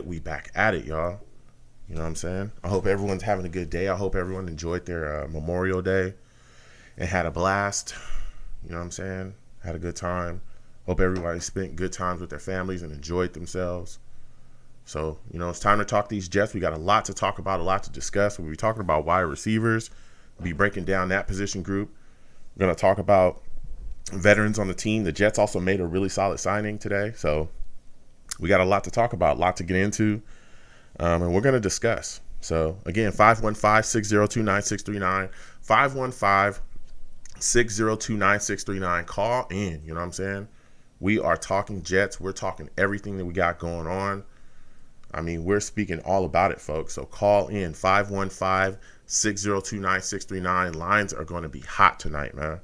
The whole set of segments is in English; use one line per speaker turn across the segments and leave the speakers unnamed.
We back at it, y'all. You know what I'm saying? I hope everyone's having a good day. I hope everyone enjoyed their Memorial Day and had a blast. You know what I'm saying? Had a good time. Hope everybody spent good times with their families and enjoyed themselves. So, it's time to talk these Jets. We got a lot to talk about, a lot to discuss. We'll be talking about wide receivers. We'll be breaking down that position group. We're going to talk about veterans on the team. The Jets also made a really solid signing today. So we got a lot to talk about, a lot to get into, and we're going to discuss. So, again, 515-602-9639, 515-602-9639. Call in, you know what I'm saying? We are talking Jets. We're talking everything that we got going on. I mean, we're speaking all about it, folks. So call in, 515-602-9639. Lines are going to be hot tonight, man.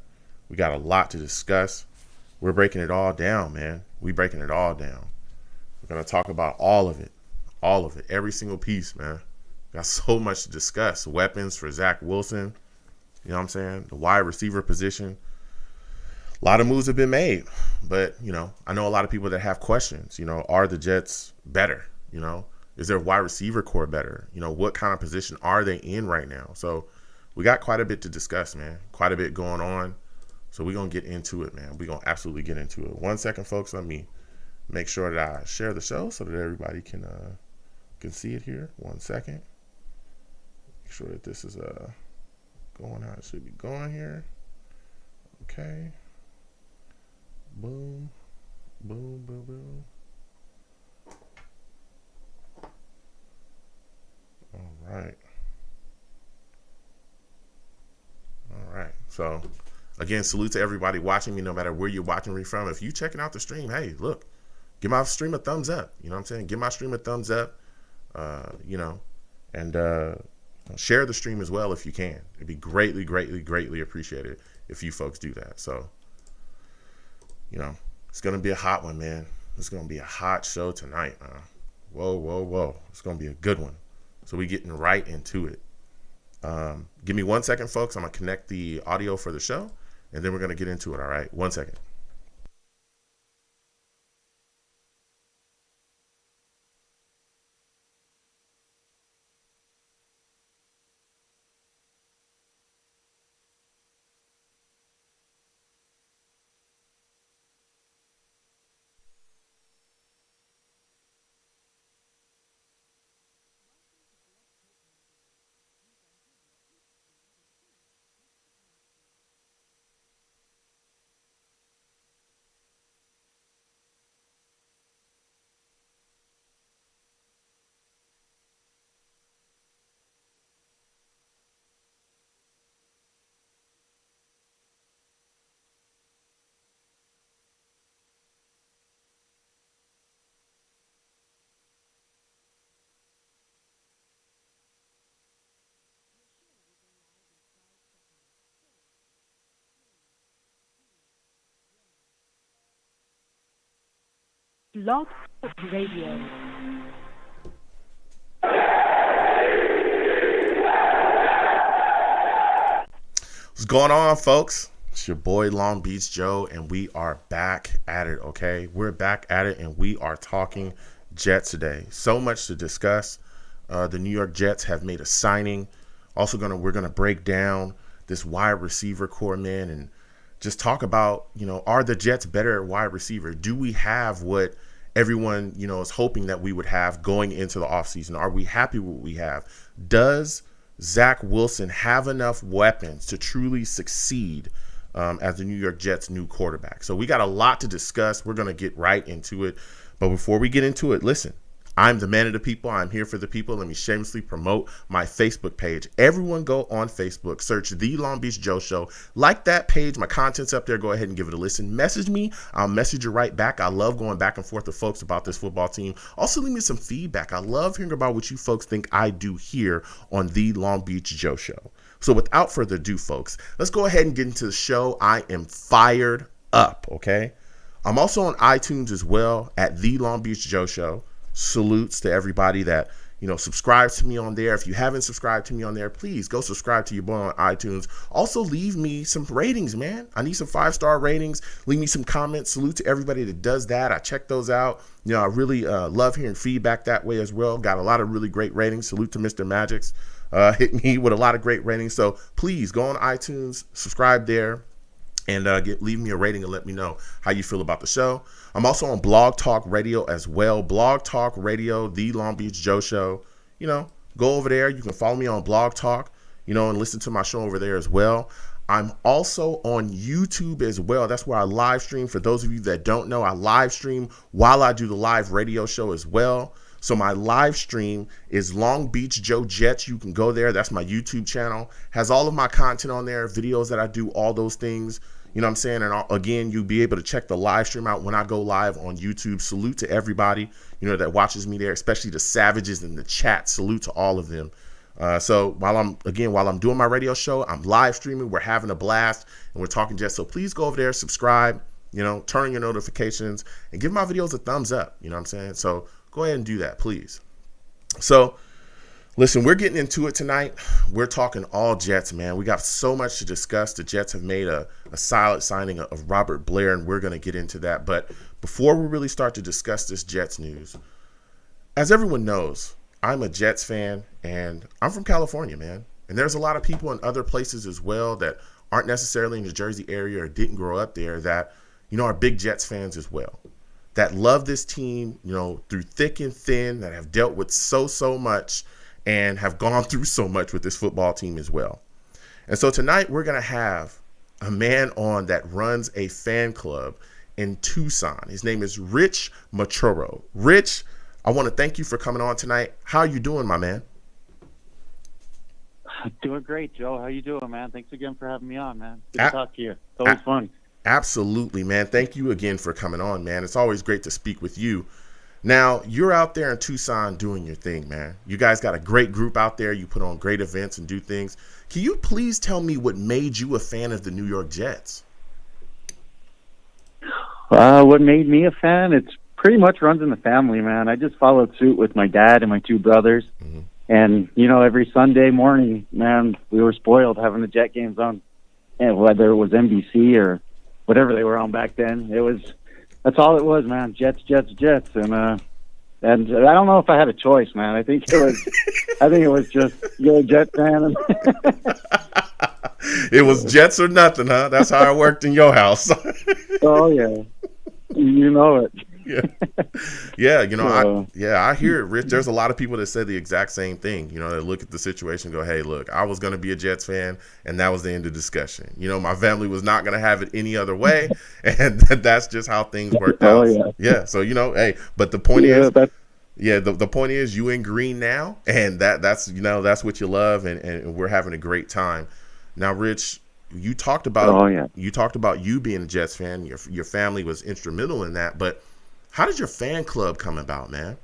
We got a lot to discuss. We're breaking it all down, man. We breaking it all down. We're going to talk about all of it, every single piece, man. Got so much to discuss. Weapons for Zach Wilson, you know what I'm saying? The wide receiver position. A lot of moves have been made, but, I know a lot of people that have questions. Are the Jets better? Is their wide receiver core better? What kind of position are they in right now? So we got quite a bit to discuss, man. Quite a bit going on. So we're going to get into it, man. We're going to absolutely get into it. 1 second, folks. Let me make sure that I share the show so that everybody can see it here. 1 second. Make sure that this is going how it should be going here. Okay. Boom. Boom, boom, boom. All right. So, again, salute to everybody watching me, no matter where you're watching me from. If you're checking out the stream, hey, look, give my stream a thumbs up. You know what I'm saying? Give my stream a thumbs up, and share the stream as well if you can. It'd be greatly, greatly, greatly appreciated if you folks do that. So, it's going to be a hot one, man. It's going to be a hot show tonight. Whoa. It's going to be a good one. So we getting right into it. Give me 1 second, folks. I'm going to connect the audio for the show, and then we're going to get into it, all right? 1 second.
Blog Radio.
What's going on, folks? It's your boy Long Beach Joe, and we are back at it, okay? We're back at it, and we are talking Jets today. So much to discuss. The New York Jets have made a signing. Also, we're gonna break down this wide receiver core, man, and just talk about, are the Jets better at wide receiver? Do we have what everyone, is hoping that we would have going into the offseason? Are we happy with what we have? Does Zach Wilson have enough weapons to truly succeed as the New York Jets' new quarterback? So we got a lot to discuss. We're going to get right into it. But before we get into it, listen. I'm the man of the people. I'm here for the people. Let me shamelessly promote my Facebook page. Everyone go on Facebook, search The Long Beach Joe Show. Like that page. My content's up there. Go ahead and give it a listen. Message me. I'll message you right back. I love going back and forth with folks about this football team. Also, leave me some feedback. I love hearing about what you folks think I do here on The Long Beach Joe Show. So without further ado, folks, let's go ahead and get into the show. I am fired up, okay? I'm also on iTunes as well at The Long Beach Joe Show. Salutes to everybody that, Subscribe to me on there. If you haven't subscribed to me on there, please go subscribe to your boy on iTunes. Also, leave me some ratings, man. I need some 5-star ratings. Leave me some comments. Salute to everybody that does that. I check those out. I really love hearing feedback that way as well. Got a lot of really great ratings. Salute to Mr. Magix. Hit me with a lot of great ratings. So please go on iTunes, subscribe there, and leave me a rating and let me know how you feel about the show. I'm also on Blog Talk Radio as well. Blog Talk Radio, The Long Beach Joe Show. Go over there. You can follow me on Blog Talk, and listen to my show over there as well. I'm also on YouTube as well. That's where I live stream. For those of you that don't know, I live stream while I do the live radio show as well. So my live stream is Long Beach Joe Jets. You can go there. That's my YouTube channel. Has all of my content on there, videos that I do, all those things. You know what I'm saying? And again, you'll be able to check the live stream out when I go live on YouTube. Salute to everybody, that watches me there, especially the savages in the chat. Salute to all of them. So while I'm doing my radio show, I'm live streaming. We're having a blast and we're talking Jets. So please go over there, subscribe, turn on your notifications and give my videos a thumbs up. You know what I'm saying? So go ahead and do that, please. So listen, we're getting into it tonight. We're talking all Jets, man. We got so much to discuss. The Jets have made a solid signing of Robert Blair, and we're going to get into that. But before we really start to discuss this Jets news, as everyone knows, I'm a Jets fan, and I'm from California, man. And there's a lot of people in other places as well that aren't necessarily in the Jersey area or didn't grow up there that, are big Jets fans as well, that love this team, through thick and thin, that have dealt with so much and have gone through so much with this football team as well. And so tonight we're going to have a man on that runs a fan club in Tucson. His name is Rich Machoro. Rich, I want to thank you for coming on tonight. How are you doing, my man?
Doing great, Joe. How you doing, man? Thanks again for having me on, man. Good to talk to you. It's always fun.
Absolutely, man. Thank you again for coming on, man. It's always great to speak with you. Now, you're out there in Tucson doing your thing, man. You guys got a great group out there. You put on great events and do things. Can you please tell me what made you a fan of the New York Jets?
What made me a fan? It's pretty much runs in the family, man. I just followed suit with my dad and my two brothers. Mm-hmm. And, every Sunday morning, man, we were spoiled having the Jet games on. And whether it was NBC or whatever they were on back then, that's all it was, man. Jets. And I don't know if I had a choice, man. I think it was just, you're a Jet fan.
It was Jets or nothing, huh? That's how it worked in your house.
Oh, yeah. You know it.
Yeah. I hear it, Rich. There's a lot of people that say the exact same thing. They look at the situation and go, hey, look, I was going to be a Jets fan, and that was the end of discussion. My family was not going to have it any other way, and that's just how things worked out.
Oh, yeah.
So, hey, but the point is, the point is you in green now, and that's what you love, and we're having a great time. Now, Rich, you talked about you being a Jets fan. Your family was instrumental in that, but how did your fan club come about, man?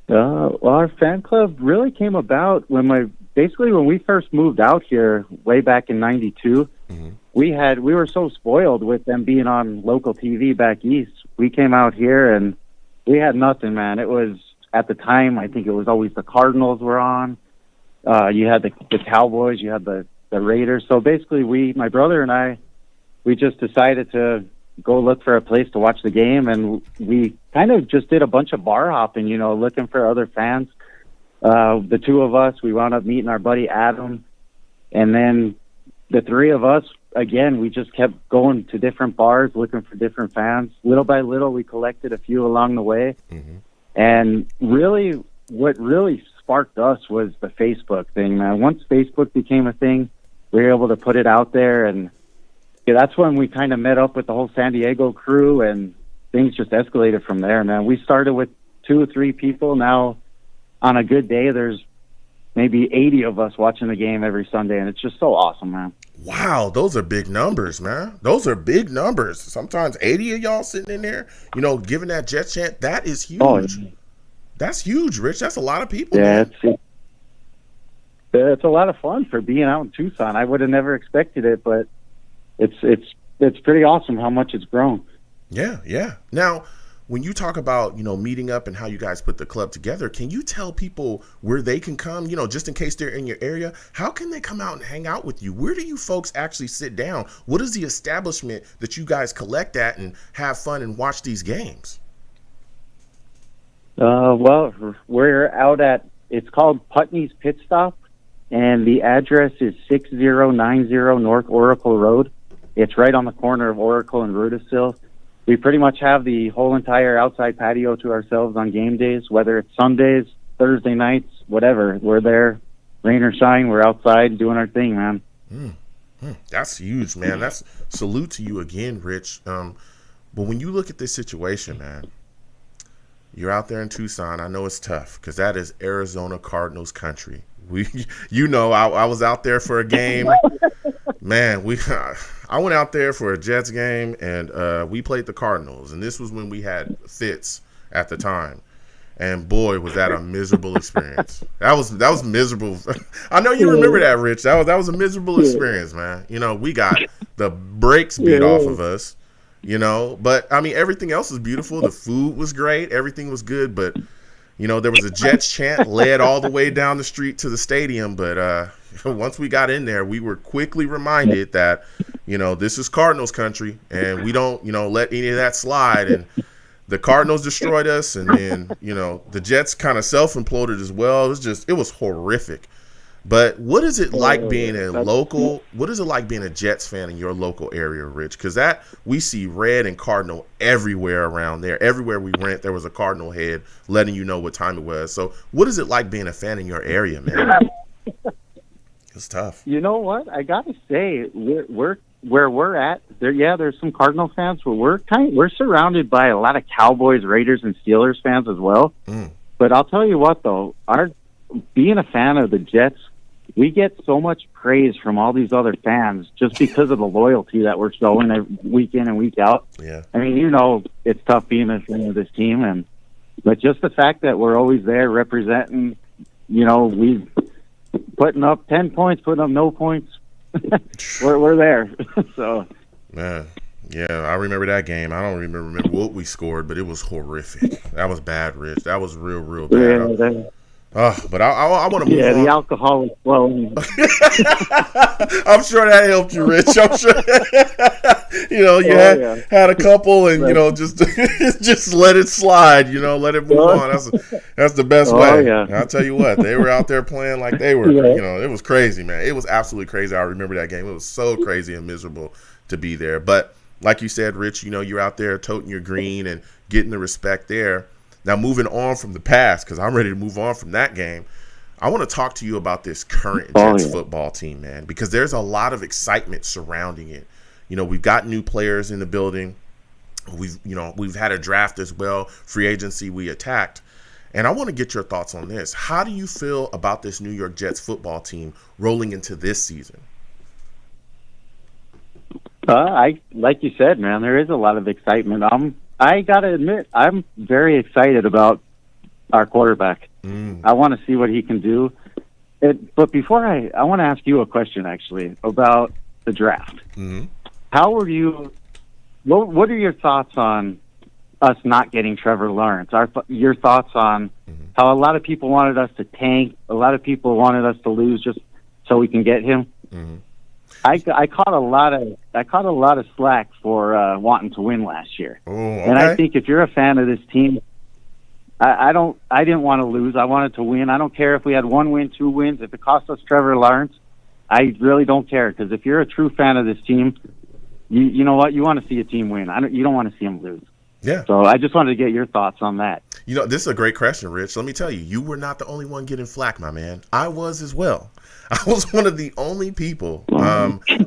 Well, our fan club really came about when we first moved out here way back in '92. Mm-hmm. We were so spoiled with them being on local TV back east. We came out here and we had nothing, man. It was at the time, I think it was always the Cardinals were on. You had the Cowboys, you had the Raiders. So basically, my brother and I, we just decided to go look for a place to watch the game, and we kind of just did a bunch of bar hopping, looking for other fans. The two of us, we wound up meeting our buddy Adam, and then the three of us, again, we just kept going to different bars, looking for different fans. Little by little, we collected a few along the way, mm-hmm. And really, what really sparked us was the Facebook thing, man. Once Facebook became a thing, we were able to put it out there, and that's when we kind of met up with the whole San Diego crew, and things just escalated from there, man. We started with 2 or 3 people. Now, on a good day, there's maybe 80 of us watching the game every Sunday, and it's just so awesome, man.
Wow, those are big numbers, man. Those are big numbers. Sometimes 80 of y'all sitting in there, giving that Jets chant. That is huge. Oh, that's huge, Rich. That's a lot of people.
Yeah, it's a lot of fun for being out in Tucson. I would have never expected it, but it's pretty awesome how much it's grown.
Yeah. Now, when you talk about, meeting up and how you guys put the club together, can you tell people where they can come, just in case they're in your area? How can they come out and hang out with you? Where do you folks actually sit down? What is the establishment that you guys collect at and have fun and watch these games?
Well, we're out at, it's called Putney's Pit Stop, and the address is 6090 North Oracle Road. It's right on the corner of Oracle and Rudisill. We pretty much have the whole entire outside patio to ourselves on game days, whether it's Sundays, Thursday nights, whatever. We're there, rain or shine, we're outside doing our thing, man.
That's huge, man. That's salute to you again, Rich. But when you look at this situation, man, you're out there in Tucson. I know it's tough because that is Arizona Cardinals country. I was out there for a game. Man, I went out there for a Jets game, and we played the Cardinals. And this was when we had Fitz at the time. And boy, was that a miserable experience. That was miserable. I know you remember that, Rich. That was a miserable experience, man. We got the brakes beat off of us. But I mean, everything else was beautiful. The food was great. Everything was good. But, there was a Jets chant led all the way down the street to the stadium. But once we got in there, we were quickly reminded that, this is Cardinals country and we don't, let any of that slide. And the Cardinals destroyed us. And then, the Jets kind of self-imploded as well. It was horrific. But what is it like being what is it like being a Jets fan in your local area, Rich? Because we see red and Cardinal everywhere around there. Everywhere we went, there was a Cardinal head letting you know what time it was. So what is it like being a fan in your area, man? It's tough.
You know what? I got to say, we're where we're at, there's some Cardinal fans, but we're surrounded by a lot of Cowboys, Raiders, and Steelers fans as well. But I'll tell you what, though, being a fan of the Jets, we get so much praise from all these other fans just because of the loyalty that we're showing week in and week out.
Yeah.
I mean, it's tough being a fan of this team, but just the fact that we're always there representing, we putting up 10 points, putting up no points, we're there. So,
man, yeah, I remember that game. I don't remember what we scored, but it was horrific. That was bad, Rich. That was real bad.
Yeah,
but I want to move on.
Yeah, the alcohol was flowing.
I'm sure that helped you, Rich. I'm sure. Had a couple, and just let it slide. Let it move on. That's the best way.
Yeah.
And I'll tell you what, they were out there playing like they were. It was crazy, man. It was absolutely crazy. I remember that game. It was so crazy and miserable to be there. But like you said, Rich, you're out there toting your green and getting the respect there. Now, moving on from the past, because I'm ready to move on from that game, I want to talk to you about this current Jets football team, man, because there's a lot of excitement surrounding it. We've got new players in the building. We've had a draft as well, free agency we attacked. And I want to get your thoughts on this. How do you feel about this New York Jets football team rolling into this season?
Like you said, man, there is a lot of excitement. I got to admit, I'm very excited about our quarterback. I want to see what he can do. But before I want to ask you a question, actually, about the draft. How are you – what are your thoughts on us not getting Trevor Lawrence? Your thoughts on how a lot of people wanted us to tank, a lot of people wanted us to lose just so we can get him? I caught a lot of slack for wanting to win last year. And I think if you're a fan of this team, I didn't want to lose. I wanted to win. I don't care if we had 1 win, 2 wins. If it cost us Trevor Lawrence, I really don't care, because if you're a true fan of this team, you know what? You want to see a team win. You don't want to see them lose.
Yeah.
So I just wanted to get your thoughts on that.
This is a great question, Rich. Let me tell you, you were not the only one getting flack, my man. I was as well. I was one of the only people,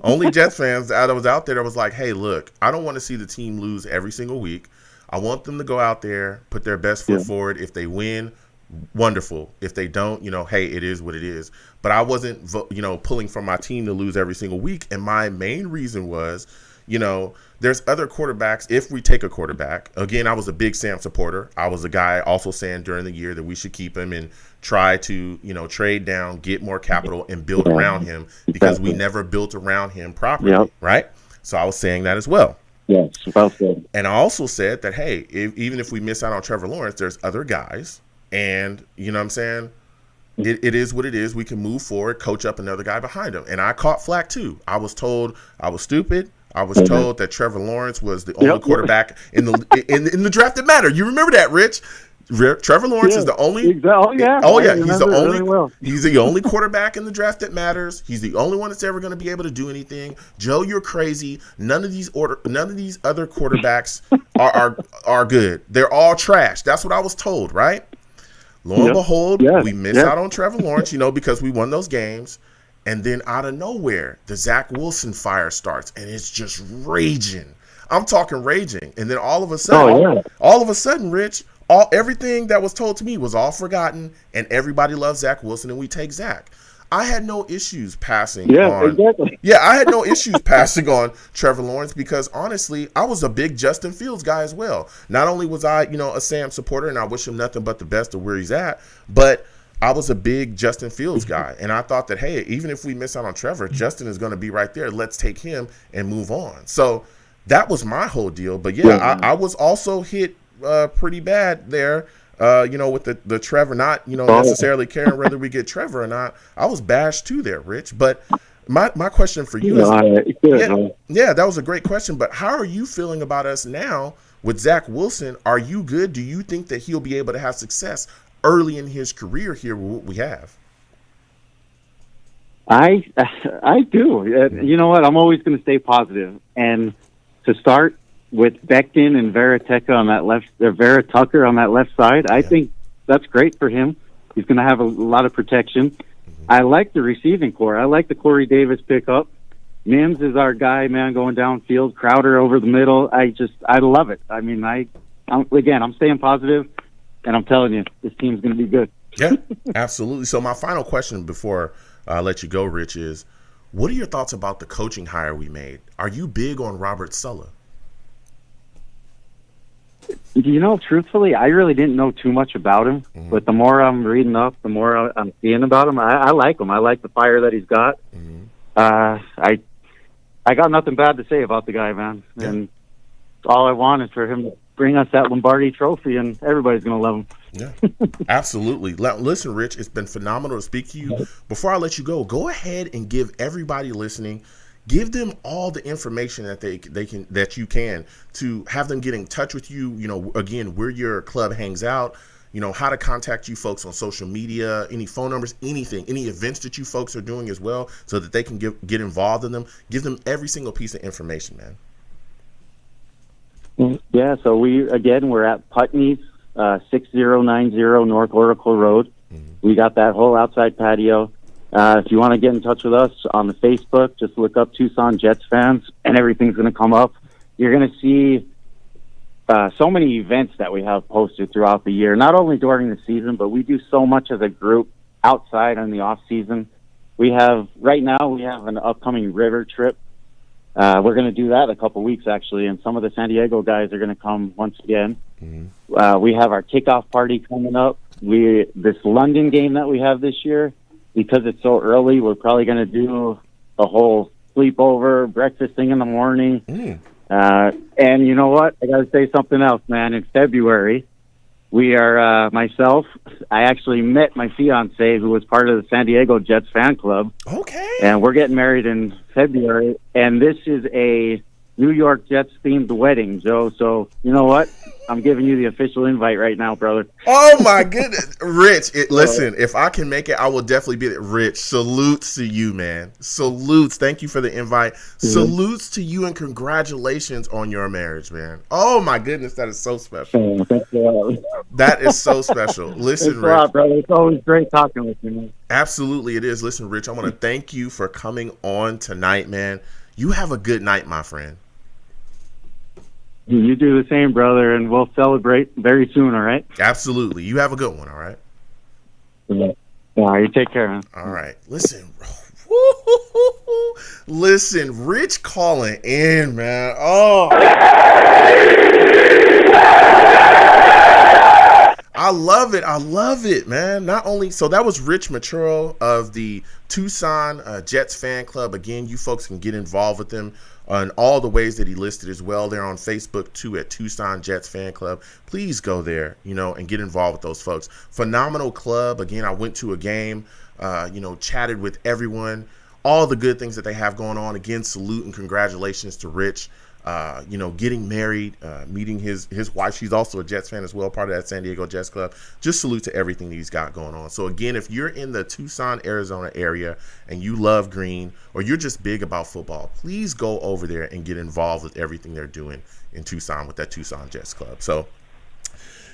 only Jets fans that was out there that was like, hey, look, I don't want to see the team lose every single week. I want them to go out there, put their best foot forward. If they win, wonderful. If they don't, hey, it is what it is. But I wasn't, pulling for my team to lose every single week. And my main reason was, there's other quarterbacks. If we take a quarterback, again, I was a big Sam supporter. I was a guy also saying during the year that we should keep him and try to, trade down, get more capital and build around him, because we never built around him properly, right? So I was saying that as well.
Yes, well said.
And I also said that, hey, even if we miss out on Trevor Lawrence, there's other guys. And, you know what I'm saying? It is what it is. We can move forward, coach up another guy behind him. And I caught flack, too. I was told I was stupid. I was told that Trevor Lawrence was the only quarterback in the draft that mattered. You remember that, Rich? Trevor Lawrence is the only. He's the only.
Really
He's the only quarterback in the draft that matters. He's the only one that's ever going to be able to do anything. Joe, you're crazy. None of these other quarterbacks are good. They're all trash. That's what I was told, right? Lo and behold, we missed out on Trevor Lawrence, because we won those games. And then out of nowhere, the Zach Wilson fire starts, and it's just raging. I'm talking raging. And then all of a sudden, Rich, everything that was told to me was all forgotten, and everybody loves Zach Wilson, and we take Zach. I had no issues passing on. Exactly. Yeah, I had no issues passing on Trevor Lawrence because, honestly, I was a big Justin Fields guy as well. Not only was I, a Sam supporter, and I wish him nothing but the best of where he's at, but I was a big Justin Fields guy. And I thought that, hey, even if we miss out on Trevor, Justin is going to be right there. Let's take him and move on. So that was my whole deal. But, I was also hit pretty bad there. With the Trevor, not, necessarily caring whether we get Trevor or not. I was bashed too there, Rich. But my question for you is, that was a great question. But how are you feeling about us now with Zach Wilson? Are you good? Do you think that he'll be able to have success early in his career here with what we have?
I do. You know what? I'm always going to stay positive. And to start, with Becton and Vera Tucker on that left side, I think that's great for him. He's going to have a lot of protection. I like the receiving core. I like the Corey Davis pickup. Mims is our guy, man, going downfield. Crowder over the middle. I love it. I mean, I'm staying positive, and I'm telling you, this team's going to be good.
Yeah, absolutely. So my final question before I let you go, Rich, is what are your thoughts about the coaching hire we made? Are you big on Robert Saleh?
Truthfully, I really didn't know too much about him, but the more I'm reading up, the more I'm seeing about him. I like him. I like the fire that he's got. I got nothing bad to say about the guy, man. Yeah. And all I want is for him to bring us that Lombardi trophy, and everybody's going to love him.
Yeah, absolutely. Listen, Rich, it's been phenomenal to speak to you. Before I let you go ahead and give everybody listening, give them all the information that you can to have them get in touch with you. Again, where your club hangs out, how to contact you folks on social media, any phone numbers, anything, any events that you folks are doing as well, so that they can get involved in them. Give them every single piece of information, man.
Yeah, so we're at Putney's, 6090 North Oracle Road. We got that whole outside patio. If you want to get in touch with us on the Facebook, just look up Tucson Jets fans, and everything's going to come up. You're going to see so many events that we have posted throughout the year, not only during the season, but we do so much as a group outside in the off season. Right now we have an upcoming river trip. We're going to do that in a couple weeks, actually, and some of the San Diego guys are going to come once again. We have our kickoff party coming up. This London game that we have this year, because it's so early, we're probably going to do a whole sleepover, breakfast thing in the morning. And you know what? I got to say something else, man. In February, we are, I actually met my fiance, who was part of the San Diego Jets fan club.
Okay.
And we're getting married in February. And this is a New York Jets themed wedding, Joe. So, you know what? I'm giving you the official invite right now, brother.
Oh, my goodness. Rich, listen, if I can make it, I will definitely be there. Rich, salutes to you, man. Salutes. Thank you for the invite. Salutes to you and congratulations on your marriage, man. Oh, my goodness. That is so special. That is so special. Listen, Rich.
Lot, brother. It's always great talking with you, man.
Absolutely, it is. Listen, Rich, I want to thank you for coming on tonight, man. You have a good night, my friend.
You do the same, brother, and we'll celebrate very soon, all right?
Absolutely. You have a good one, all right?
Yeah. All right, you take care, man.
All right. Listen, Rich calling in, man. Oh. I love it. I love it, man. Not only, so that was Rich Maturo of the Tucson Jets fan club. Again, you folks can get involved with them on all the ways that he listed as well. They're on Facebook too at Tucson Jets Fan Club. Please go there, and get involved with those folks. Phenomenal club. Again, I went to a game, chatted with everyone, all the good things that they have going on. Again, salute and congratulations to Rich. Getting married, meeting his wife. She's also a Jets fan as well, part of that San Diego Jets club. Just salute to everything he's got going on. So again, if you're in the Tucson, Arizona area and you love green or you're just big about football, please go over there and get involved with everything they're doing in Tucson with that Tucson Jets club. So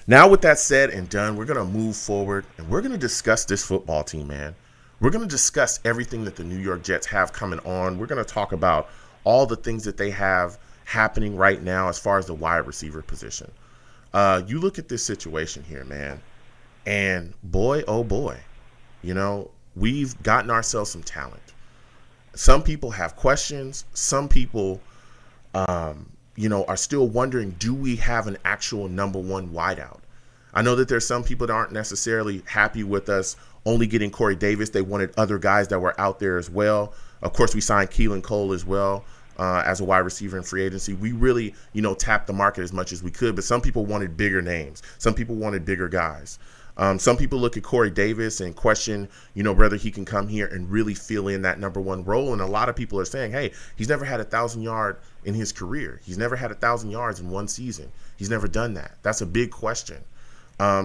now with that said and done, we're going to move forward and we're going to discuss this football team, man. We're going to discuss everything that the New York Jets have coming on. We're going to talk about all the things that they have happening right now as far as the wide receiver position. You look at this situation here, man, and boy, oh boy, we've gotten ourselves some talent. Some people have questions. Some people, are still wondering, do we have an actual number one wideout? I know that there's some people that aren't necessarily happy with us only getting Corey Davis. They wanted other guys that were out there as well. Of course, we signed Keelan Cole as well. As a wide receiver in free agency. We really, tapped the market as much as we could, but some people wanted bigger names. Some people wanted bigger guys. Some people look at Corey Davis and question, whether he can come here and really fill in that number one role. And a lot of people are saying, hey, he's never had 1,000 yards in his career. He's never had 1,000 yards in one season. He's never done that. That's a big question.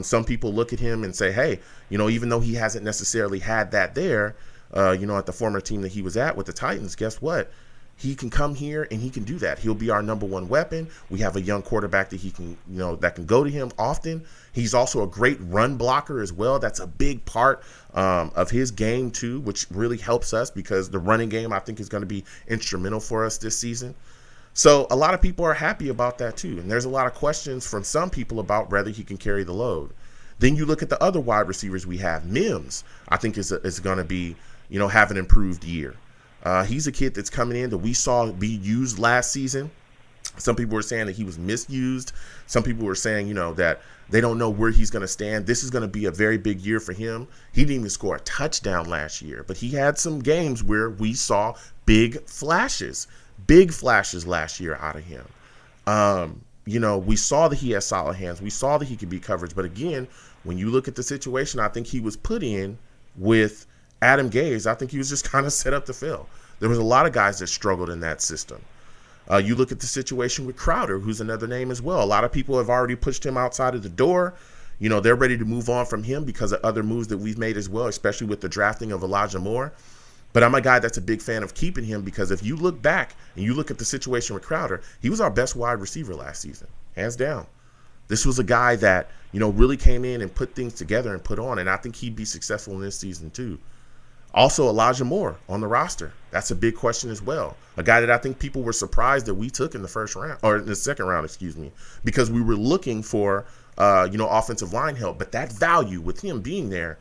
Some people look at him and say, hey, even though he hasn't necessarily had that there, at the former team that he was at with the Titans, guess what? He can come here and he can do that. He'll be our number one weapon. We have a young quarterback that he can, that can go to him often. He's also a great run blocker as well. That's a big part of his game too, which really helps us because the running game, I think, is going to be instrumental for us this season. So a lot of people are happy about that too. And there's a lot of questions from some people about whether he can carry the load. Then you look at the other wide receivers we have. Mims, I think, is going to be, have an improved year. He's a kid that's coming in that we saw be used last season. Some people were saying that he was misused. Some people were saying, that they don't know where he's going to stand. This is going to be a very big year for him. He didn't even score a touchdown last year, but he had some games where we saw big flashes last year out of him. We saw that he has solid hands. We saw that he could be coverage. But again, when you look at the situation, I think he was put in with Adam Gase. I think he was just kind of set up to fail. There was a lot of guys that struggled in that system. You look at the situation with Crowder, who's another name as well. A lot of people have already pushed him outside of the door. They're ready to move on from him because of other moves that we've made as well, especially with the drafting of Elijah Moore. But I'm a guy that's a big fan of keeping him because if you look back and you look at the situation with Crowder, he was our best wide receiver last season, hands down. This was a guy that, really came in and put things together and put on, and I think he'd be successful in this season too. Also, Elijah Moore on the roster. That's a big question as well. A guy that I think people were surprised that we took in the first round, or in the second round, because we were looking for, offensive line help. But that value with him being there,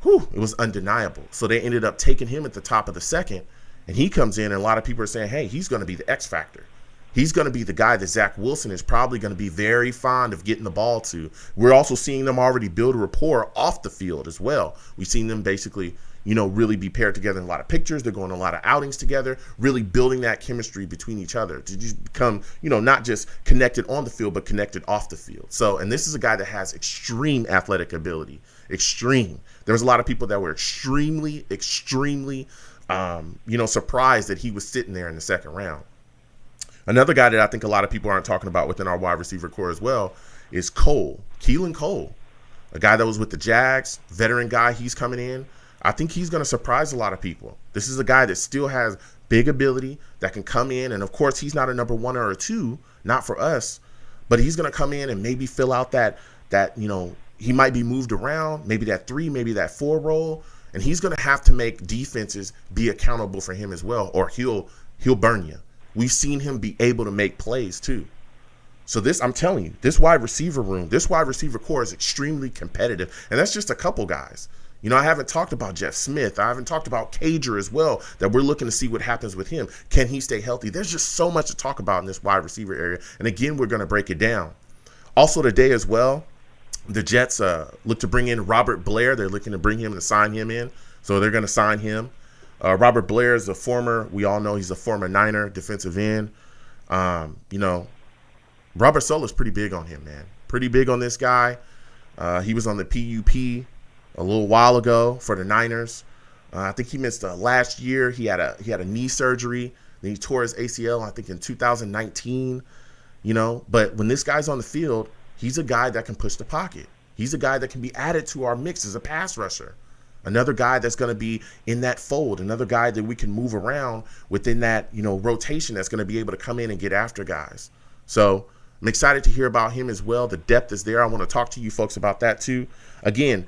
it was undeniable. So they ended up taking him at the top of the second, and he comes in, and a lot of people are saying, hey, he's going to be the X factor. He's going to be the guy that Zach Wilson is probably going to be very fond of getting the ball to. We're also seeing them already build a rapport off the field as well. We've seen them basically, really be paired together in a lot of pictures. They're going on a lot of outings together, really building that chemistry between each other to just become, not just connected on the field, but connected off the field. So, and this is a guy that has extreme athletic ability, extreme. There was a lot of people that were extremely, surprised that he was sitting there in the second round. Another guy that I think a lot of people aren't talking about within our wide receiver core as well is Keelan Cole, a guy that was with the Jags, veteran guy. He's coming in. I think he's going to surprise a lot of people. This is a guy that still has big ability that can come in. And, of course, he's not a number one or a two, not for us. But he's going to come in and maybe fill out that he might be moved around, maybe that 3, maybe that 4 role. And he's going to have to make defenses be accountable for him as well, or he'll burn you. We've seen him be able to make plays too. So I'm telling you, this wide receiver room, this wide receiver core is extremely competitive. And that's just a couple guys. I haven't talked about Jeff Smith. I haven't talked about Cager as well, that we're looking to see what happens with him. Can he stay healthy? There's just so much to talk about in this wide receiver area. And again, we're going to break it down. Also today as well, the Jets look to bring in Robert Blair. They're looking to bring him and sign him in. So they're going to sign him. Robert Blair is we all know he's a former Niner defensive end. Robert Solo's pretty big on him, man. Pretty big on this guy. He was on the PUP a little while ago for the Niners. I think he missed last year. He had a knee surgery. Then he tore his ACL, I think, in 2019. But when this guy's on the field, he's a guy that can push the pocket. He's a guy that can be added to our mix as a pass rusher. Another guy that's going to be in that fold. Another guy that we can move around within that, rotation that's going to be able to come in and get after guys. So I'm excited to hear about him as well. The depth is there. I want to talk to you folks about that too. Again,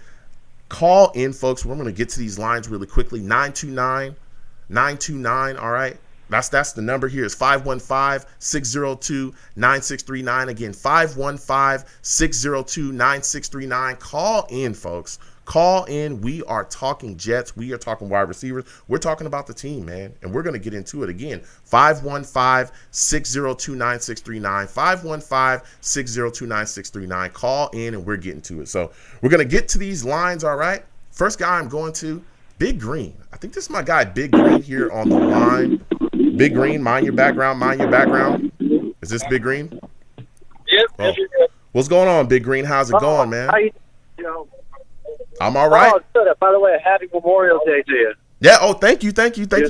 call in, folks. We're going to get to these lines really quickly. 929-929, all right? That's the number here is 515-602-9639. Again, 515-602-9639. Call in, folks. Call in. We are talking Jets. We are talking wide receivers. We're talking about the team, man. And we're going to get into it again. 515-602-9639. 515-602-9639. Call in and we're getting to it. So we're going to get to these lines, all right? First guy I'm going to, Big Green. I think this is my guy, Big Green, here on the line. Big Green, mind your background. Is this Big Green?
Yep.
Oh. What's going on, Big Green? How's it going, man? I'm all right.
Oh, good. By the way, happy Memorial Day to you.
Yeah. Oh, thank you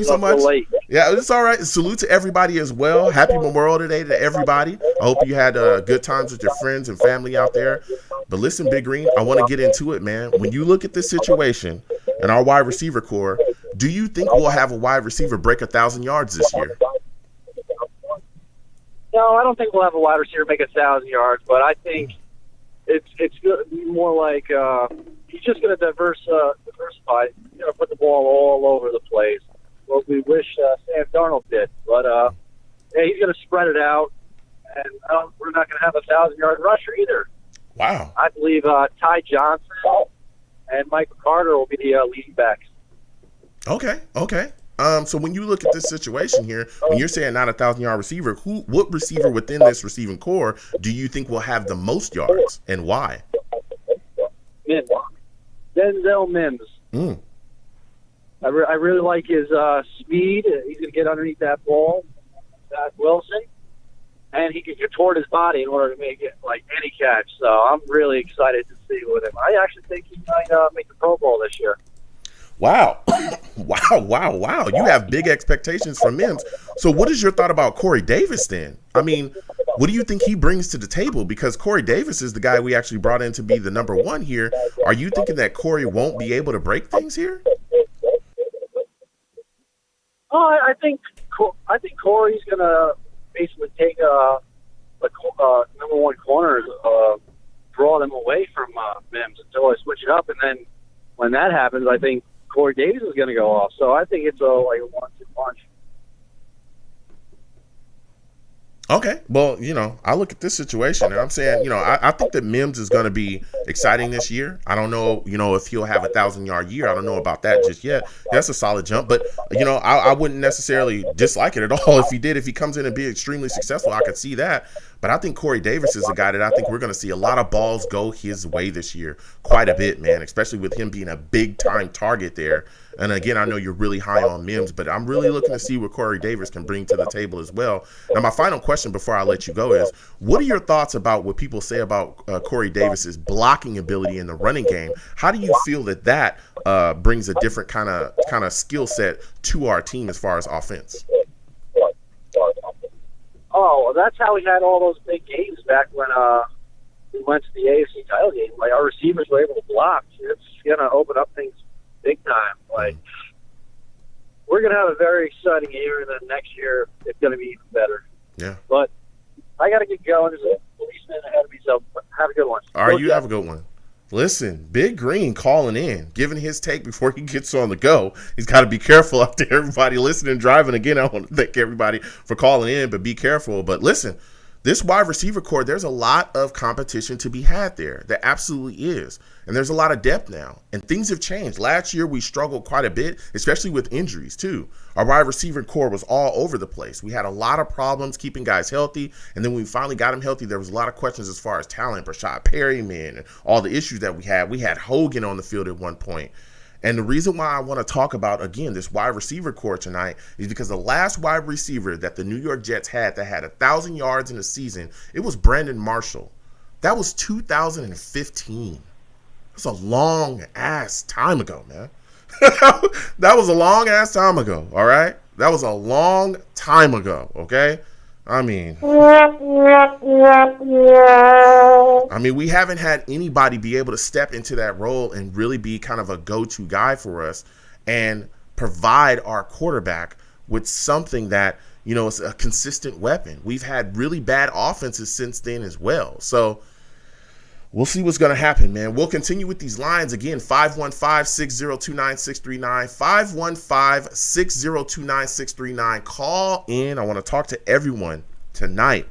so much.
Late.
Yeah, it's all right. Salute to everybody as well. Happy Memorial Day to everybody. I hope you had good times with your friends and family out there. But listen, Big Green, I want to get into it, man. When you look at this situation and our wide receiver core, do you think we'll have a wide receiver break 1,000 yards this year?
No, I don't think we'll have a wide receiver make 1,000 yards, but I think it's going to be more like he's just going to diversify. He's going to put the ball all over the place. What we wish Sam Darnold did, but he's going to spread it out, and we're not going to have a 1,000-yard rusher either.
Wow.
I believe Ty Johnson and Michael Carter will be the leading backs.
Okay. So when you look at this situation here, when you're saying not a 1,000-yard receiver, what receiver within this receiving core do you think will have the most yards and why?
Mims. Denzel Mims. I really like his speed. He's going to get underneath that ball, Zach Wilson, and he can contort his body in order to make it like any catch. So I'm really excited to see with him. I actually think he might make the Pro Bowl this year.
Wow. Wow. You have big expectations from Mims. So what is your thought about Corey Davis then? I mean, what do you think he brings to the table? Because Corey Davis is the guy we actually brought in to be the number one here. Are you thinking that Corey won't be able to break things here?
Oh, I think Corey's going to basically take the number one corners, draw them away from Mims until I switch it up, and then when that happens, I think Corey Davis is going to go off. So I think it's a 1-2 punch.
Okay. Well, I look at this situation and I'm saying, I think that Mims is going to be exciting this year. I don't know, if he'll have 1,000-yard year. I don't know about that just yet. That's a solid jump. But, I wouldn't necessarily dislike it at all if he did. If he comes in and be extremely successful, I could see that. But I think Corey Davis is a guy that I think we're going to see a lot of balls go his way this year. Quite a bit, man, especially with him being a big-time target there. And, again, I know you're really high on Mims, but I'm really looking to see what Corey Davis can bring to the table as well. Now, my final question before I let you go is, what are your thoughts about what people say about Corey Davis's blocking ability in the running game? How do you feel that brings a different kind of skill set to our team as far as offense?
Oh, well, that's how we had all those big games back when we went to the AFC title game. Like, our receivers were able to block. It's going to open up things big time. Like, we're going to have a very exciting year, and then next year it's going to be even better.
Yeah.
But I got to get going. There's a policeman ahead of me, so have a good one.
All right, you have a good one. Listen, Big Green calling in, giving his take before he gets on the go. He's got to be careful out there, everybody listening, driving. Again, I want to thank everybody for calling in, but be careful. But listen, this wide receiver core, there's a lot of competition to be had there. There absolutely is. And there's a lot of depth now. And things have changed. Last year, we struggled quite a bit, especially with injuries, too. Our wide receiver core was all over the place. We had a lot of problems keeping guys healthy. And then when we finally got them healthy, there was a lot of questions as far as talent, Rashad Perryman, and all the issues that we had. We had Hogan on the field at one point. And the reason why I want to talk about, again, this wide receiver core tonight is because the last wide receiver that the New York Jets had that had 1,000 yards in a season, it was Brandon Marshall. That was 2015. That's a long-ass time ago, man. That was a long-ass time ago, all right? That was a long time ago, okay? I mean, we haven't had anybody be able to step into that role and really be kind of a go-to guy for us and provide our quarterback with something that, is a consistent weapon. We've had really bad offenses since then as well. So we'll see what's going to happen, man. We'll continue with these lines. Again, 515-602-9639, 515-602-9639. Call in. I want to talk to everyone tonight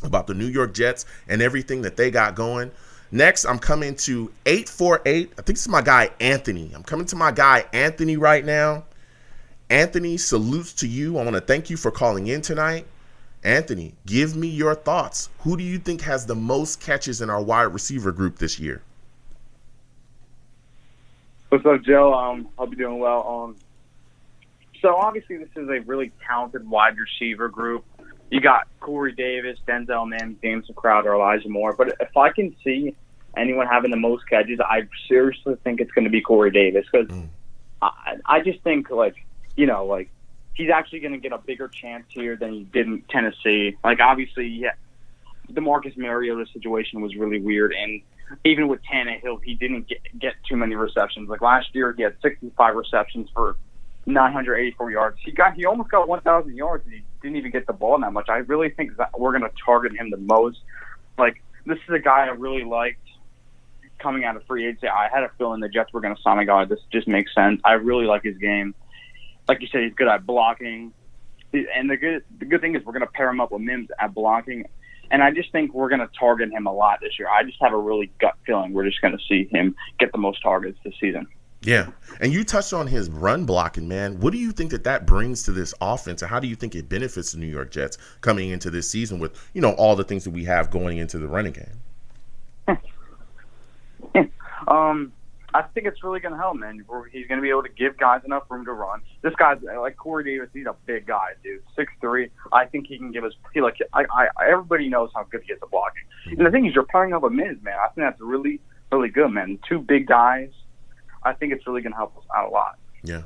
about the New York Jets and everything that they got going. Next, I'm coming to 848. I think this is my guy, Anthony. I'm coming to my guy, Anthony, right now. Anthony, salutes to you. I want to thank you for calling in tonight. Anthony, give me your thoughts. Who do you think has the most catches in our wide receiver group this year?
What's up, Joe? Hope you're doing well. So obviously this is a really talented wide receiver group. You got Corey Davis, Denzel Mims, Jameson Crowder, Elijah Moore. But if I can see anyone having the most catches, I seriously think it's going to be Corey Davis because I just think he's actually going to get a bigger chance here than he did in Tennessee. Obviously, the Marcus Mariota situation was really weird, and even with Tannehill, he didn't get too many receptions. Last year, he had 65 receptions for 984 yards. He almost got 1,000 yards, and he didn't even get the ball that much. I really think that we're going to target him the most. This is a guy I really liked coming out of free agency. I had a feeling the Jets were going to sign a guy. This just makes sense. I really like his game. Like you said, he's good at blocking. And the good thing is we're going to pair him up with Mims at blocking. And I just think we're going to target him a lot this year. I just have a really gut feeling we're just going to see him get the most targets this season.
Yeah. And you touched on his run blocking, man. What do you think that brings to this offense, and how do you think it benefits the New York Jets coming into this season with, all the things that we have going into the running game?
I think it's really going to help, man. He's going to be able to give guys enough room to run. This guy's like Corey Davis. He's a big guy, dude. 6'3". I think he can give us. Everybody knows how good he is at blocking. And the thing is, you're pairing up with Mims, man. I think that's really, really good, man. Two big guys. I think it's really going to help us out a lot.
Yeah.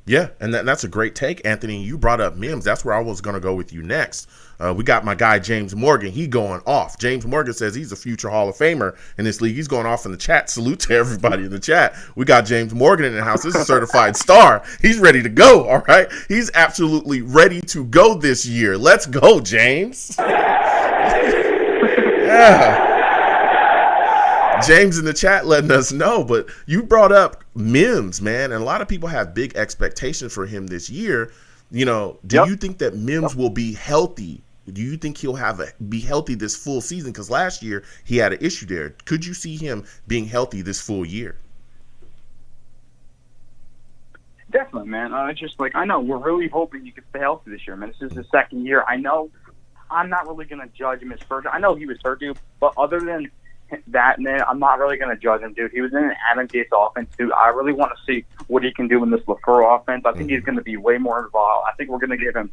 Yeah, and that's a great take, Anthony. You brought up Mims. That's where I was going to go with you next. We got my guy, James Morgan. He going off. James Morgan says he's a future Hall of Famer in this league. He's going off in the chat. Salute to everybody in the chat. We got James Morgan in the house. This is a certified star. He's ready to go, all right? He's absolutely ready to go this year. Let's go, James. Yeah. James in the chat letting us know, but you brought up Mims, man, and a lot of people have big expectations for him this year. Do you think that Mims will be healthy? Do you think he'll be healthy this full season? Because last year he had an issue there. Could you see him being healthy this full year?
Definitely, man. It's just I know we're really hoping he could stay healthy this year, man. This is his second year. I know I'm not really going to judge him his first. I know he was hurt, dude, but other than that, man, I'm not really going to judge him, dude. He was in an Adam Gates offense, dude. I really want to see what he can do in this LaFleur offense. I think he's going to be way more involved. I think we're going to give him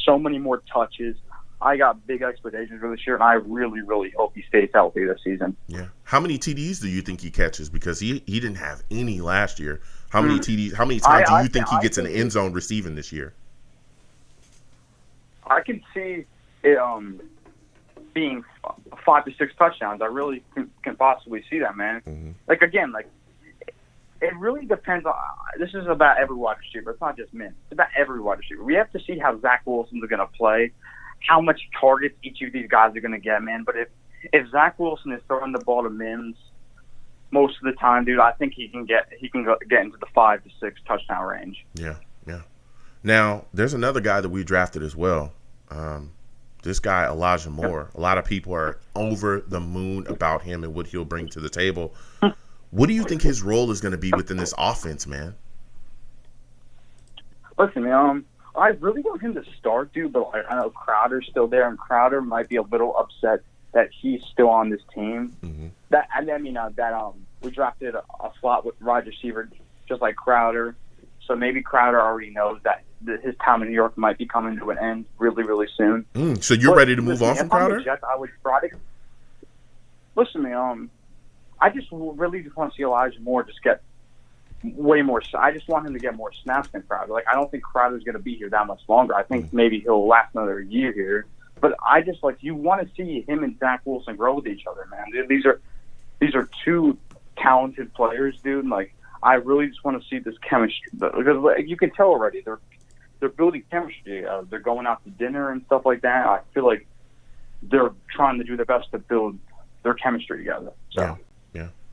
so many more touches. I got big expectations for this year, and I really, really hope he stays healthy this season.
Yeah. How many TDs do you think he catches? Because he didn't have any last year. How many TDs? How many times do you think he gets in the end zone receiving this year?
I can see it being 5 to 6 touchdowns. I really can possibly see that, man.
Mm-hmm.
It really depends on. This is about every wide receiver. It's not just men. It's about every wide receiver. We have to see how Zach Wilson's going to play, how much targets each of these guys are going to get, man. But if Zach Wilson is throwing the ball to Mims most of the time, dude, I think he can get into the 5 to 6 touchdown range.
Yeah. Now there's another guy that we drafted as well. This guy, Elijah Moore. A lot of people are over the moon about him and what he'll bring to the table. What do you think his role is going to be within this offense, man?
Listen, man, I really want him to start, dude, but I know Crowder's still there, and Crowder might be a little upset that he's still on this team.
Mm-hmm.
We drafted a slot with wide receiver just like Crowder. So maybe Crowder already knows that his time in New York might be coming to an end really, really soon.
So you're ready to move on from Crowder?
If I'm the Jets, I would try to listen to me. I just really just want to see Elijah Moore just get way more. I just want him to get more snaps than Crowder. Like, I don't think Crowder's going to be here that much longer. I think maybe he'll last another year here. But I just you want to see him and Zach Wilson grow with each other, man. These are two talented players, dude. Like, I really just want to see this chemistry because you can tell already they're building chemistry. They're going out to dinner and stuff like that. I feel like they're trying to do their best to build their chemistry together. So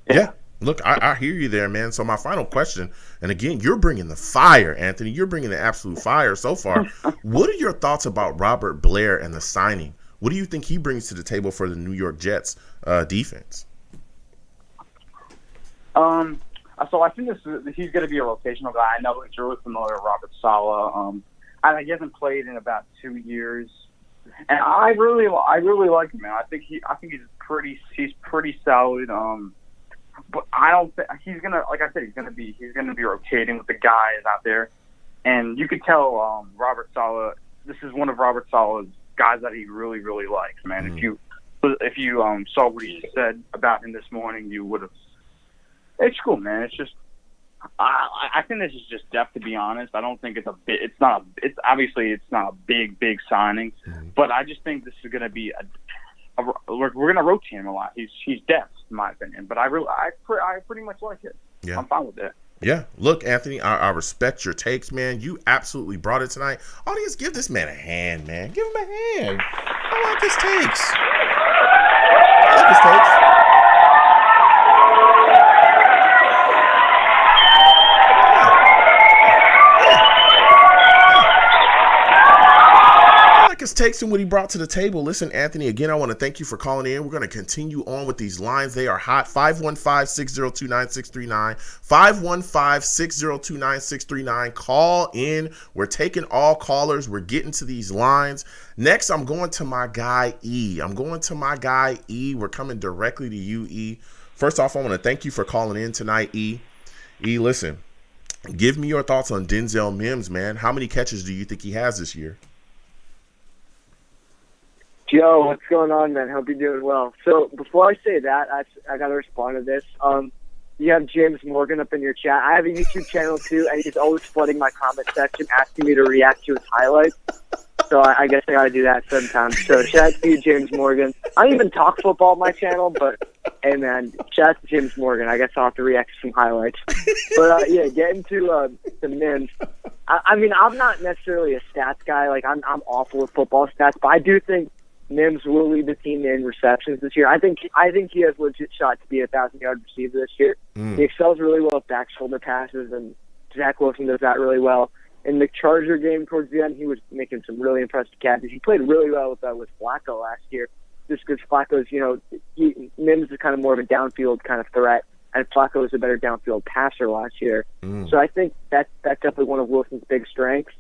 yeah. Look, I hear you there, man. So my final question, and again, you're bringing the fire, Anthony. You're bringing the absolute fire so far. What are your thoughts about Robert Blair and the signing? What do you think he brings to the table for the New York Jets defense?
So I think he's going to be a rotational guy. I know he's really familiar with Robert Saleh. He hasn't played in about 2 years, and I really like him, man. I think he's pretty solid. But I don't think he's gonna, like I said, he's gonna be rotating with the guys out there, and you could tell Robert Saleh. This is one of Robert Saleh's guys that he really, really likes, man. Mm-hmm. If you saw what he said about him this morning, you would have. It's cool, man. It's just I think this is just depth, to be honest. I don't think it's obviously not a big signing, mm-hmm. But I just think this is gonna be we're gonna rotate him a lot. He's depth, in my opinion, but I pretty much like it. Yeah. I'm fine with it.
Yeah. Look, Anthony, I respect your takes, man. You absolutely brought it tonight. Audience, give this man a hand, man. Give him a hand. I like his takes. His takes and what he brought to the table. Listen, Anthony, again, I want to thank you for calling in. We're going to continue on with these lines. They are hot. 515-602-9639. 515-602-9639. Call in. We're taking all callers. We're getting to these lines. Next, I'm going to my guy, E. We're coming directly to you, E. First off, I want to thank you for calling in tonight, E. E, listen, give me your thoughts on Denzel Mims, man. How many catches do you think he has this year?
Joe, what's going on, man? Hope you're doing well. So before I say that, I got to respond to this. You have James Morgan up in your chat. I have a YouTube channel too, and he's always flooding my comment section, asking me to react to his highlights. So I guess I got to do that sometimes. So shout out to you, James Morgan. I don't even talk football on my channel, but hey, man, shout out to James Morgan. I guess I'll have to react to some highlights. But yeah, getting to the Mims. I mean, I'm not necessarily a stats guy. Like I'm awful with football stats, but I do think Mims will lead the team in receptions this year. I think he has legit shot to be a 1,000-yard receiver this year. He excels really well with back shoulder passes, and Zach Wilson does that really well. In the Charger game towards the end, he was making some really impressive catches. He played really well with Flacco last year, just because Flacco's, Mims is kind of more of a downfield kind of threat, and Flacco was a better downfield passer last year. So I think that's definitely one of Wilson's big strengths.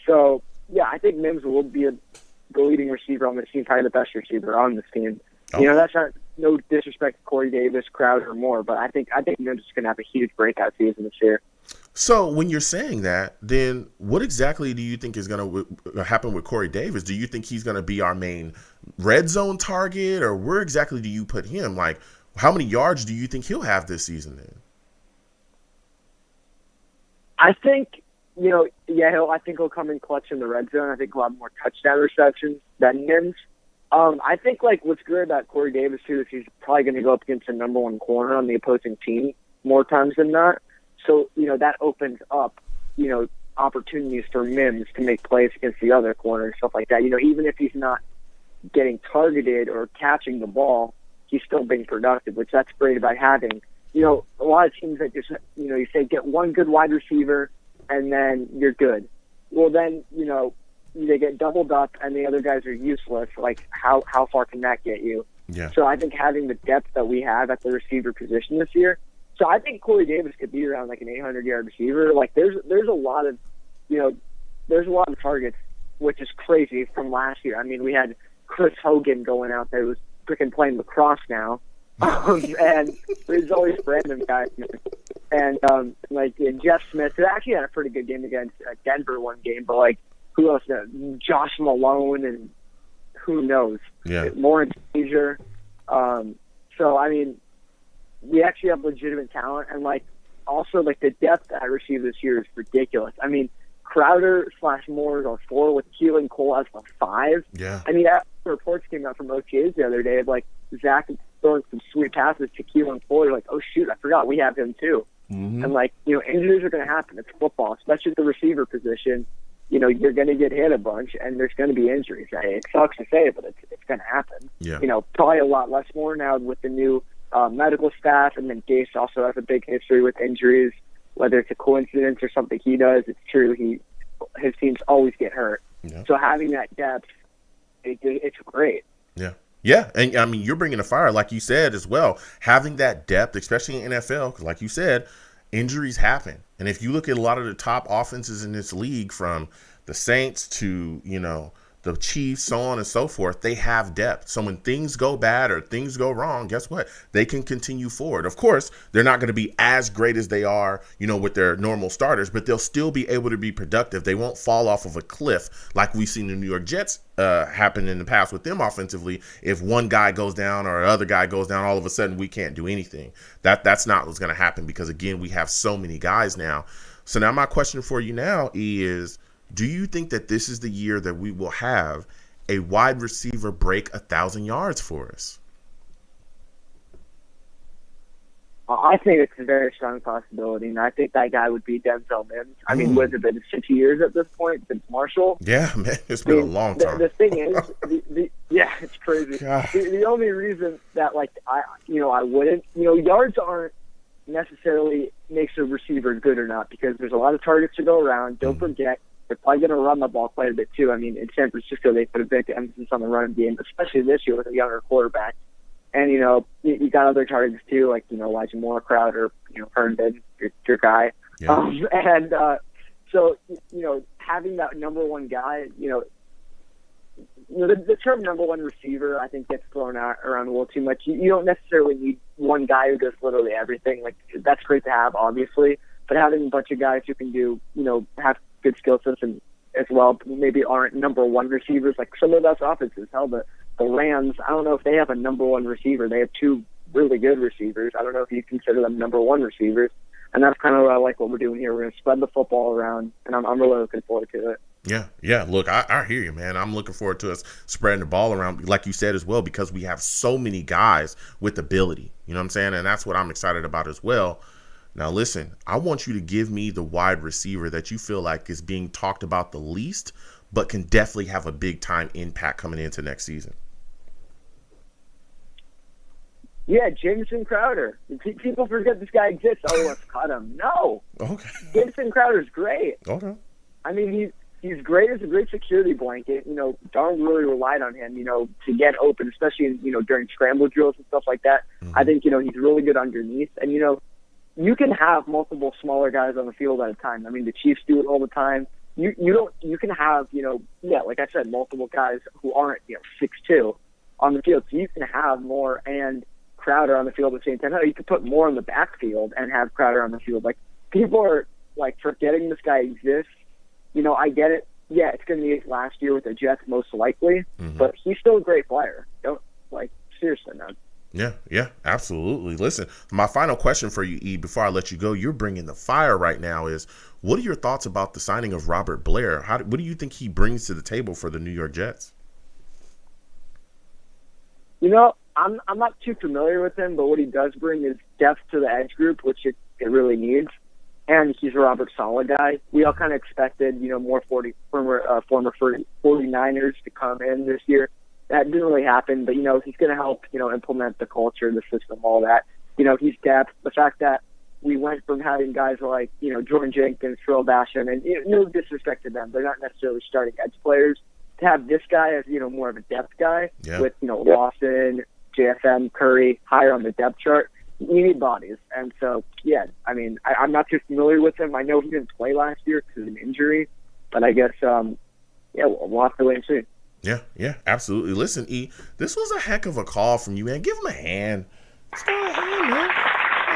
So, yeah, I think Mims will be the leading receiver on this team, probably the best receiver on this team. Oh. That's not no disrespect to Corey Davis, Crowder, or more, but I think Mims is going to have a huge breakout season this year.
So when you're saying that, then what exactly do you think is going to happen with Corey Davis? Do you think he's going to be our main red zone target, or where exactly do you put him? Like, how many yards do you think he'll have this season then?
I think, I think he'll come in clutch in the red zone. I think he'll have more touchdown receptions than Mims. I think, what's good about Corey Davis, too, is he's probably going to go up against the number one corner on the opposing team more times than not. So, that opens up, opportunities for Mims to make plays against the other corner and stuff like that. Even if he's not getting targeted or catching the ball, he's still being productive, which that's great about having, a lot of teams that just, you say get one good wide receiver and then you're good. Well, then, they get doubled up and the other guys are useless. Like, how far can that get you? Yeah. So I think having the depth that we have at the receiver position this year, so I think Corey Davis could be around like an 800-yard receiver. Like there's a lot of, there's a lot of targets, which is crazy from last year. I mean, we had Chris Hogan going out there who's freaking playing lacrosse now. And there's always random guys. And like Jeff Smith, who actually had a pretty good game against Denver one game, but like who else? Josh Malone and who knows?
Yeah.
Lawrence Frazier. So I mean, we actually have legitimate talent, and like also like the depth that I received this year is ridiculous. I mean, Crowder / Moore are 4 with Keelan Cole as a 5.
Yeah.
I mean, after reports came out from OTAs the other day of like Zach throwing some sweet passes to Keelan Cole, you're like, oh shoot, I forgot we have him too.
Mm-hmm.
And like, you know, injuries are going to happen. It's football, especially at the receiver position. You know, you're going to get hit a bunch, and there's going to be injuries. It sucks to say it, but it's going to happen.
Yeah.
You know, probably a lot less more now with the new medical staff, and then Gase also has a big history with injuries. Whether it's a coincidence or something he does, it's true. His teams always get hurt.
Yeah.
So having that depth, it's great.
Yeah. Yeah, and I mean, you're bringing a fire, like you said as well. Having that depth, especially in NFL, because like you said, injuries happen. And if you look at a lot of the top offenses in this league, from the Saints to, you know, the Chiefs, so on and so forth, they have depth. So when things go bad or things go wrong, guess what? They can continue forward. Of course, they're not going to be as great as they are, you know, with their normal starters, but they'll still be able to be productive. They won't fall off of a cliff like we've seen the New York Jets happen in the past with them offensively. If one guy goes down or other guy goes down, all of a sudden we can't do anything. That's not what's going to happen, because, again, we have so many guys now. So now my question for you now, E, is, do you think that this is the year that we will have a wide receiver break 1,000 yards for us?
I think it's a very strong possibility, and I think that guy would be Denzel Mims. I mean, was it been 6 years at this point since Marshall?
Yeah, man, it's been a long time.
The thing is, yeah, it's crazy. The only reason that, like, I wouldn't, yards aren't necessarily makes a receiver good or not, because there's a lot of targets to go around. Don't forget, they're probably going to run the ball quite a bit too. I mean, in San Francisco, they put a big emphasis on the running game, especially this year with a younger quarterback. And, you got other targets too, like, Elijah Moore, Crowder, Herndon, your guy. Yeah. So, having that number one guy, the term number one receiver, I think, gets thrown out around a little too much. You don't necessarily need one guy who does literally everything. Like, that's great to have, obviously, but having a bunch of guys who can do, have good skill sets and as well, maybe aren't number one receivers, like some of the best offenses. Hell, the Rams, I don't know if they have a number one receiver. They have 2 really good receivers. I don't know if you consider them number one receivers. And that's kind of like what we're doing here. We're going to spread the football around, and I'm really looking forward to it.
Yeah. Look, I hear you, man. I'm looking forward to us spreading the ball around, like you said as well, because we have so many guys with ability. You know what I'm saying? And that's what I'm excited about as well. Now, listen, I want you to give me the wide receiver that you feel like is being talked about the least, but can definitely have a big-time impact coming into next season.
Yeah, Jameson Crowder. People forget this guy exists. Oh, let's cut him. No.
Okay.
Jameson Crowder's great.
Okay.
I mean, he's great as a great security blanket. Darn really relied on him, to get open, especially, during scramble drills and stuff like that. Mm-hmm. I think, he's really good underneath. And, you can have multiple smaller guys on the field at a time. I mean, the Chiefs do it all the time. You can have, like I said, multiple guys who aren't, 6'2" on the field. So you can have Moore and Crowder on the field at the same time. You can put Moore in the backfield and have Crowder on the field. Like, people are, like, forgetting this guy exists. I get it. Yeah, it's going to be his last year with the Jets, most likely. Mm-hmm. But he's still a great player. Seriously, man.
Yeah, absolutely. Listen, my final question for you, E, before I let you go, you're bringing the fire right now, is what are your thoughts about the signing of Robert Blair? What do you think he brings to the table for the New York Jets?
I'm not too familiar with him, but what he does bring is depth to the edge group, which it really needs. And he's a Robert Saleh guy. We all kind of expected, more former 49ers to come in this year. That didn't really happen, but, he's going to help, implement the culture, the system, all that. He's depth. The fact that we went from having guys like, Jordan Jenkins, Phil Basham, and no disrespect to them, they're not necessarily starting edge players. To have this guy as, more of a depth guy with, Lawson, JFM, Curry, higher on the depth chart, you need bodies. And so, yeah, I mean, I'm not too familiar with him. I know he didn't play last year because of an injury, but I guess, we'll have to wait and see.
Yeah, absolutely. Listen, E, this was a heck of a call from you, man. Give him a hand. What's going on, man?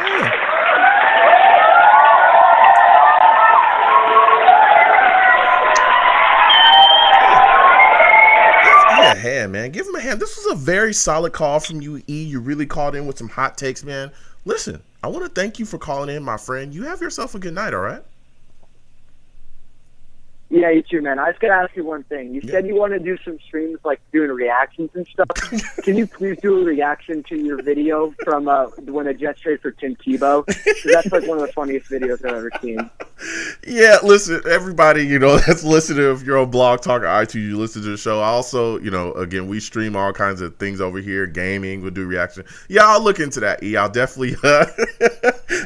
Yeah. Give E a hand, man. Give him a hand. This was a very solid call from you, E. You really called in with some hot takes, man. Listen, I want to thank you for calling in, my friend. You have yourself a good night, all right?
Yeah, you too, man. I just got to ask you one thing. You said you want to do some streams, like doing reactions and stuff. Can you please do a reaction to your video from when the Jets trade for Tim Tebow? 'Cause that's like one of the funniest videos I've ever seen.
Yeah, listen, everybody, that's listening. If you're on Blog Talk or iTunes, you listen to the show. I also, again, we stream all kinds of things over here. Gaming, we'll do reaction. Yeah, I'll look into that, E. I'll definitely,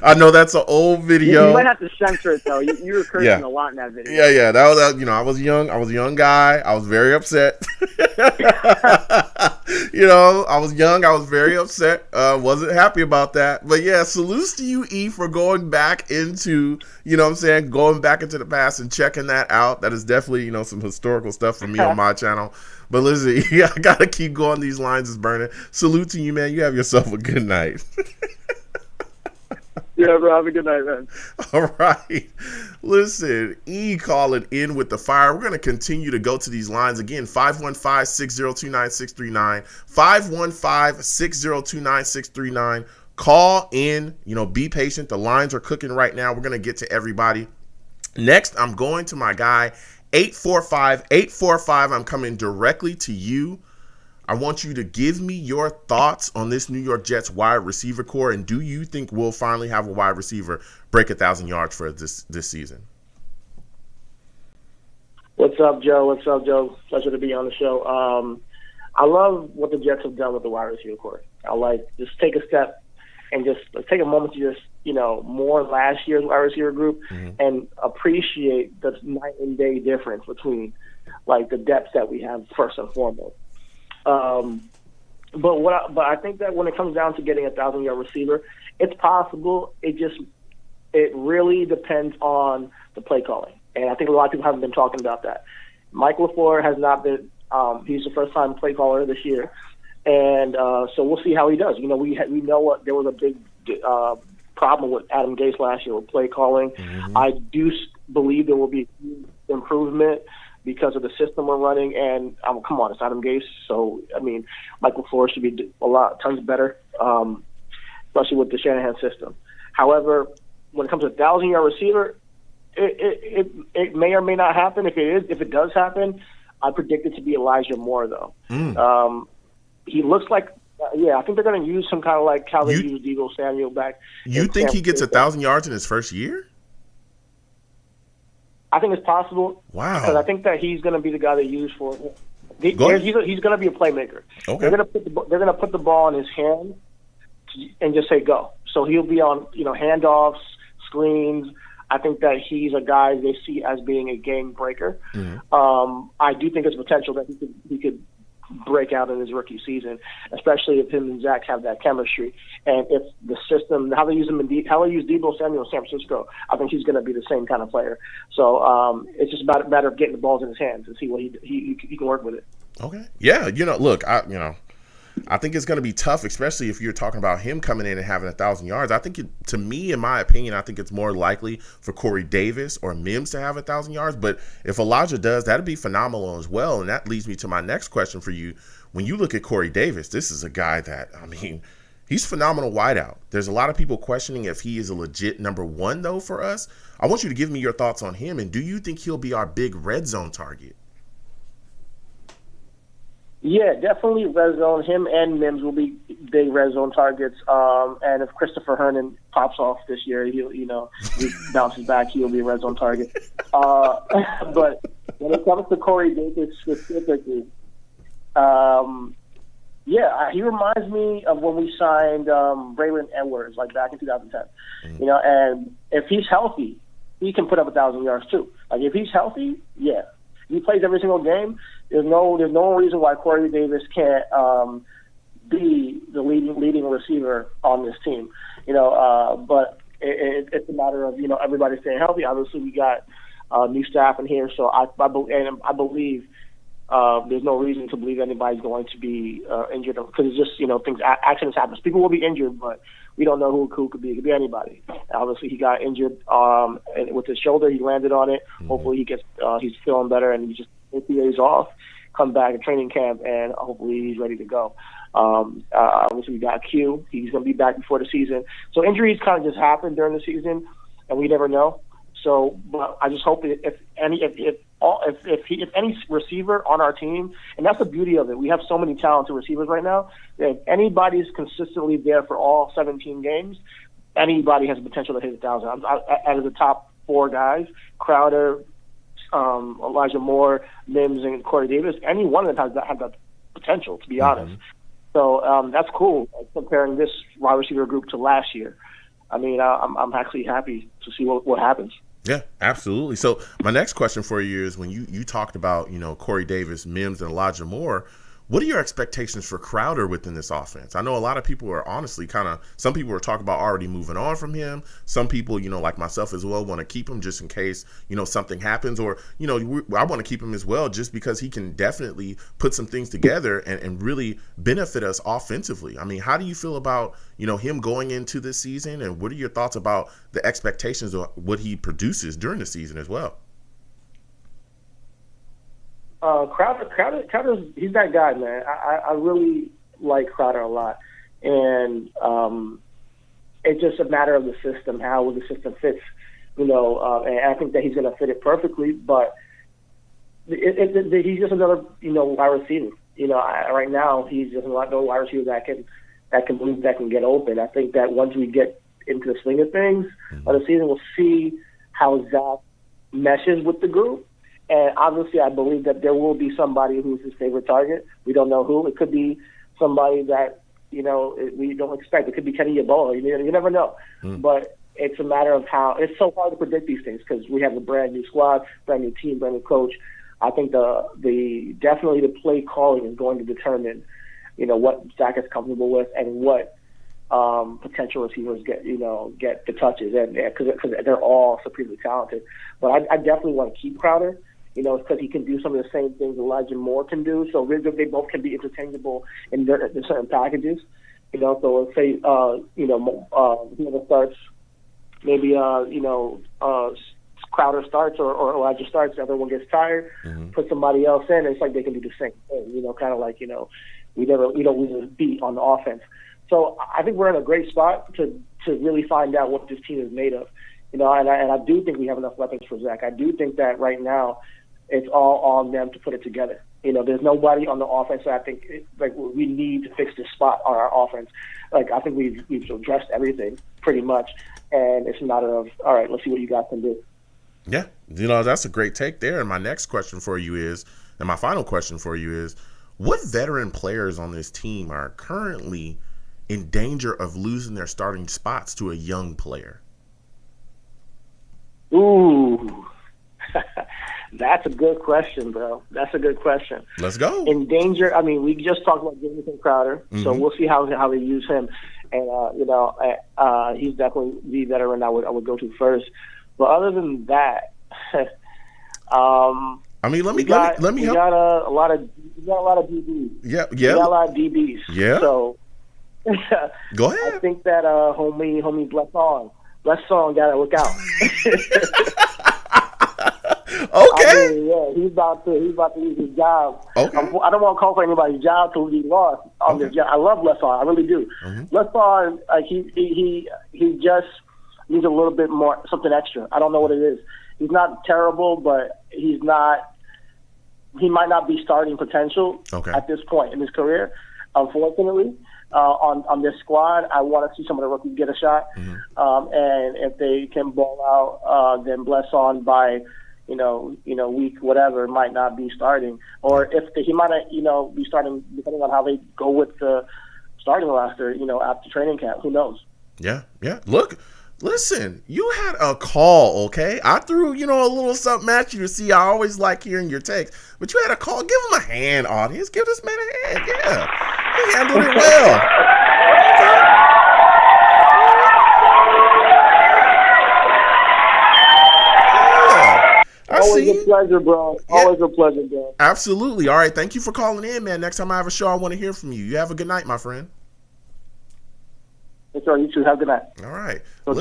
I know that's an old video.
You might have to censor it, though. You were cursing a lot in that video.
Yeah, that was, I was young. I was a young guy. I was very upset. I was young. I was very upset. Wasn't happy about that. But yeah, salutes to you, E, for going back into, going back into the past and checking that out. That is definitely, some historical stuff for me on my channel. But listen, I got to keep going. These lines is burning. Salute to you, man. You have yourself a good night.
Yeah, bro. Have a good night, man.
All right. Listen, E calling in with the fire. We're going to continue to go to these lines. Again, 515-602-9639. 515-602-9639. Call in. Be patient. The lines are cooking right now. We're going to get to everybody. Next, I'm going to my guy, 845. I'm coming directly to you. I want you to give me your thoughts on this New York Jets wide receiver core, and do you think we'll finally have a wide receiver break 1,000 yards for this season?
What's up, Joe? Pleasure to be on the show. I love what the Jets have done with the wide receiver core. Just take a step and just take a moment to just, mourn last year's wide receiver group and appreciate the night and day difference between, the depth that we have first and foremost. But I think that when it comes down to getting a 1,000-yard receiver, it's possible. It really depends on the play calling, and I think a lot of people haven't been talking about that. Mike LaFleur has not been. He's the first-time play caller this year, and so we'll see how he does. We know what there was a big problem with Adam Gase last year with play calling. I do believe there will be improvement because of the system we're running, and come on, it's Adam Gase, so Mike LaFleur should be tons better, especially with the Shanahan system. However, when it comes to a 1,000-yard receiver, it may or may not happen. If it does happen, I predict it to be Elijah Moore, though. He looks like, I think they're going to use him kind of like Calvin used Deebo Samuel back.
You think he gets 1,000 yards in his first year?
I think it's possible.
Wow.
Because I think that he's going to be the guy they use for it. He's going to be a playmaker.
Okay.
They're going to put the ball in his hand and just say go. So he'll be on handoffs, screens. I think that he's a guy they see as being a game breaker. I do think there's potential that he could break out in his rookie season, especially if him and Zach have that chemistry. And if the system, how they use Deebo Samuel in San Francisco, I think he's going to be the same kind of player. So it's just a matter of getting the balls in his hands and see what he can work with it.
Okay. Yeah. Look, I think it's going to be tough, especially if you're talking about him coming in and having 1,000 yards. I think, to me, in my opinion, I think it's more likely for Corey Davis or Mims to have 1,000 yards. But if Elijah does, that'd be phenomenal as well. And that leads me to my next question for you. When you look at Corey Davis, this is a guy that, he's phenomenal wideout. There's a lot of people questioning if he is a legit number one, though, for us. I want you to give me your thoughts on him. And do you think he'll be our big red zone target?
Yeah, definitely red zone. Him and Mims will be big red zone targets. And if Christopher Herndon pops off this year, he bounces back, he'll be a red zone target. But when it comes to Corey Davis specifically, he reminds me of when we signed Braylon Edwards, back in 2010. And if he's healthy, he can put up 1,000 yards too. If he's healthy, yeah. He plays every single game. There's no reason why Corey Davis can't be the leading receiver on this team. But it's a matter of everybody staying healthy. Obviously, we got new staff in here, so I believe there's no reason to believe anybody's going to be injured because it's just accidents happen. People will be injured, but we don't know who could be. It could be anybody. Obviously, he got injured with his shoulder. He landed on it. Mm-hmm. Hopefully, he's feeling better, and he just take the days off, come back at training camp, and hopefully he's ready to go. Obviously, we got Q. He's going to be back before the season. So injuries kind of just happen during the season, and we never know. So, but I just hope if any receiver on our team, and that's the beauty of it, we have so many talented receivers right now, that if anybody's consistently there for all 17 games, anybody has the potential to hit 1,000. Out of the top 4 guys, Crowder, Elijah Moore, Mims, and Corey Davis, any one of them has that potential, to be honest. So that's cool, comparing this wide receiver group to last year. I mean, I'm actually happy to see what happens.
Yeah, absolutely. So my next question for you is, when you talked about, Corey Davis, Mims, and Elijah Moore, what are your expectations for Crowder within this offense? I know a lot of people are honestly some people are talking about already moving on from him. Some people, like myself as well, want to keep him just in case, something happens, or, I want to keep him as well just because he can definitely put some things together and really benefit us offensively. I mean, how do you feel about, him going into this season, and what are your thoughts about the expectations of what he produces during the season as well?
Crowder, he's that guy, man. I really like Crowder a lot, and it's just a matter of the system, how the system fits, and I think that he's going to fit it perfectly. But he's just another, wide receiver. Right now he's just another wide receiver that can get open. I think that once we get into the swing of things of the season, we'll see how Zach meshes with the group. And obviously, I believe that there will be somebody who's his favorite target. We don't know who. It could be somebody that, we don't expect. It could be Kenny Yeboah. You never know. But it's a matter of how – it's so hard to predict these things because we have a brand-new squad, brand-new team, brand-new coach. I think definitely the play calling is going to determine, what Zach is comfortable with and what potential receivers get the touches. And because they're all supremely talented. But I definitely want to keep Crowder. Because he can do some of the same things Elijah Moore can do. So they both can be interchangeable in certain packages. So let's say, whoever starts, maybe, Crowder starts or Elijah starts, everyone gets tired, put somebody else in, and it's like they can do the same thing, kind of like, we don't lose a beat on the offense. So I think we're in a great spot to really find out what this team is made of. And I do think we have enough weapons for Zach. I do think that right now it's all on them to put it together. There's nobody on the offense that I think we need to fix this spot on our offense. I think we've addressed everything pretty much, and it's a matter of, all right, let's see what you guys can do.
Yeah, that's a great take there. And my next question for you is, and my final question for you is, what veteran players on this team are currently in danger of losing their starting spots to a young player?
Ooh, that's a good question, bro. That's a good question.
Let's go.
In danger, I mean, we just talked about Jameson Crowder, so we'll see how they use him. And he's definitely the veteran I would go to first. But other than that,
let me help.
We got a lot of DBs.
Yeah.
We got a lot of DBs.
Yeah.
So
go ahead.
I think that homie Blair gotta look out.
Okay.
I mean, yeah, he's about to lose his job.
Okay.
I don't want to call for anybody's job till he lost on this job. I love Blair, I really do. Blair, he just needs a little bit more, something extra. I don't know what it is. He's not terrible, but he might not be starting potential at this point in his career, unfortunately. On this squad, I want to see some of the rookies get a shot. And if they can ball out, then bless on by, week whatever, might not be starting. Or if he might not, be starting, depending on how they go with the starting roster, after training camp. Who knows? Yeah.
Listen, you had a call, okay? I threw, a little something at you to see. I always like hearing your takes. But you had a call. Give him a hand, audience. Give this man a hand. Yeah. He handled it well. Okay. Yeah. I
Always a pleasure, bro. Always a pleasure, bro.
Absolutely. All right. Thank you for calling in, man. Next time I have a show, I want to hear from you. You have a good night, my friend.
That's right. You too. Have a good night.
All right.
Go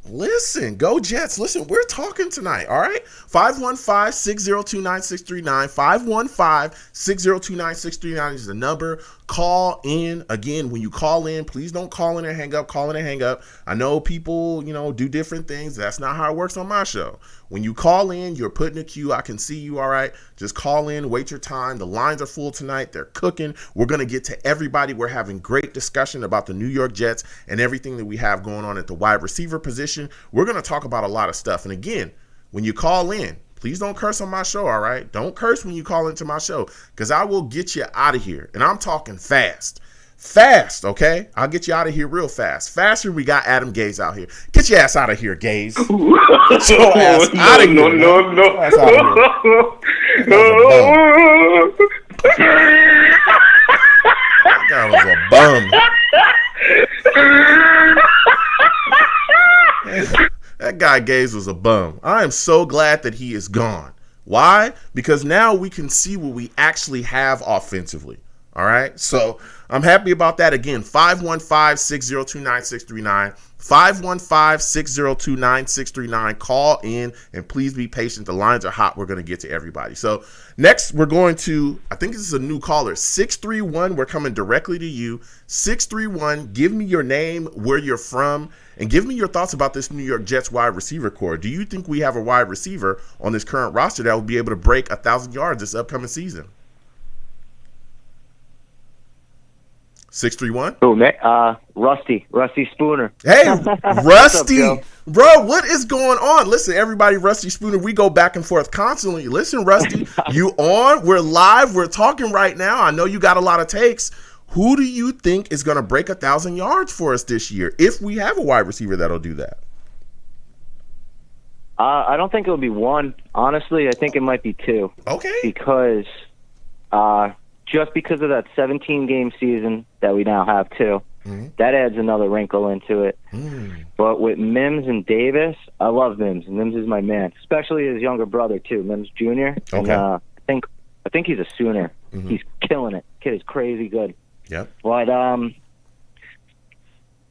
Listen, go Jets. Listen, we're talking tonight, all right? 515-602-9639. 515-602-9639 is the number. Call in. Again, when you call in, please don't call in and hang up. Call in and hang up. I know people, do different things. That's not how it works on my show. When you call in, you're put in a queue. I can see you, all right? Just call in, wait your time. The lines are full tonight. They're cooking. We're going to get to everybody. We're having great discussion about the New York Jets and everything that we have going on at the wide receiver position. We're going to talk about a lot of stuff. And again, when you call in, please don't curse on my show, all right? Don't curse when you call into my show because I will get you out of here. And I'm talking fast. Fast, okay? I'll get you out of here real fast. Faster, we got Adam Gaze out here. Get your ass out of here, Gaze. Get your ass out of here.
No.
That was a bum. That guy Gaze was a bum. I am so glad that he is gone. Why? Because now we can see what we actually have offensively. All right? So I'm happy about that. Again, 515-602-9639. 515-602-9639. Call in and please be patient. The lines are hot. We're going to get to everybody. So next we're going to, I think this is a new caller, 631. We're coming directly to you. 631, give me your name, where you're from, and give me your thoughts about this New York Jets wide receiver core. Do you think we have a wide receiver on this current roster that will be able to break 1,000 yards this upcoming season? 631.
Oh, Rusty Spooner.
Hey, Rusty.
Up,
bro, what is going on? Listen, everybody, Rusty Spooner, we go back and forth constantly. Listen, Rusty, you on? We're live. We're talking right now. I know you got a lot of takes. Who do you think is going to break 1,000 yards for us this year if we have a wide receiver that'll do that?
I don't think it'll be one. Honestly, I think it might be two.
Okay.
Because just because of that 17-game season that we now have, too, that adds another wrinkle into it. But with Mims and Davis, I love Mims. Mims is my man, especially his younger brother, too, Mims Jr.
Okay.
And, I think he's a Sooner. He's killing it. Kid is crazy good.
Yep.
But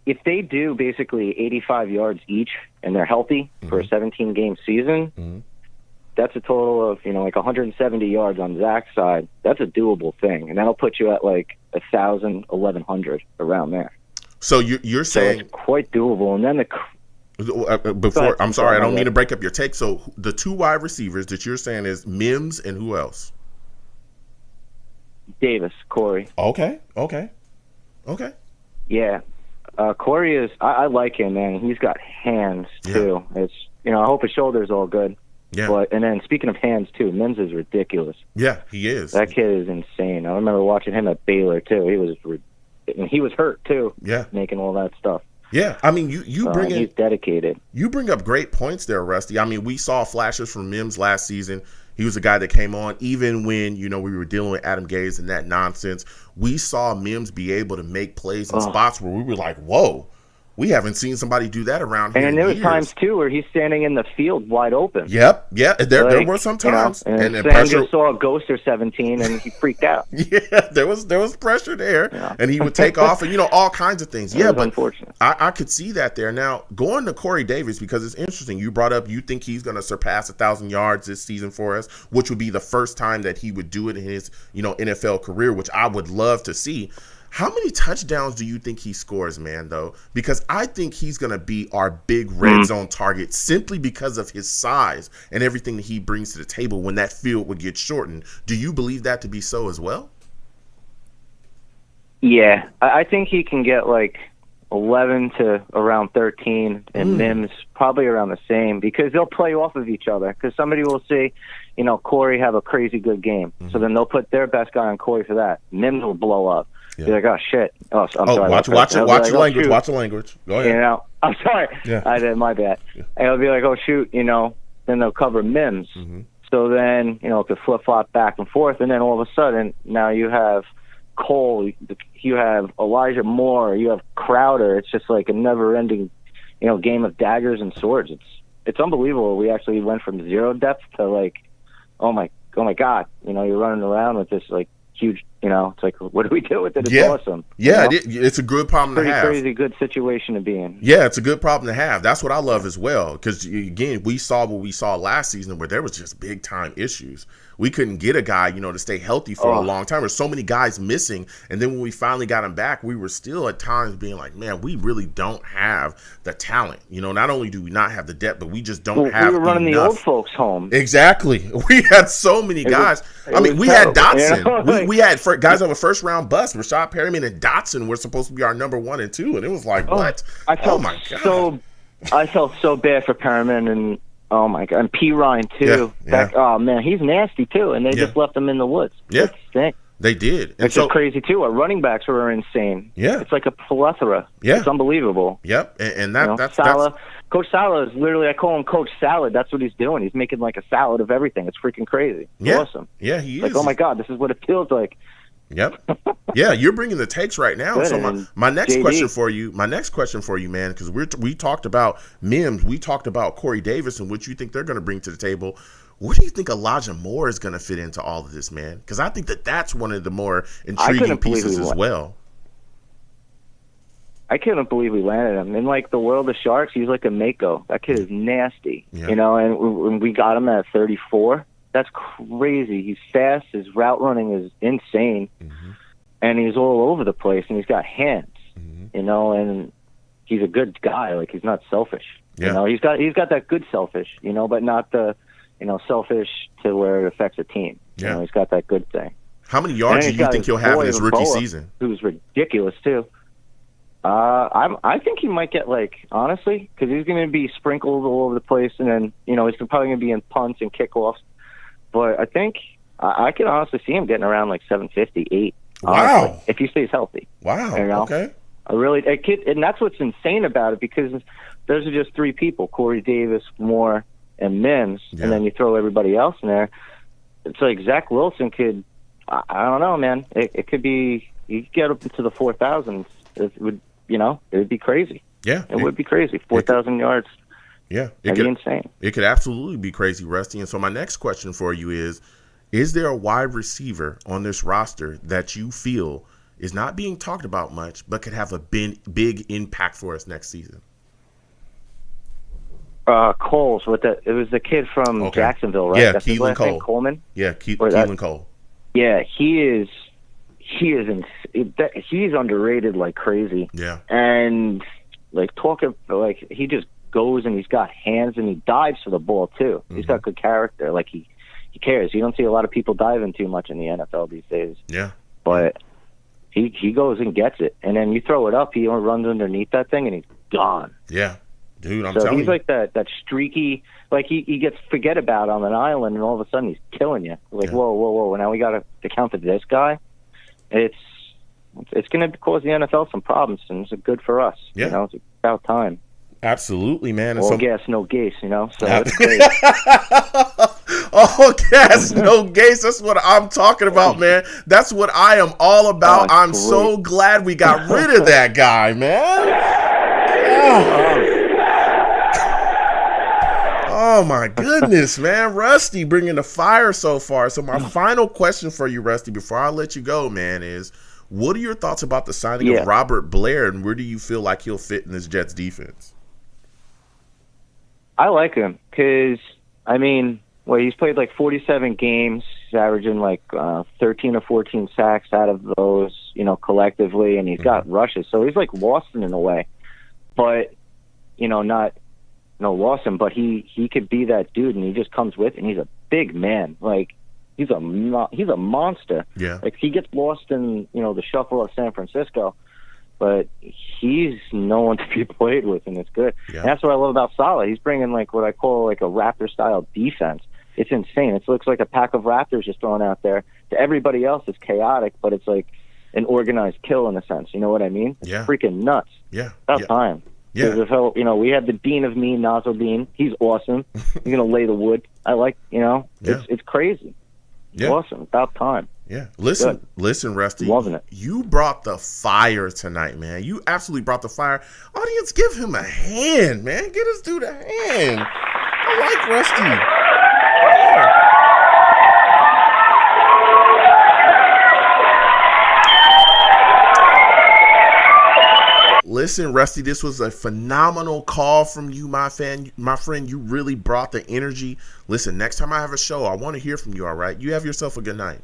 if they do basically 85 yards each and they're healthy for a 17-game season, that's a total of, like 170 yards on Zach's side. That's a doable thing. And that'll put you at like 1,000, 1,100 around there.
So you're saying...
So it's quite doable. And then
I'm sorry, I don't mean to break up your take. So the two wide receivers that you're saying is Mims and who else?
Davis, Corey.
Okay.
Yeah. Corey is, I like him, man. He's got hands, too. It's, I hope his shoulder's all good.
Yeah.
And then speaking of hands, too, Mims is ridiculous.
Yeah, he is.
That kid is insane. I remember watching him at Baylor, too. He was hurt, too.
Yeah.
Making all that stuff.
Yeah, I mean, you bring in...
He's dedicated.
You bring up great points there, Rusty. I mean, we saw flashes from Mims last season. He was a guy that came on even when, we were dealing with Adam Gaze and that nonsense. We saw Mims be able to make plays in spots where we were like, whoa, we haven't seen somebody do that around here.
And there were times, too, where he's standing in the field wide open.
Yep. Yeah, there were some times.
And Sam just saw a ghost or 17 and he freaked out.
Yeah, there was pressure there. And he would take off and, all kinds of things. Yeah, but
unfortunate.
I could see that there. Now, going to Corey Davis, because it's interesting. You brought up you think he's going to surpass 1,000 yards this season for us, which would be the first time that he would do it in his, NFL career, which I would love to see. How many touchdowns do you think he scores, man, though? Because I think he's going to be our big red zone target simply because of his size and everything that he brings to the table when that field would get shortened. Do you believe that to be so as well?
Yeah, I think he can get like 11 to around 13, and Mims probably around the same because they'll play off of each other because somebody will see, Corey have a crazy good game. So then they'll put their best guy on Corey for that. Mims will blow up. Yeah. You're like, oh shit! Oh, I'm sorry.
Watch your language. Watch the language. Go ahead.
I'm sorry. Yeah. I did my bad. Yeah. And I'll be like, oh shoot, then they'll cover Mims. So then it could flip flop back and forth, and then all of a sudden now you have Cole, you have Elijah Moore, you have Crowder. It's just like a never ending, game of daggers and swords. It's unbelievable. We actually went from zero depth to like oh my God, you're running around with this like huge, it's like, what do we do with it? It's
Yeah.
awesome.
Yeah, it's a good problem to
Pretty
have.
crazy good situation to be in.
Yeah, it's a good problem to have. That's what I love as well. Because, again, we saw what we saw last season where there was just big-time issues. We couldn't get a guy, to stay healthy for a long time. There's so many guys missing. And then when we finally got him back, we were still at times being like, man, we really don't have the talent. Not only do we not have the depth, but we just don't have
We were running
enough.
the old folks home.
Exactly. We had so many guys. We had Dotson. We had guys on the first-round bus. Rashad Perryman and Dotson were supposed to be our number 1 and 2. And it was like, what?
I felt
my God.
I felt so bad for Perriman and oh my God, and P. Ryan too.
Yeah.
Oh man, he's nasty too, and they just left him in the woods.
Yeah,
it stinks.
They did. And
it's just crazy too. Our running backs were insane.
Yeah,
it's like a plethora.
Yeah,
it's unbelievable.
Yep, and that's
Salah. Coach Salah is literally, I call him Coach Salad. That's what he's doing. He's making like a salad of everything. It's freaking crazy. It's awesome.
Yeah, he is.
Like, oh my God, this is what it feels like.
Yep. Yeah, you're bringing the takes right now.
Good,
So my next
JD.
question for you, man, because we talked about Mims, we talked about Corey Davis and what you think they're going to bring to the table. What do you think Elijah Moore is going to fit into all of this, man? Because I think that's one of the more intriguing pieces as well.
I couldn't believe we landed him. In like the world of Sharks, he's like a Mako. That kid is nasty, and when we got him at 34. That's crazy. He's fast. His route running is insane. Mm-hmm. And he's all over the place, and he's got hands, and he's a good guy. Like, he's not selfish.
Yeah.
He's got that good selfish, but not the, selfish to where it affects a team.
Yeah.
He's got that good thing.
How many yards do you think he'll have in his rookie season?
Who's ridiculous, too. I think he might get, honestly, because he's going to be sprinkled all over the place, and then, he's probably going to be in punts and kickoffs. But I think I could honestly see him getting around 758.
Wow!
Honestly, if he stays healthy.
Wow. Okay.
And that's what's insane about it, because those are just 3 people: Corey Davis, Moore, and Mims, and then you throw everybody else in there. It's like Zach Wilson could. I don't know, man. It could be. You could get up into the 4,000s. It would. It would be crazy.
Yeah.
It would be crazy. 4,000 yards.
Yeah,
it'd be insane.
It could absolutely be crazy, Rusty. And so my next question for you is there a wide receiver on this roster that you feel is not being talked about much, but could have a big impact for us next season?
Cole's it was the kid from Jacksonville, right?
Yeah,
That's
Keelan Cole.
Coleman.
Yeah, Keelan Cole.
Yeah, he's underrated like crazy.
Yeah,
and he just goes and he's got hands and he dives for the ball too. Mm-hmm. He's got good character. Like he cares. You don't see a lot of people diving too much in the NFL these days.
Yeah,
but he goes and gets it, and then you throw it up, he runs underneath that thing and he's gone.
Yeah, dude, I'm
so
telling
he's
you.
like that streaky. Like he gets forget about on an island, and all of a sudden he's killing you. Like whoa! Now we got to account for this guy. It's going to cause the NFL some problems, and it's good for us.
Yeah,
it's about time.
Absolutely, man.
All gas, no gas, so it's great.
All gas, no gas. That's what I'm talking about, man. That's what I am all about. I'm
great.
So glad we got rid of that guy, man. Oh, my goodness, man. Rusty bringing the fire so far. So my final question for you, Rusty, before I let you go, man, is what are your thoughts about the signing of Robert Blair, and where do you feel like he'll fit in this Jets defense?
I like him because, he's played 47 games. He's averaging 13 or 14 sacks out of those, collectively, and he's got rushes. So he's like Lawson in a way, but, not Lawson, but he could be that dude, and he just comes with, and he's a big man. He's a monster.
Yeah.
He gets lost in, the shuffle of San Francisco, but he's no one to be played with, and it's good.
Yeah.
And that's what I love about Salah. He's bringing what I call a Raptor-style defense. It's insane. It looks like a pack of Raptors just thrown out there. To everybody else, it's chaotic, but it's like an organized kill in a sense. You know what I mean? It's freaking nuts.
Yeah.
About time.
Yeah.
Because we have the Dean of Me, Nazoldine. He's awesome. He's going to lay the wood. I like, it's crazy. It's awesome. About time.
Yeah. Listen, Rusty.
Loving it.
You brought the fire tonight, man. You absolutely brought the fire. Audience, give him a hand, man. Get this dude a hand. I like Rusty. Listen, Rusty, this was a phenomenal call from you, my friend. You really brought the energy. Listen, next time I have a show, I want to hear from you, all right? You have yourself a good night.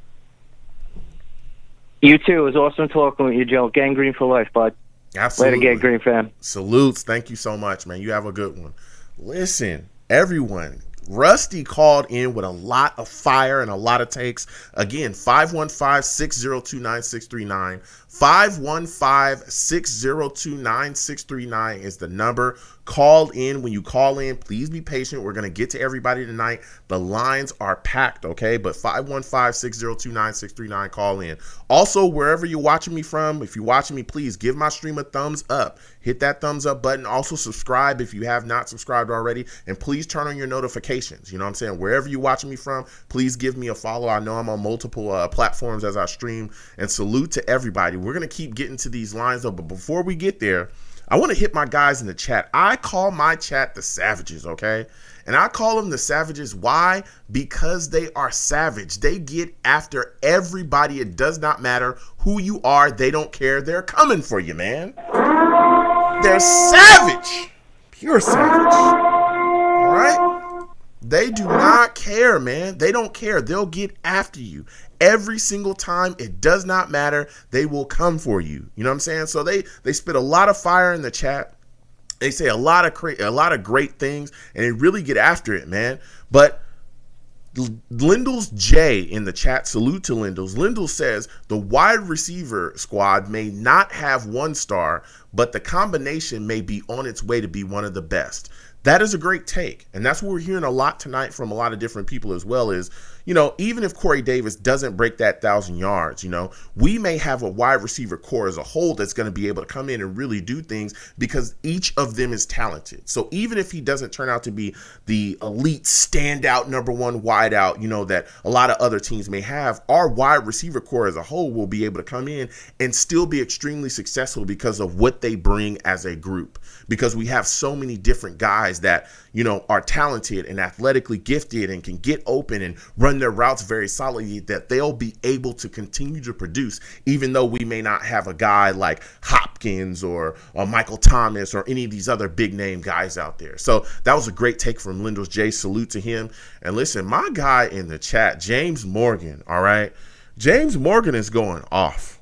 You too. It was awesome talking with you, Joe. Gangrene for life, bud.
Absolutely.
Later, Gangrene fam.
Salutes. Thank you so much, man. You have a good one. Listen, everyone, Rusty called in with a lot of fire and a lot of takes. Again, 515-602-9639. 515-602-9639 is the number. Call in. When you call in, please be patient. We're going to get to everybody tonight. The lines are packed, okay? But 515-602-9639, call in. Also, wherever you're watching me from, if you're watching me, please give my stream a thumbs up. Hit that thumbs up button. Also, subscribe if you have not subscribed already. And please turn on your notifications. You know what I'm saying? Wherever you're watching me from, please give me a follow. I know I'm on multiple platforms as I stream. And salute to everybody. We're going to keep getting to these lines, though. But before we get there, I want to hit my guys in the chat. I call my chat the Savages, okay? And I call them the Savages. Why? Because they are savage. They get after everybody. It does not matter who you are. They don't care. They're coming for you, man. They're savage. Pure savage. All right? They do not care, man. They don't care. They'll get after you. Every single time, it does not matter. They will come for you. You know what I'm saying? So they spit a lot of fire in the chat. They say a lot of great things, and they really get after it, man. But Lindell's J in the chat, salute to Lindell's. Lindell says the wide receiver squad may not have one star, but the combination may be on its way to be one of the best. That is a great take. And that's what we're hearing a lot tonight from a lot of different people as well is, you know, even if Corey Davis doesn't break that 1,000 yards, you know, we may have a wide receiver core as a whole that's going to be able to come in and really do things because each of them is talented. So even if he doesn't turn out to be the elite standout number one wideout, you know, that a lot of other teams may have, our wide receiver core as a whole will be able to come in and still be extremely successful because of what they bring as a group. Because we have so many different guys that, you know, are talented and athletically gifted and can get open and run their routes very solidly, that they'll be able to continue to produce, even though we may not have a guy like Hopkins or Michael Thomas or any of these other big name guys out there. So that was a great take from Lindell's J. Salute to him. And listen, my guy in the chat, James Morgan, all right? James Morgan is going off.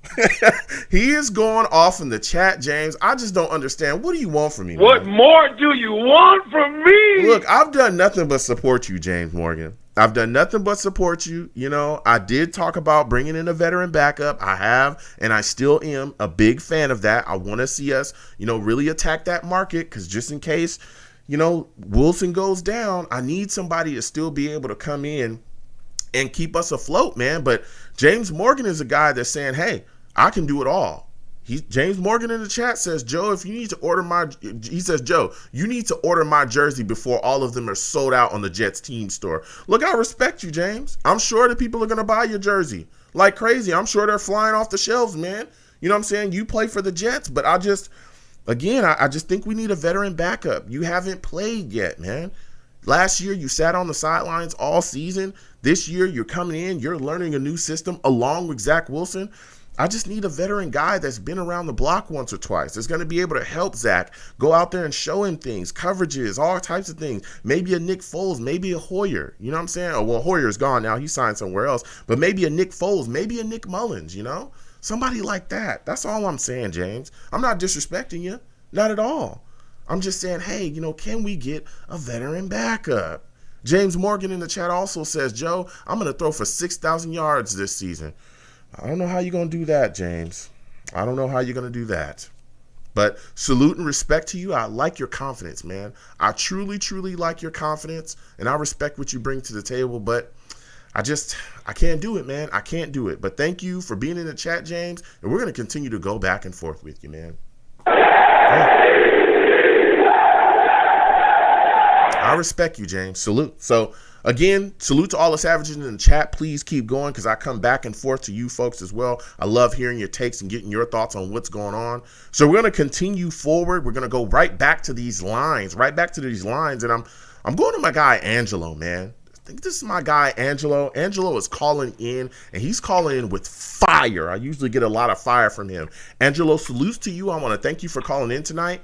He is going off in the chat, James. I just don't understand. What do you want from me, man?
What more do you want from me?
Look, I've done nothing but support you, James Morgan. I've done nothing but support you. You know, I did talk about bringing in a veteran backup. I have, and I still am a big fan of that. I want to see us, you know, really attack that market because just in case, you know, Wilson goes down, I need somebody to still be able to come in and keep us afloat, man. But James Morgan is a guy that's saying, hey, I can do it all. James Morgan in the chat says, Joe, if you need to order Joe, you need to order my jersey before all of them are sold out on the Jets team store. Look, I respect you, James. I'm sure that people are going to buy your jersey like crazy. I'm sure they're flying off the shelves, man. You know what I'm saying? You play for the Jets, but I just think we need a veteran backup. You haven't played yet, man. Last year, you sat on the sidelines all season. This year, you're coming in, you're learning a new system along with Zach Wilson. I just need a veteran guy that's been around the block once or twice. That's going to be able to help Zach go out there and show him things, coverages, all types of things. Maybe a Nick Foles, maybe a Hoyer. You know what I'm saying? Oh, well, Hoyer's gone now. He signed somewhere else. But maybe a Nick Foles, maybe a Nick Mullins, you know? Somebody like that. That's all I'm saying, James. I'm not disrespecting you. Not at all. I'm just saying, hey, you know, can we get a veteran backup? James Morgan in the chat also says, Joe, I'm going to throw for 6,000 yards this season. I don't know how you're going to do that, James. I don't know how you're going to do that. But salute and respect to you. I like your confidence, man. I truly, truly like your confidence, and I respect what you bring to the table, but I can't do it, man. I can't do it. But thank you for being in the chat, James, and we're going to continue to go back and forth with you, man. Yeah. I respect you, James. Salute. So, again, salute to all the Savages in the chat. Please keep going because I come back and forth to you folks as well. I love hearing your takes and getting your thoughts on what's going on. So we're going to continue forward. We're going to go right back to these lines, And I'm going to my guy, Angelo, man. think this is my guy, Angelo. Angelo is calling in, and he's calling in with fire. I usually get a lot of fire from him. Angelo, salutes to you. I want to thank you for calling in tonight.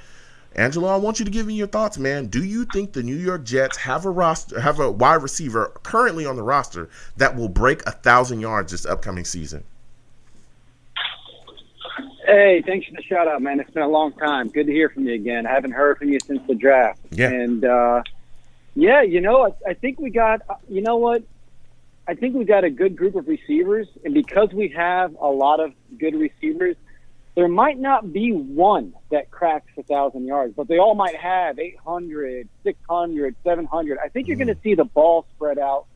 Angelo, I want you to give me your thoughts, man. Do you think the New York Jets have a wide receiver currently on the roster that will break 1,000 yards this upcoming season?
Hey, thanks for the shout out, man. It's been a long time. Good to hear from you again. I haven't heard from you since the draft.
Yeah.
And, yeah, you know, I think we got, you know what? I think we got a good group of receivers. And because we have a lot of good receivers, there might not be one that cracks 1,000 yards, but they all might have 800, 600, 700. I think you're going to see the ball spread out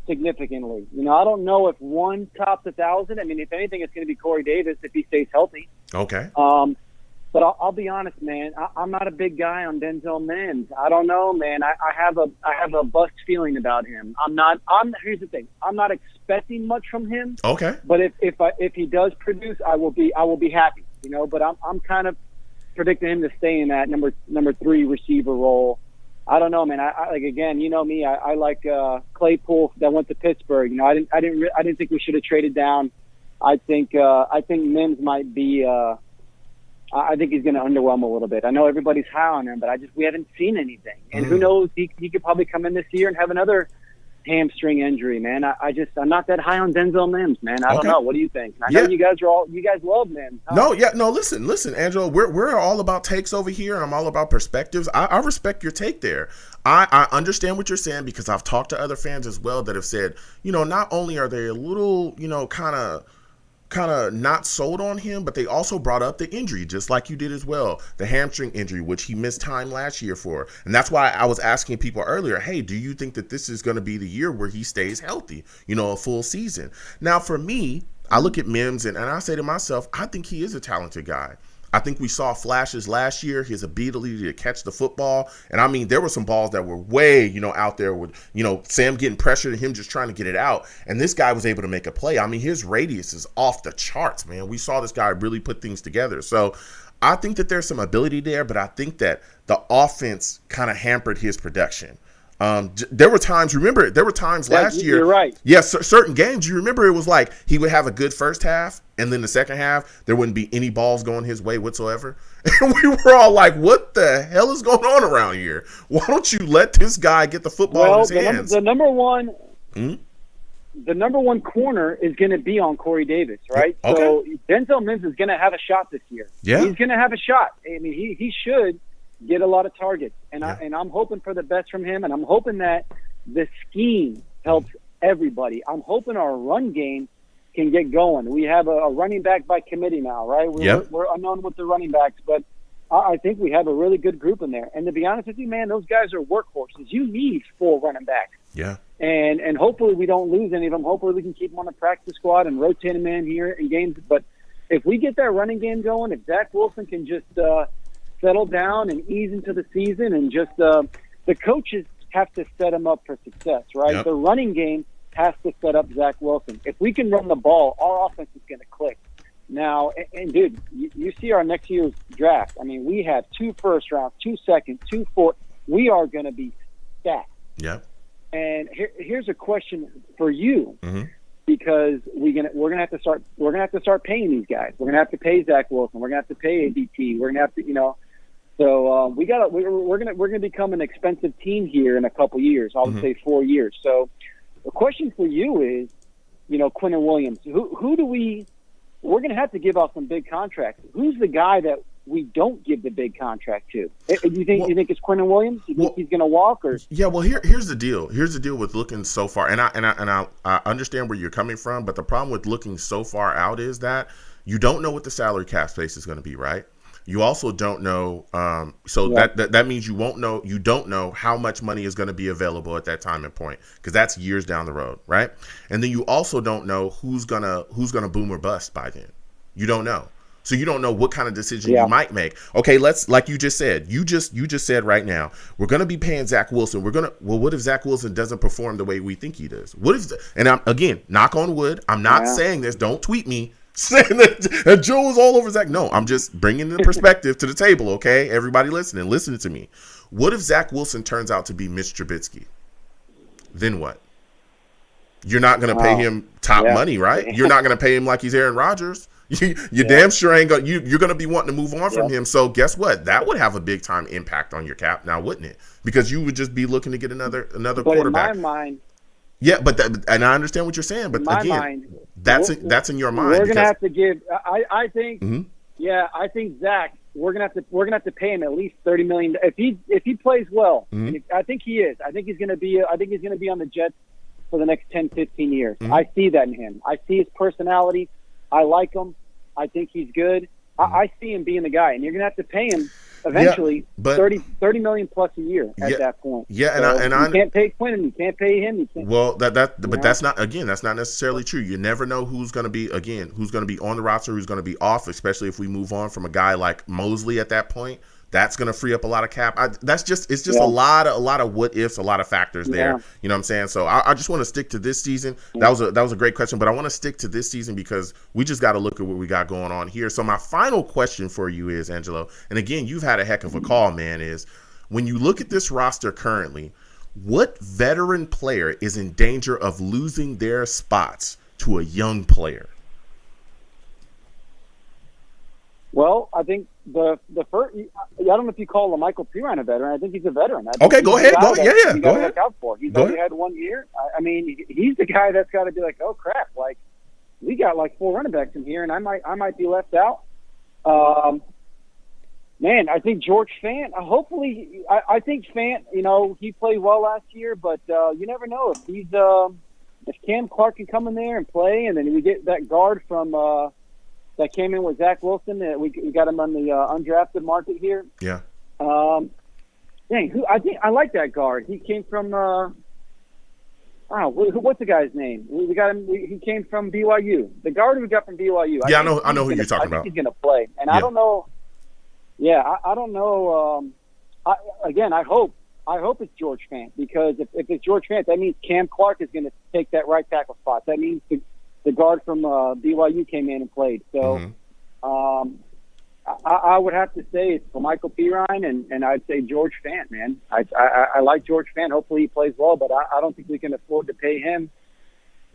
significantly. You know, I don't know if one tops 1,000. I mean, if anything, it's going to be Corey Davis if he stays healthy.
Okay.
But I'll be honest, man. I'm not a big guy on Denzel Mims. I don't know, man. I have a bust feeling about him. Here's the thing. I'm not expecting much from him.
Okay.
But if he does produce, I will be happy. You know. But I'm kind of predicting him to stay in that number 3 receiver role. I don't know, man. I like, again, you know me. I like Claypool that went to Pittsburgh. You know, I didn't think we should have traded down. I think Mims might be. I think he's going to underwhelm a little bit. I know everybody's high on him, but we haven't seen anything. And who knows? He could probably come in this year and have another hamstring injury, man. I'm not that high on Denzel Mims, man. I don't know. What do you think? I know you guys love Mims. Huh?
No. Listen, Angelo. We're all about takes over here, and I'm all about perspectives. I respect your take there. I understand what you're saying because I've talked to other fans as well that have said, you know, not only are they a little, you know, kind of not sold on him, but they also brought up the injury, just like you did as well, the hamstring injury, which he missed time last year for. And that's why I was asking people earlier, hey, do you think that this is going to be the year where he stays healthy, you know, a full season? Now, for me, I look at Mims and I say to myself, I think he is a talented guy. I think we saw flashes last year, his ability to catch the football. And I mean, there were some balls that were way, you know, out there with, you know, Sam getting pressured and him just trying to get it out. And this guy was able to make a play. I mean, his radius is off the charts, man. We saw this guy really put things together. So I think that there's some ability there, but I think that the offense kind of hampered his production. There were times last year.
You're right.
Yes, certain games. You remember it was like he would have a good first half, and then the second half there wouldn't be any balls going his way whatsoever. And we were all like, "What the hell is going on around here? Why don't you let this guy get the football in his hands?"
The number one corner is going to be on Corey Davis, right?
Okay.
So Denzel Mims is going to have a shot this year.
Yeah,
he's going to have a shot. I mean, he should get a lot of targets, and I'm hoping for the best from him, and I'm hoping that the scheme helps everybody. I'm hoping our run game can get going. We have a running back by committee now, right? We're unknown with the running backs, but I think we have a really good group in there. And to be honest with you, man, those guys are workhorses. You need 4 running backs.
Yeah.
And hopefully we don't lose any of them. Hopefully we can keep them on the practice squad and rotate them in here in games. But if we get that running game going, if Zach Wilson can just settle down and ease into the season, and just the coaches have to set him up for success, right?
Yep.
The running game has to set up Zach Wilson. If we can run the ball, our offense is going to click. Now, and dude, you see our next year's draft. I mean, we have 2 first rounds, 2 second, 2 fourth. We are going to be stacked.
Yeah.
And here's a question for you, because we're gonna have to start paying these guys. We're gonna have to pay Zach Wilson. We're gonna have to pay ADT. We're gonna have to, you know. So we're gonna become an expensive team here in a couple years. I would say 4 years. So the question for you is, you know, Quentin Williams. Who do we? We're gonna have to give out some big contracts. Who's the guy that we don't give the big contract to? You think it's Quentin Williams? You think he's gonna walk? Or
yeah, well, here's the deal. Here's the deal with looking so far, and I understand where you're coming from, but the problem with looking so far out is that you don't know what the salary cap space is going to be, right? You also don't know, that means you don't know how much money is going to be available at that time and point, because that's years down the road, right? And then you also don't know who's gonna boom or bust by then. You don't know. So you don't know what kind of decision you might make. Okay, let's, like you just said, you just said right now, we're going to be paying Zach Wilson. What if Zach Wilson doesn't perform the way we think he does? What if, and I'm, again, knock on wood, I'm not saying this, don't tweet me saying that Joe is all over Zach. No, I'm just bringing the perspective to the table, okay? Everybody listening to me. What if Zach Wilson turns out to be Mitch Trubisky? Then what? You're not going to pay him top money, right? You're not going to pay him like he's Aaron Rodgers. You damn sure ain't going. You're going to be wanting to move on from him. So guess what? That would have a big time impact on your cap, now, wouldn't it? Because you would just be looking to get another
but
quarterback.
in my mind,
yeah, but and I understand what you're saying. But again, that's in your mind.
We're going to have to give. I think. Yeah, I think Zach. We're gonna have to pay him at least $30 million if he plays well. And I think he is. I think he's gonna be on the Jets for the next 10, 15 years. I see that in him. I see his personality. I like him. I think he's good. I see him being the guy, and you're gonna have to pay him eventually $30 million plus a year at that point.
Yeah,
so
and
you
I
can't pay Quinn, you can't pay him. You can't,
well, that's not necessarily true. You never know who's going to be on the roster, who's going to be off, especially if we move on from a guy like Mosley at that point. That's going to free up a lot of cap. It's just a lot of what ifs, a lot of factors there. You know what I'm saying? So I just want to stick to this season. That was a great question, but I want to stick to this season because we just got to look at what we got going on here. So my final question for you is, Angelo, and again, you've had a heck of a call, man, is when you look at this roster currently, what veteran player is in danger of losing their spots to a young player?
Well, I think the first. I don't know if you call Michael Pirine a veteran. I think he's a veteran.
Okay, go ahead. Go
ahead.
Look
out for. He's only had 1 year. I mean, he's the guy that's got to be like, oh crap, like we got like 4 running backs in here, and I might be left out. Man, I think George Fant. Hopefully, I think Fant. You know, he played well last year, but you never know if Cam Clark can come in there and play, and then we get that guard from. That came in with Zach Wilson. We got him on the undrafted market here.
Yeah.
I think I like that guard. He came from. What's the guy's name? We got him. He came from BYU. The guard we got from BYU.
Yeah, I know who you're talking about.
I think he's going to play, and I don't know. Yeah, I don't know. I hope it's George Fant because if it's George Fant, that means Cam Clark is going to take that right tackle spot. That means the guard from BYU came in and played. So I would have to say it's for Michael Pirine, and I'd say George Fant, man. I like George Fant. Hopefully he plays well, but I don't think we can afford to pay him.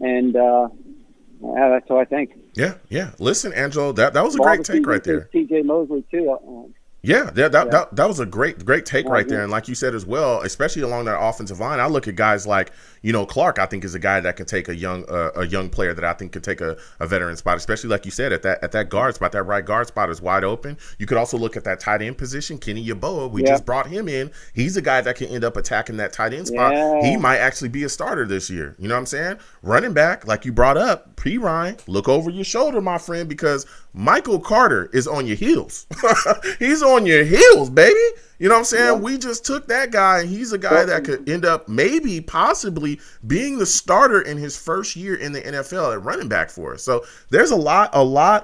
And that's what I think.
Yeah. Listen, Angelo, that was a great take right there.
TJ Mosley, too.
That was a great take right there. And like you said as well, especially along that offensive line, I look at guys like, Clark, I think is a guy that can take a young player that I think could take a veteran spot, especially like you said, at that guard spot. That right guard spot is wide open. You could also look at that tight end position. Kenny Yeboah, we just brought him in. He's a guy that can end up attacking that tight end spot. He might actually be a starter this year. You know what I'm saying? Running back, like you brought up, Pirine, look over your shoulder, my friend, because Michael Carter is on your heels. He's on your heels, baby. You know what I'm saying? Yeah. We just took that guy, and he's a guy that could end up possibly being the starter in his first year in the NFL at running back for us. So there's a lot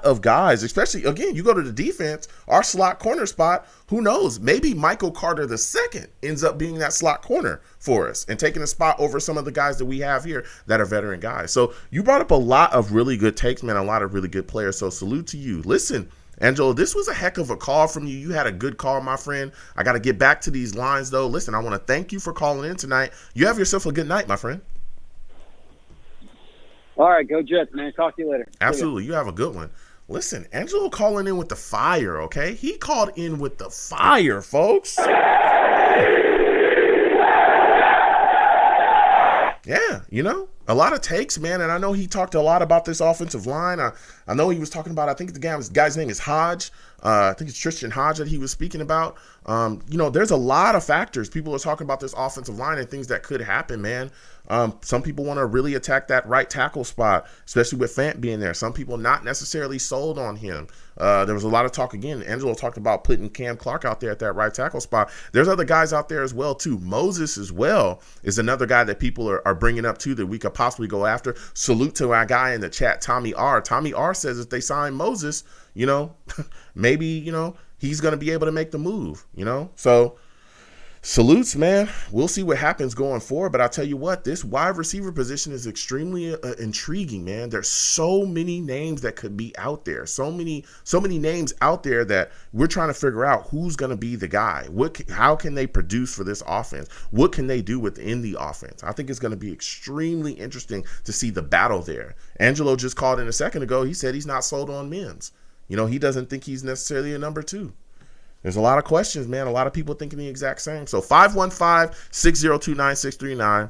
of guys, especially, again, you go to the defense, our slot corner spot, who knows? Maybe Michael Carter II ends up being that slot corner for us and taking a spot over some of the guys that we have here that are veteran guys. So you brought up a lot of really good takes, man, a lot of really good players. So salute to you. Listen, Angelo, this was a heck of a call from you. You had a good call, my friend. I got to get back to these lines, though. Listen, I want to thank you for calling in tonight. You have yourself a good night, my friend.
All right, go Jets, man. Talk to you later.
Absolutely. You have a good one. Listen, Angelo calling in with the fire, okay? He called in with the fire, folks. Yeah, a lot of takes, man, and I know he talked a lot about this offensive line. I know he was talking about, I think the guy's name is Hodge. I think it's Tristan Hodge that he was speaking about. There's a lot of factors. People are talking about this offensive line and things that could happen, man. Some people want to really attack that right tackle spot, especially with Fant being there. Some people not necessarily sold on him. There was a lot of talk, again, Angelo talked about putting Cam Clark out there at that right tackle spot. There's other guys out there as well, too. Moses as well is another guy that people are bringing up, too, that we could possibly go after. Salute to our guy in the chat, Tommy R. Tommy R says if they sign Moses, maybe, he's going to be able to make the move, So salutes, man. We'll see what happens going forward, but I'll tell you what, this wide receiver position is extremely intriguing, man. There's so many names that could be out there. So many names out there that we're trying to figure out who's going to be the guy. How can they produce for this offense? What can they do within the offense? I think it's going to be extremely interesting to see the battle there. Angelo just called in a second ago. He said he's not sold on Mims. He doesn't think he's necessarily a number 2. There's a lot of questions, man. A lot of people thinking the exact same. So 515-602-9639.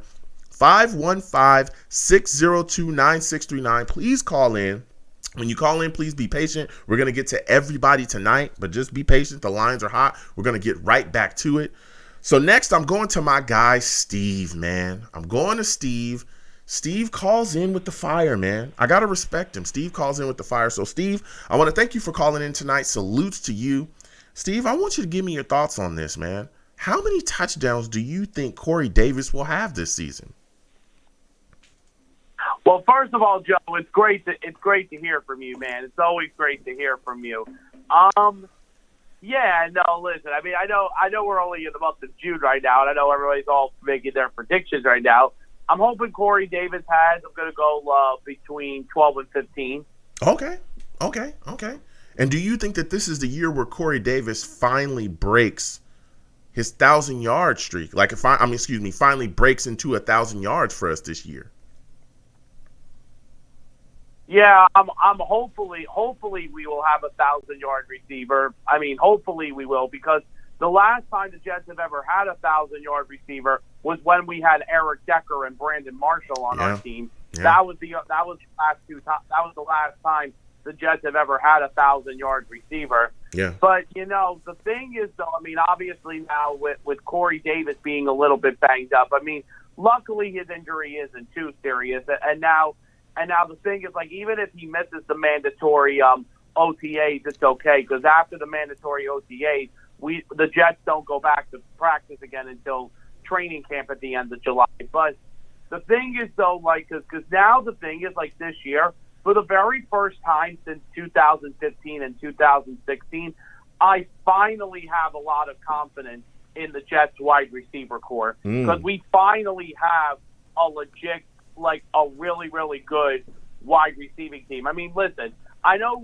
515-602-9639. Please call in. When you call in, please be patient. We're going to get to everybody tonight, but just be patient. The lines are hot. We're going to get right back to it. So next, I'm going to my guy, Steve, man. I'm going to Steve. Steve calls in with the fire, man. I got to respect him. Steve calls in with the fire. So, Steve, I want to thank you for calling in tonight. Salutes to you. Steve, I want you to give me your thoughts on this, man. How many touchdowns do you think Corey Davis will have this season?
Well, first of all, Joe, it's great to hear from you, man. It's always great to hear from you. Yeah, no, listen. I mean, I know we're only in the month of June right now, and I know everybody's all making their predictions right now. I'm hoping Corey Davis I'm going to go between 12 and 15. Okay. And do you think that this is the year where Corey Davis finally breaks his 1,000-yard streak? Finally breaks into 1,000 yards for us this year? Yeah, I'm hopefully we will have a 1,000-yard receiver. I mean, hopefully we will, because the last time the Jets have ever had a 1,000-yard receiver was when we had Eric Decker and Brandon Marshall on our team. Yeah. That was the last time the Jets have ever had a 1,000-yard receiver. Yeah. But, the thing is, though, I mean, obviously now with Corey Davis being a little bit banged up, I mean, luckily his injury isn't too serious. And now the thing is, like, even if he misses the mandatory OTAs, it's okay, because after the mandatory OTAs, the Jets don't go back to practice again until training camp at the end of July. But the thing is, though, like, because now the thing is, like, this year, for the very first time since 2015 and 2016, I finally have a lot of confidence in the Jets wide receiver core, because we finally have a legit, like, a really, really good wide receiving team. I mean, listen, I know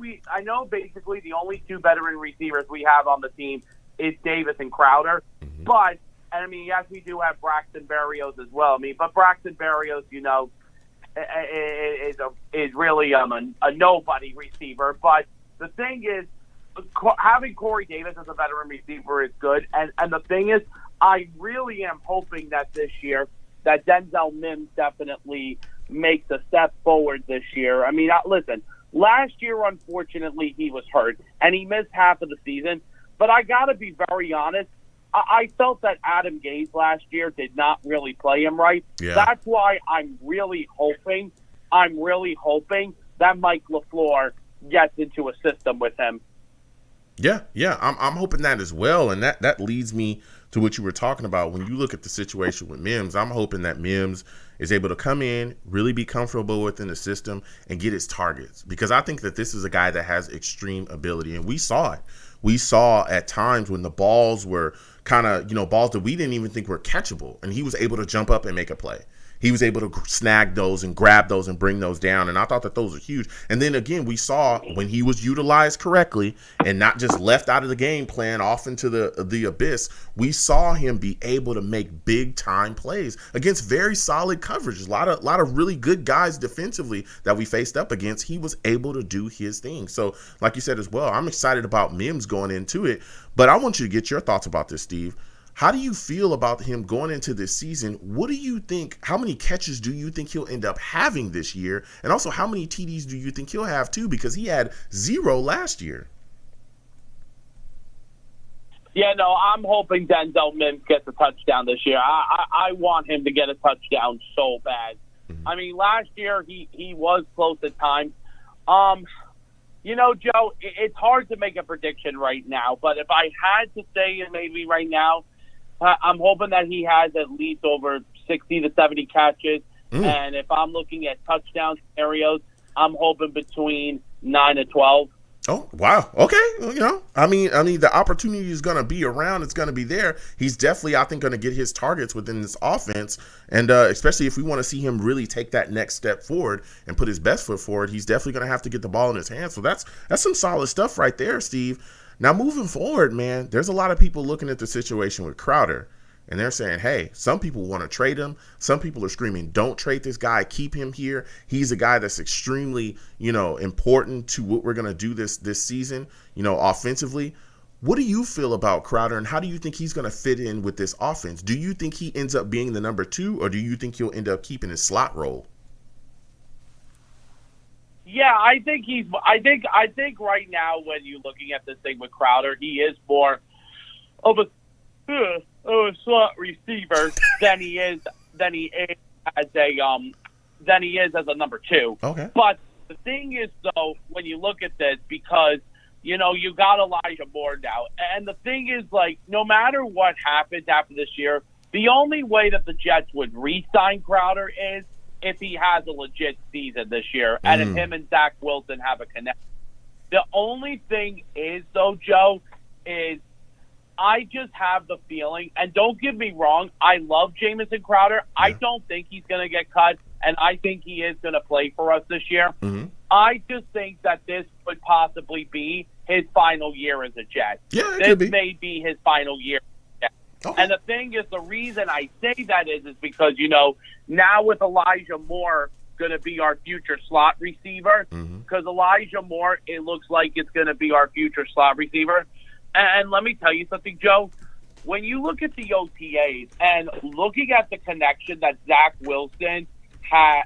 basically the only 2 veteran receivers we have on the team is Davis and Crowder, but, and I mean, yes, we do have Braxton Berrios as well. I mean, but Braxton Berrios, is really a nobody receiver. But the thing is, having Corey Davis as a veteran receiver is good. And the thing is, I really am hoping that this year that Denzel Mims definitely makes a step forward this year. I mean, listen, last year, unfortunately, he was hurt, and he missed half of the season. But I got to be very honest. I felt that Adam Gase last year did not really play him right. Yeah. That's why I'm really hoping that Mike LaFleur gets into a system with him.
Yeah, I'm hoping that as well, and that leads me to what you were talking about. When you look at the situation with Mims, I'm hoping that Mims is able to come in, really be comfortable within the system, and get his targets, because I think that this is a guy that has extreme ability, and we saw it. We saw at times when the balls were kind of, balls that we didn't even think were catchable, and he was able to jump up and make a play. He was able to snag those and grab those and bring those down, and I thought that those were huge. And then again, we saw when he was utilized correctly and not just left out of the game plan off into the abyss, we saw him be able to make big time plays against very solid coverage. A lot of really good guys defensively that we faced up against. He was able to do his thing. So, like you said as well, I'm excited about Mims going into it, but I want you to get your thoughts about this, Steve. How do you feel about him going into this season? What do you think? How many catches do you think he'll end up having this year? And also, how many TDs do you think he'll have too? Because he had 0 last year.
Yeah, no, I'm hoping Denzel Mims gets a touchdown this year. I want him to get a touchdown so bad. Mm-hmm. I mean, last year he was close at times. Joe, it's hard to make a prediction right now, but if I had to say it maybe right now, I'm hoping that he has at least over 60 to 70 catches. And if I'm looking at touchdown scenarios, I'm hoping between 9 and 12.
Oh, wow. Okay. Well, I mean, the opportunity is going to be around. It's going to be there. He's definitely, I think, going to get his targets within this offense. And especially if we want to see him really take that next step forward and put his best foot forward, he's definitely going to have to get the ball in his hands. So that's some solid stuff right there, Steve. Now, moving forward, man, there's a lot of people looking at the situation with Crowder. And they're saying, hey, some people want to trade him. Some people are screaming, don't trade this guy. Keep him here. He's a guy that's extremely, important to what we're going to do this season, offensively. What do you feel about Crowder, and how do you think he's going to fit in with this offense? Do you think he ends up being the number 2, or do you think he'll end up keeping his slot role?
Yeah, I think right now when you're looking at this thing with Crowder, he is more of a slot receiver than he is as a number 2.
Okay.
But the thing is, though, when you look at this, because you got Elijah Moore now, and the thing is, like, no matter what happens after this year, the only way that the Jets would re-sign Crowder is if he has a legit season this year, and if him and Zach Wilson have a connection. The only thing is, though, Joe, is I just have the feeling, and don't get me wrong, I love Jamison Crowder. Yeah. I don't think he's going to get cut, and I think he is going to play for us this year.
Mm-hmm.
I just think that this could possibly be his final year as a Jet.
Yeah,
this
could be.
May be his final year.
Okay.
And the thing is, the reason I say that is because, now with Elijah Moore going to be our future slot receiver, because Elijah Moore, it looks like it's going to be our future slot receiver. And let me tell you something, Joe. When you look at the OTAs and looking at the connection that Zach Wilson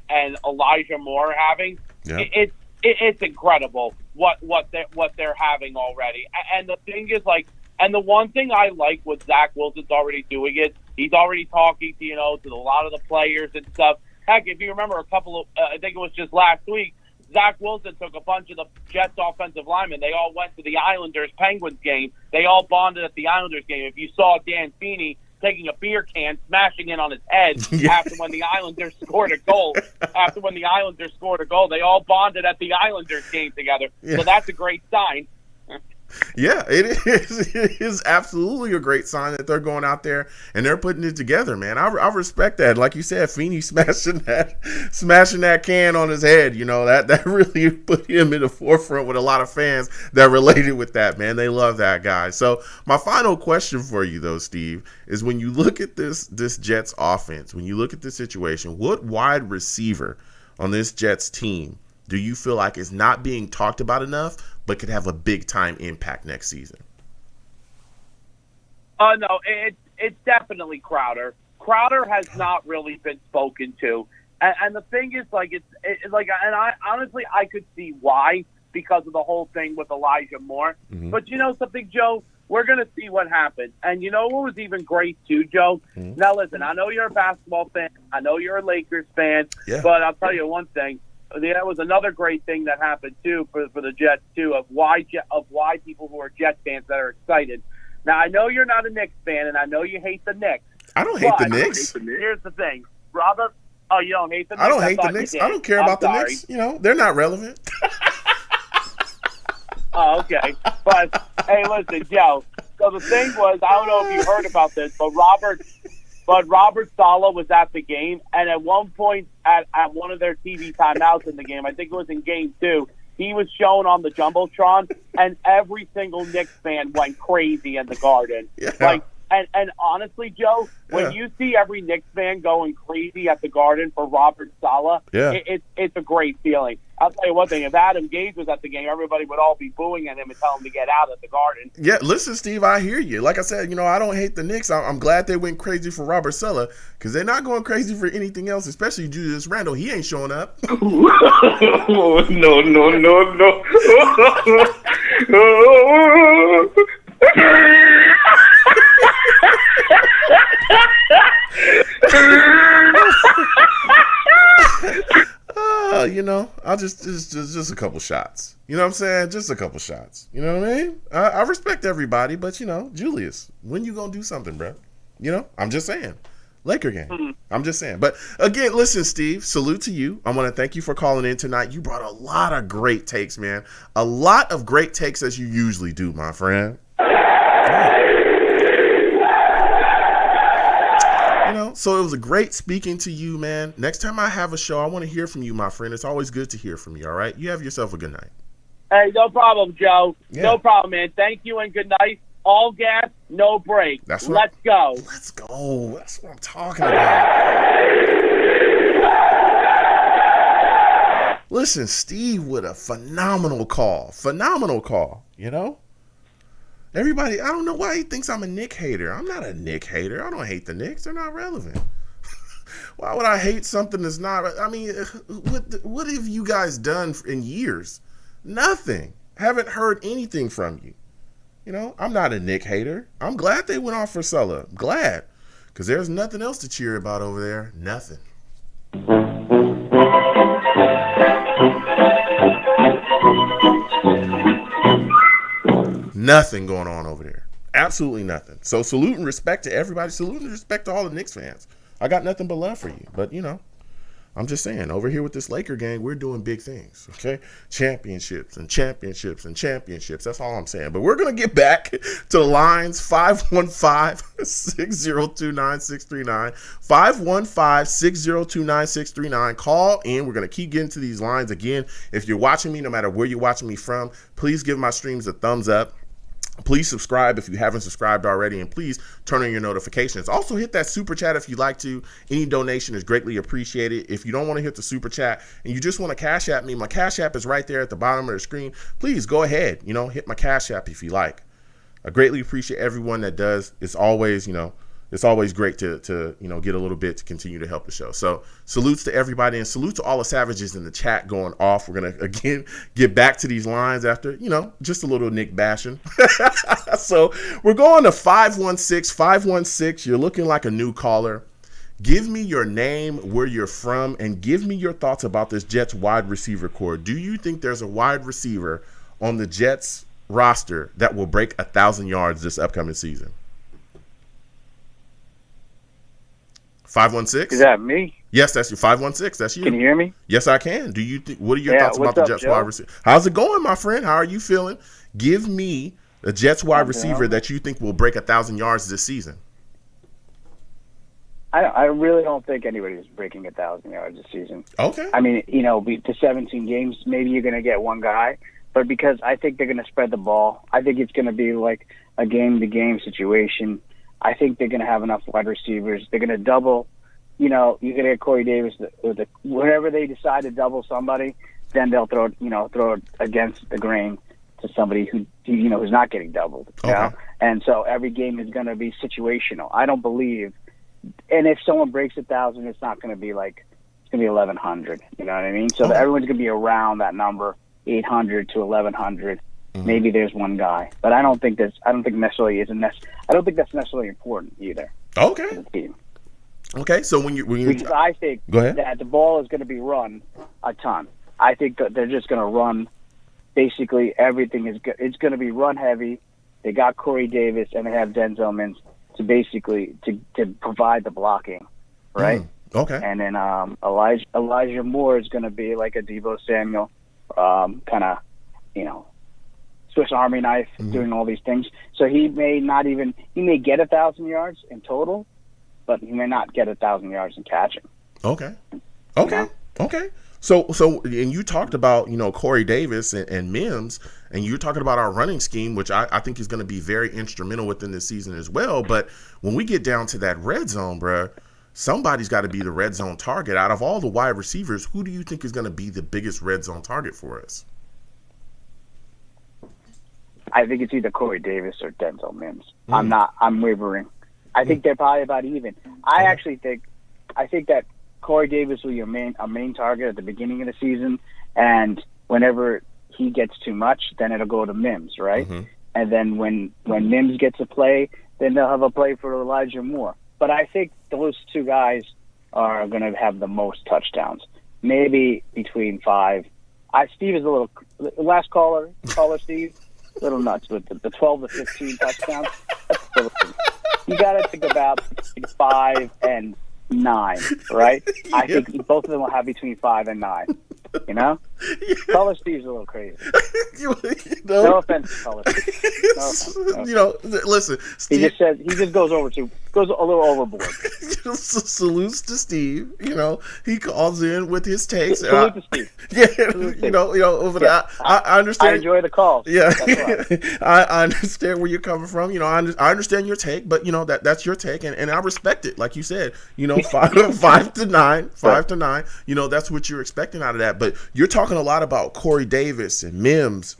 and Elijah Moore are having, it's incredible what they're having already. And the thing is, like, and the one thing I like what Zach Wilson's already doing is he's already talking to a lot of the players and stuff. Heck, if you remember I think it was just last week, Zach Wilson took a bunch of the Jets offensive linemen. They all went to the Islanders-Penguins game. They all bonded at the Islanders game. If you saw Dan Feeney taking a beer can, smashing it on his head after when the Islanders scored a goal. They all bonded at the Islanders game together. Yeah. So that's a great sign.
Yeah, it is. It is absolutely a great sign that they're going out there and they're putting it together, man. I respect that. Like you said, Feeney smashing that can on his head. That really put him in the forefront with a lot of fans that related with that, man. They love that guy. So my final question for you, though, Steve, is when you look at this Jets offense, when you look at this situation, what wide receiver on this Jets team do you feel like is not being talked about enough but could have a big-time impact next season?
No, it's definitely Crowder. Crowder has not really been spoken to. And the thing is, like, and I honestly, I could see why, because of the whole thing with Elijah Moore. Mm-hmm. But you know something, Joe? We're going to see what happens. And you know what was even great, too, Joe? Mm-hmm. Now, listen, I know you're a basketball fan. I know you're a Lakers fan. Yeah. But I'll tell you one thing. That was another great thing that happened too for the Jets too, of why people who are Jets fans that are excited. Now I know you're not a Knicks fan, and I know you hate the Knicks.
I don't hate the Knicks.
Here's the thing, Robert. Oh, you don't hate the Knicks?
I don't hate the Knicks. I don't care about the Knicks. They're not relevant.
Oh, okay. But hey, listen, Joe. So the thing was, I don't know if you heard about this, but Robert Saleh was at the game, and at one point at one of their TV timeouts in the game, I think it was in Game 2, he was shown on the Jumbotron, and every single Knicks fan went crazy in the Garden. Yeah. And honestly, Joe, when you see every Knicks fan going crazy at the Garden for Robert Saleh, it's a great feeling. I'll tell you one thing, if Adam Gase was at the game, everybody would all be booing at him and telling him to get out at the Garden.
Yeah, listen, Steve, I hear you. Like I said, I don't hate the Knicks. I'm glad they went crazy for Robert Saleh, because they're not going crazy for anything else, especially Julius Randle. He ain't showing up. I'll just a couple shots. You know what I'm saying? Just a couple shots. You know what I mean? I respect everybody, but Julius, when you gonna do something, bro? I'm just saying. Laker game. I'm just saying. But again, listen, Steve, salute to you. I want to thank you for calling in tonight. You brought a lot of great takes, man. A lot of great takes as you usually do, my friend. You know, so it was a great speaking to you, man. Next time I have a show, I want to hear from you, my friend. It's always good to hear from you, all right? You have yourself a good night.
Hey, no problem, Joe.
Yeah.
No problem, man. Thank you and good night. All gas, no break.
Let's
go.
Let's go. That's what I'm talking about. Listen, Steve with a phenomenal call. Phenomenal call, you know? Everybody, I don't know why he thinks I'm a Knick hater. I'm not a Knick hater. I don't hate the Knicks. They're not relevant. Why would I hate something that's not? I mean, what have you guys done in years? Nothing. Haven't heard anything from you. You know, I'm not a Knick hater. I'm glad they went off for Sulla. Glad. Because there's nothing else to cheer about over there. Nothing. Nothing going on over there. Absolutely nothing. So salute and respect to everybody. Salute and respect to all the Knicks fans. I got nothing but love for you. But, you know, I'm just saying, over here with this Laker gang, we're doing big things, okay? Championships and championships and championships. That's all I'm saying. But we're going to get back to the lines, 515-602-9639, 515-602-9639. Call in. We're going to keep getting to these lines again. If you're watching me, no matter where you're watching me from, please give my streams a thumbs up. Please subscribe if you haven't subscribed already, and please turn on your notifications. Also, hit that super chat if you'd like to. Any donation is greatly appreciated. If you don't want to hit the super chat and you just want to cash app me, my cash app is right there at the bottom of the screen. Please go ahead, you know, hit my cash app if you like. I greatly appreciate everyone that does. It's always, you know, it's always great to you know, get a little bit to continue to help the show. So salutes to everybody, and salute to all the savages in the chat going off. We're going to, again, get back to these lines after, you know, just a little Nick bashing. So we're going to 516. 516, you're looking like a new caller. Give me your name, where you're from, and give me your thoughts about this Jets wide receiver core. Do you think there's a wide receiver on the Jets roster that will break 1,000 yards this upcoming season? 516?
Is that me?
Yes, that's you. 516. That's you.
Can you hear me?
Yes, I can. Do you? What are your thoughts about the Jets wide receiver? How's it going, my friend? How are you feeling? Give me a Jets wide receiver that you think will break 1,000 yards this season.
I really don't think anybody's breaking 1,000 yards this season.
Okay.
I mean, you know, to 17 games, maybe you're going to get one guy, but because I think they're going to spread the ball, I think it's going to be like a game-to-game situation. I think they're going to have enough wide receivers. They're going to double. You know, you're going to get Corey Davis. Whenever they decide to double somebody, then they'll throw it against the grain to somebody who, you know, who's not getting doubled. You know? And so every game is going to be situational. I don't believe. And if someone breaks 1,000, it's not going to be like, it's going to be 1,100. You know what I mean? So everyone's going to be around that number, 800 to 1,100. Mm-hmm. Maybe there's one guy, but I don't think that's necessarily important either.
Okay.
For the team.
Okay. So when you
because I think that the ball is going to be run a ton. I think that they're just going to run. Basically, everything it's going to be run heavy. They got Corey Davis and they have Denzel Mims to basically to provide the blocking, right?
Okay.
And then Elijah Moore is going to be like a Deebo Samuel, kind of, you know, Swiss Army knife, doing all these things. So he may get 1,000 yards in total, but he may not get 1,000 yards in catching.
Okay. So and you talked about, you know, Corey Davis and Mims, and you're talking about our running scheme, which I think is going to be very instrumental within this season as well. But when we get down to that red zone, bruh, somebody's got to be the red zone target. Out of all the wide receivers, who do you think is going to be the biggest red zone target for us?
I think it's either Corey Davis or Denzel Mims. I'm wavering. I think they're probably about even. I think that Corey Davis will be a main target at the beginning of the season, and whenever he gets too much, then it'll go to Mims, right? Mm-hmm. And then when Mims gets a play, then they'll have a play for Elijah Moore. But I think those two guys are going to have the most touchdowns, maybe between 5. Steve is a little last caller Steve. A little nuts with the 12 to 15 touchdowns. You got to think about 5 and 9, right? I think both of them will have between 5 and 9. You know, Color Steve's a little crazy. No offense to Color Steve. No.
Listen, Steve,
he just goes a little overboard.
Salutes to Steve. He calls in with his takes.
Salute to Steve.
I understand.
I enjoy the calls.
Yeah, I understand where you're coming from. I understand your take, but that's your take, and I respect it. Like you said, 5 to 9, 5 to 9. That's what you're expecting out of that. But you're talking a lot about Corey Davis and Mims,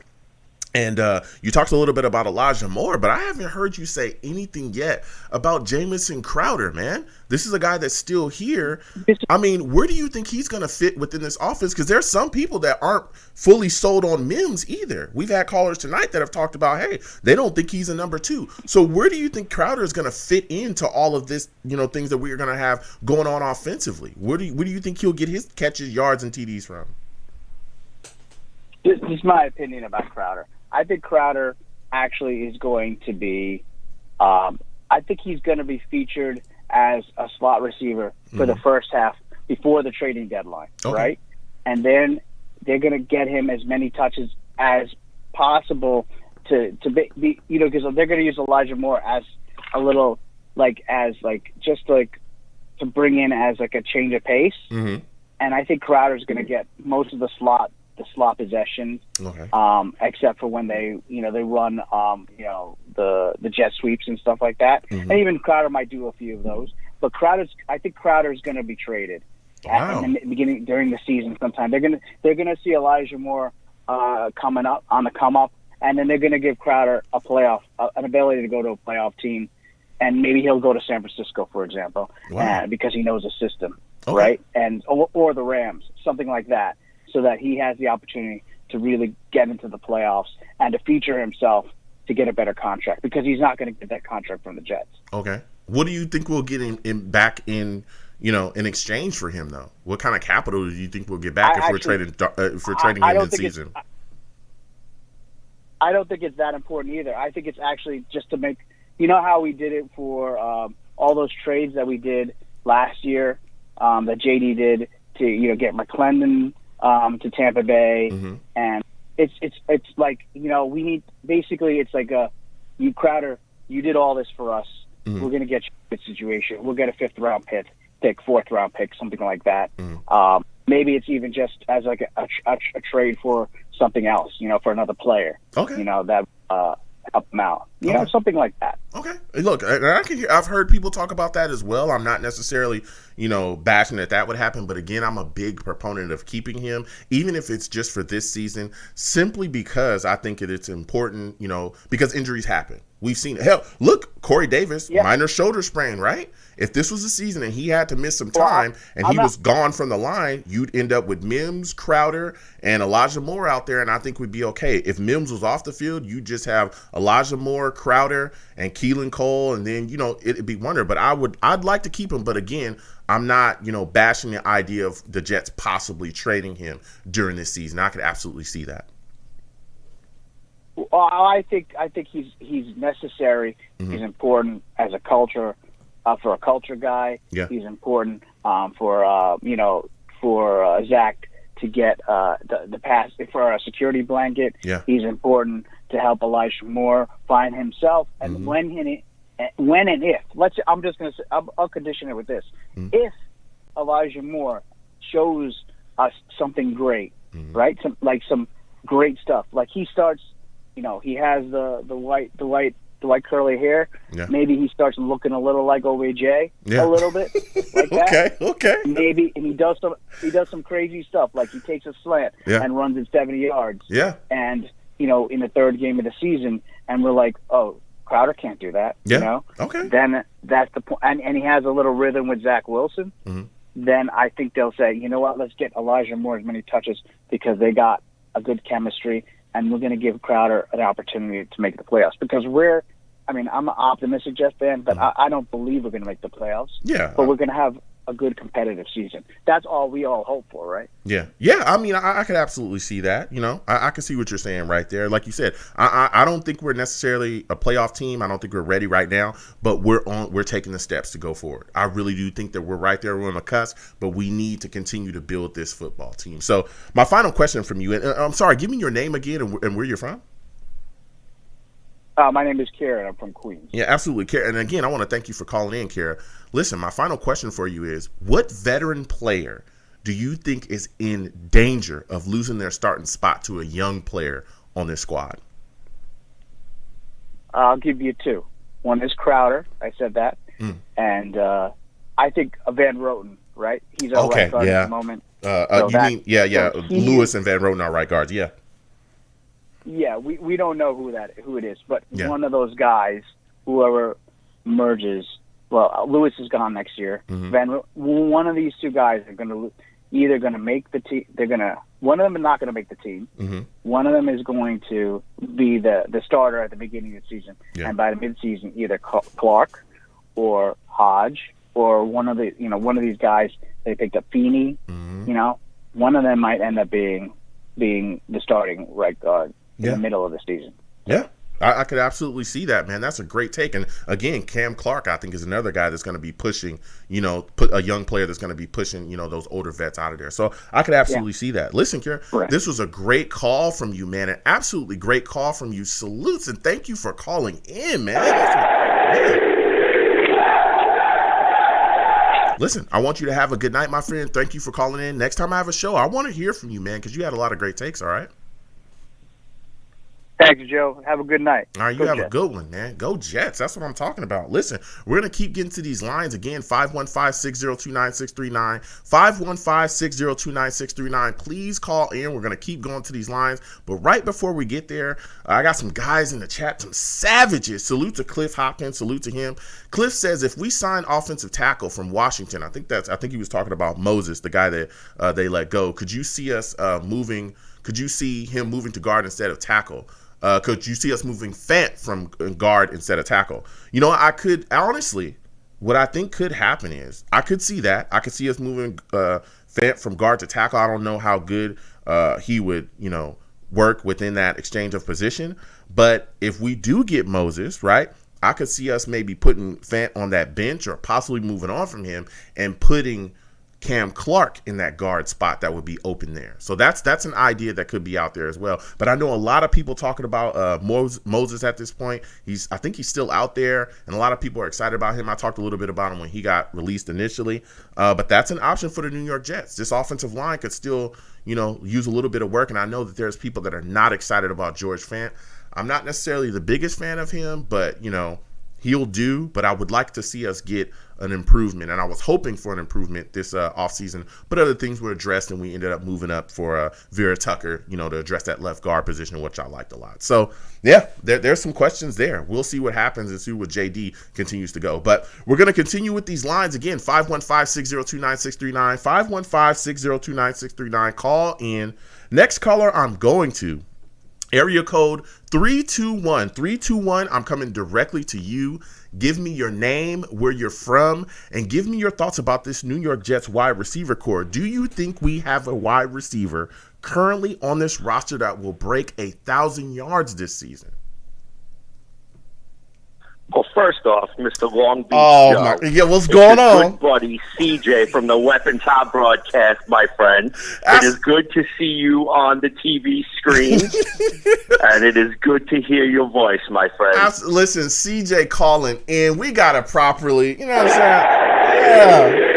and you talked a little bit about Elijah Moore, but I haven't heard you say anything yet about Jamison Crowder, man. This is a guy that's still here. I mean, where do you think he's going to fit within this offense? Because there's some people that aren't fully sold on Mims either. We've had callers tonight that have talked about, hey, they don't think he's a number 2. So where do you think Crowder is going to fit into all of this, things that we're going to have going on offensively? Where do you think he'll get his catches, yards, and TDs from?
This is my opinion about Crowder. I think Crowder actually is going to be I think he's going to be featured as a slot receiver for the first half before the trading deadline, right? And then they're going to get him as many touches as possible to be because they're going to use Elijah Moore as a little to bring in as like a change of pace. Mm-hmm. And I think Crowder's going to get most of the slot possessions, except for when they run the jet sweeps and stuff like that. Mm-hmm. And even Crowder might do a few of those. But I think Crowder's going to be traded in the beginning during the season. Sometime they're going to see Elijah Moore coming up on the come up, and then they're going to give Crowder an ability to go to a playoff team, and maybe he'll go to San Francisco, for example, because he knows the system, right? And or the Rams, something like that. So that he has the opportunity to really get into the playoffs and to feature himself to get a better contract, because he's not going to get that contract from the Jets. Okay.
What do you think we'll get back in exchange for him, though? What kind of capital do you think we'll get back if we're trading him in season?
I don't think it's that important either. I think it's actually just to make how we did it for all those trades that we did last year, that JD did to get McClendon to Tampa Bay, and it's like we need it's like you Crowder, you did all this for us. We're going to get you a good situation. We'll get a 5th round pick, 4th round pick, something like that. Maybe it's even just as like a trade for something else, for another player. That help them out. Something like that.
Okay. Look, I've heard people talk about that as well. I'm not necessarily, bashing that would happen. But again, I'm a big proponent of keeping him, even if it's just for this season, simply because I think it's important, because injuries happen. We've seen it. Hell, look, Corey Davis, minor shoulder sprain, right? If this was a season and he had to miss some time and he was gone from the line, you'd end up with Mims, Crowder, and Elijah Moore out there, and I think we'd be okay. If Mims was off the field, you'd just have Elijah Moore, Crowder, and Keelan Cole, and then, it'd be wonder. But I'd like to keep him, but again, I'm not, bashing the idea of the Jets possibly trading him during this season. I could absolutely see that.
Well, I think he's necessary. Mm-hmm. He's important as a culture, for a culture guy. Yeah. He's important for Zach to get the pass for a security blanket. Yeah. He's important to help Elijah Moore find himself, and when and if I'll condition it with this: if Elijah Moore shows us something great, right? Some great stuff, like he starts. He has the white curly hair. Yeah. Maybe he starts looking a little like OBJ, a little bit like that. Okay. Maybe, and he does some crazy stuff, like he takes a slant and runs it 70 yards. Yeah. And in the 3rd game of the season, and we're like, oh, Crowder can't do that. Yeah. Okay. Then that's the point, and he has a little rhythm with Zach Wilson. Mm-hmm. Then I think they'll say, you know what, let's get Elijah Moore as many touches because they got a good chemistry. And we're going to give Crowder an opportunity to make the playoffs, because I'm an optimistic Jets fan, but I don't believe we're going to make the playoffs. Yeah. But we're going to have a good competitive season. That's all we all hope for, right?
Yeah. I mean, I could absolutely see that. I can see what you're saying right there. Like you said, I don't think we're necessarily a playoff team. I don't think we're ready right now, but we're taking the steps to go forward. I really do think that we're right there. We're on the cusp, but we need to continue to build this football team. So my final question from you, and I'm sorry, give me your name again and where you're from.
My name is Kara. I'm from Queens.
Yeah, absolutely, Kara. And again, I want to thank you for calling in, Kara. Listen, my final question for you is, what veteran player do you think is in danger of losing their starting spot to a young player on this squad?
I'll give you two. One is Crowder. I said that. And I think Van Roten, right? He's our right guard at the moment.
Lewis and Van Roten are right guards, yeah.
Yeah, we don't know who it is, but one of those guys, whoever merges. Well, Lewis is gone next year. One of these two guys are either going to make the team. One of them is not going to make the team. One of them is going to be the starter at the beginning of the season, and by the midseason, either Clark or Hodge or one of these guys they picked up, Feeney. One of them might end up being the starting right guard in the middle of the season.
Yeah, I could absolutely see that, man. That's a great take. And again, Cam Clark, I think, is another guy that's going to be pushing, put a young player that's going to be pushing, those older vets out of there. So I could absolutely see that. Listen, Kara, this was a great call from you, man. An absolutely great call from you. Salutes and thank you for calling in, man. Listen, I want you to have a good night, my friend. Thank you for calling in. Next time I have a show, I want to hear from you, man, because you had a lot of great takes, all right?
Thank you, Joe. Have a good night.
All right, you have a good one, man. Go Jets. That's what I'm talking about. Listen, we're going to keep getting to these lines again. 515-602-9639. 515-602-9639. Please call in. We're going to keep going to these lines. But right before we get there, I got some guys in the chat, some savages. Salute to Cliff Hopkins. Salute to him. Cliff says, if we sign offensive tackle from Washington, I think he was talking about Moses, the guy that they let go. Could you see us moving? Could you see him moving to guard instead of tackle? Could you see us moving Fant from guard instead of tackle? I could, honestly, what I think could happen is I could see that. I could see us moving Fant from guard to tackle. I don't know how good he would, work within that exchange of position. But if we do get Moses, right, I could see us maybe putting Fant on that bench or possibly moving on from him and putting Cam Clark in that guard spot that would be open there. So that's an idea that could be out there as well. But I know a lot of people talking about Moses at this point. I think he's still out there, and a lot of people are excited about him. I talked a little bit about him when he got released initially. But that's an option for the New York Jets. This offensive line could still, use a little bit of work. And I know that there's people that are not excited about George Fant. I'm not necessarily the biggest fan of him, but, he'll do, but I would like to see us get an improvement, and I was hoping for an improvement this offseason, but other things were addressed, and we ended up moving up for Vera Tucker, to address that left guard position, which I liked a lot. So, yeah, there's some questions there. We'll see what happens and see what JD continues to go. But we're going to continue with these lines again, 515-602-9639, 515-602-9639. Call in. Next caller I'm going to, area code 321. 321, I'm coming directly to you. Give me your name, where you're from, and give me your thoughts about this New York Jets wide receiver core. Do you think we have a wide receiver currently on this roster that will break 1,000 yards this season?
Well, first off, Mr. Long Beach
Joe. What's going on?
Good buddy, CJ from the Weapon Top broadcast, my friend. It is good to see you on the TV screen, and it is good to hear your voice, my friend.
Listen, CJ calling in. We got to properly, you know what I'm saying? Yeah.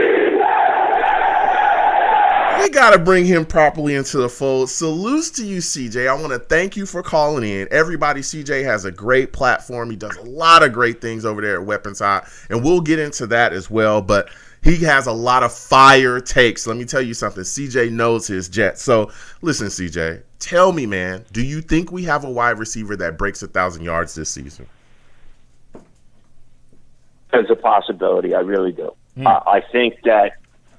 We got to bring him properly into the fold. Salutes to you, CJ. I want to thank you for calling in. Everybody, CJ has a great platform. He does a lot of great things over there at Weapons Hot, and we'll get into that as well. But he has a lot of fire takes. Let me tell you something. CJ knows his Jets. So listen, CJ, tell me, man, do you think we have a wide receiver that breaks 1,000 yards this season?
There's a possibility. I really do. I think that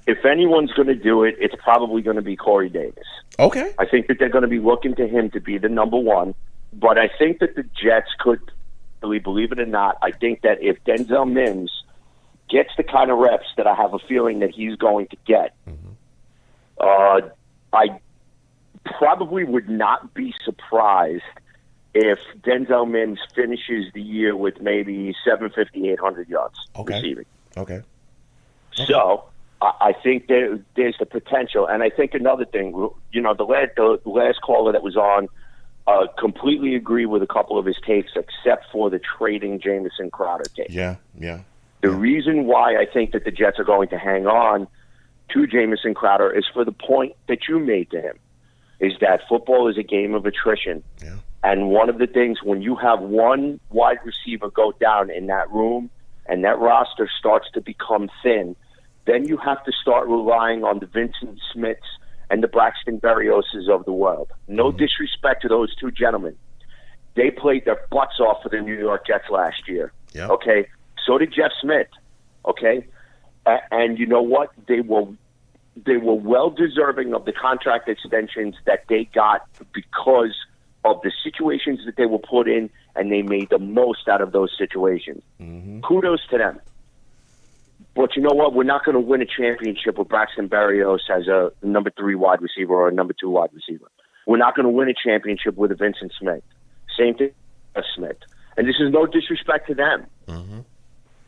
if anyone's going to do it, it's probably going to be Corey Davis.
Okay.
I think that they're going to be looking to him to be the number one. But I think that the Jets could, believe it or not, I think that if Denzel Mims gets the kind of reps that I have a feeling that he's going to get, I probably would not be surprised if Denzel Mims finishes the year with maybe 750, 800 yards receiving.
Okay.
So I think there's the potential. And I think another thing, the last caller that was on, completely agree with a couple of his takes, except for the trading Jamison Crowder take.
Yeah.
The reason why I think that the Jets are going to hang on to Jamison Crowder is for the point that you made to him, is that football is a game of attrition.
Yeah.
And one of the things, when you have one wide receiver go down in that room and that roster starts to become thin, then you have to start relying on the Vincent Smiths and the Braxton Berrioses of the world. No disrespect to those two gentlemen. They played their butts off for the New York Jets last year.
Yep.
Okay? So did Jeff Smith. Okay? And you know what? They were well deserving of the contract extensions that they got because of the situations that they were put in, and they made the most out of those situations. Kudos to them. But you know what? We're not going to win a championship with Braxton Berrios as a number 3 wide receiver or a number 2 wide receiver. We're not going to win a championship with a Vincent Smith. Same thing with Smith. And this is no disrespect to them.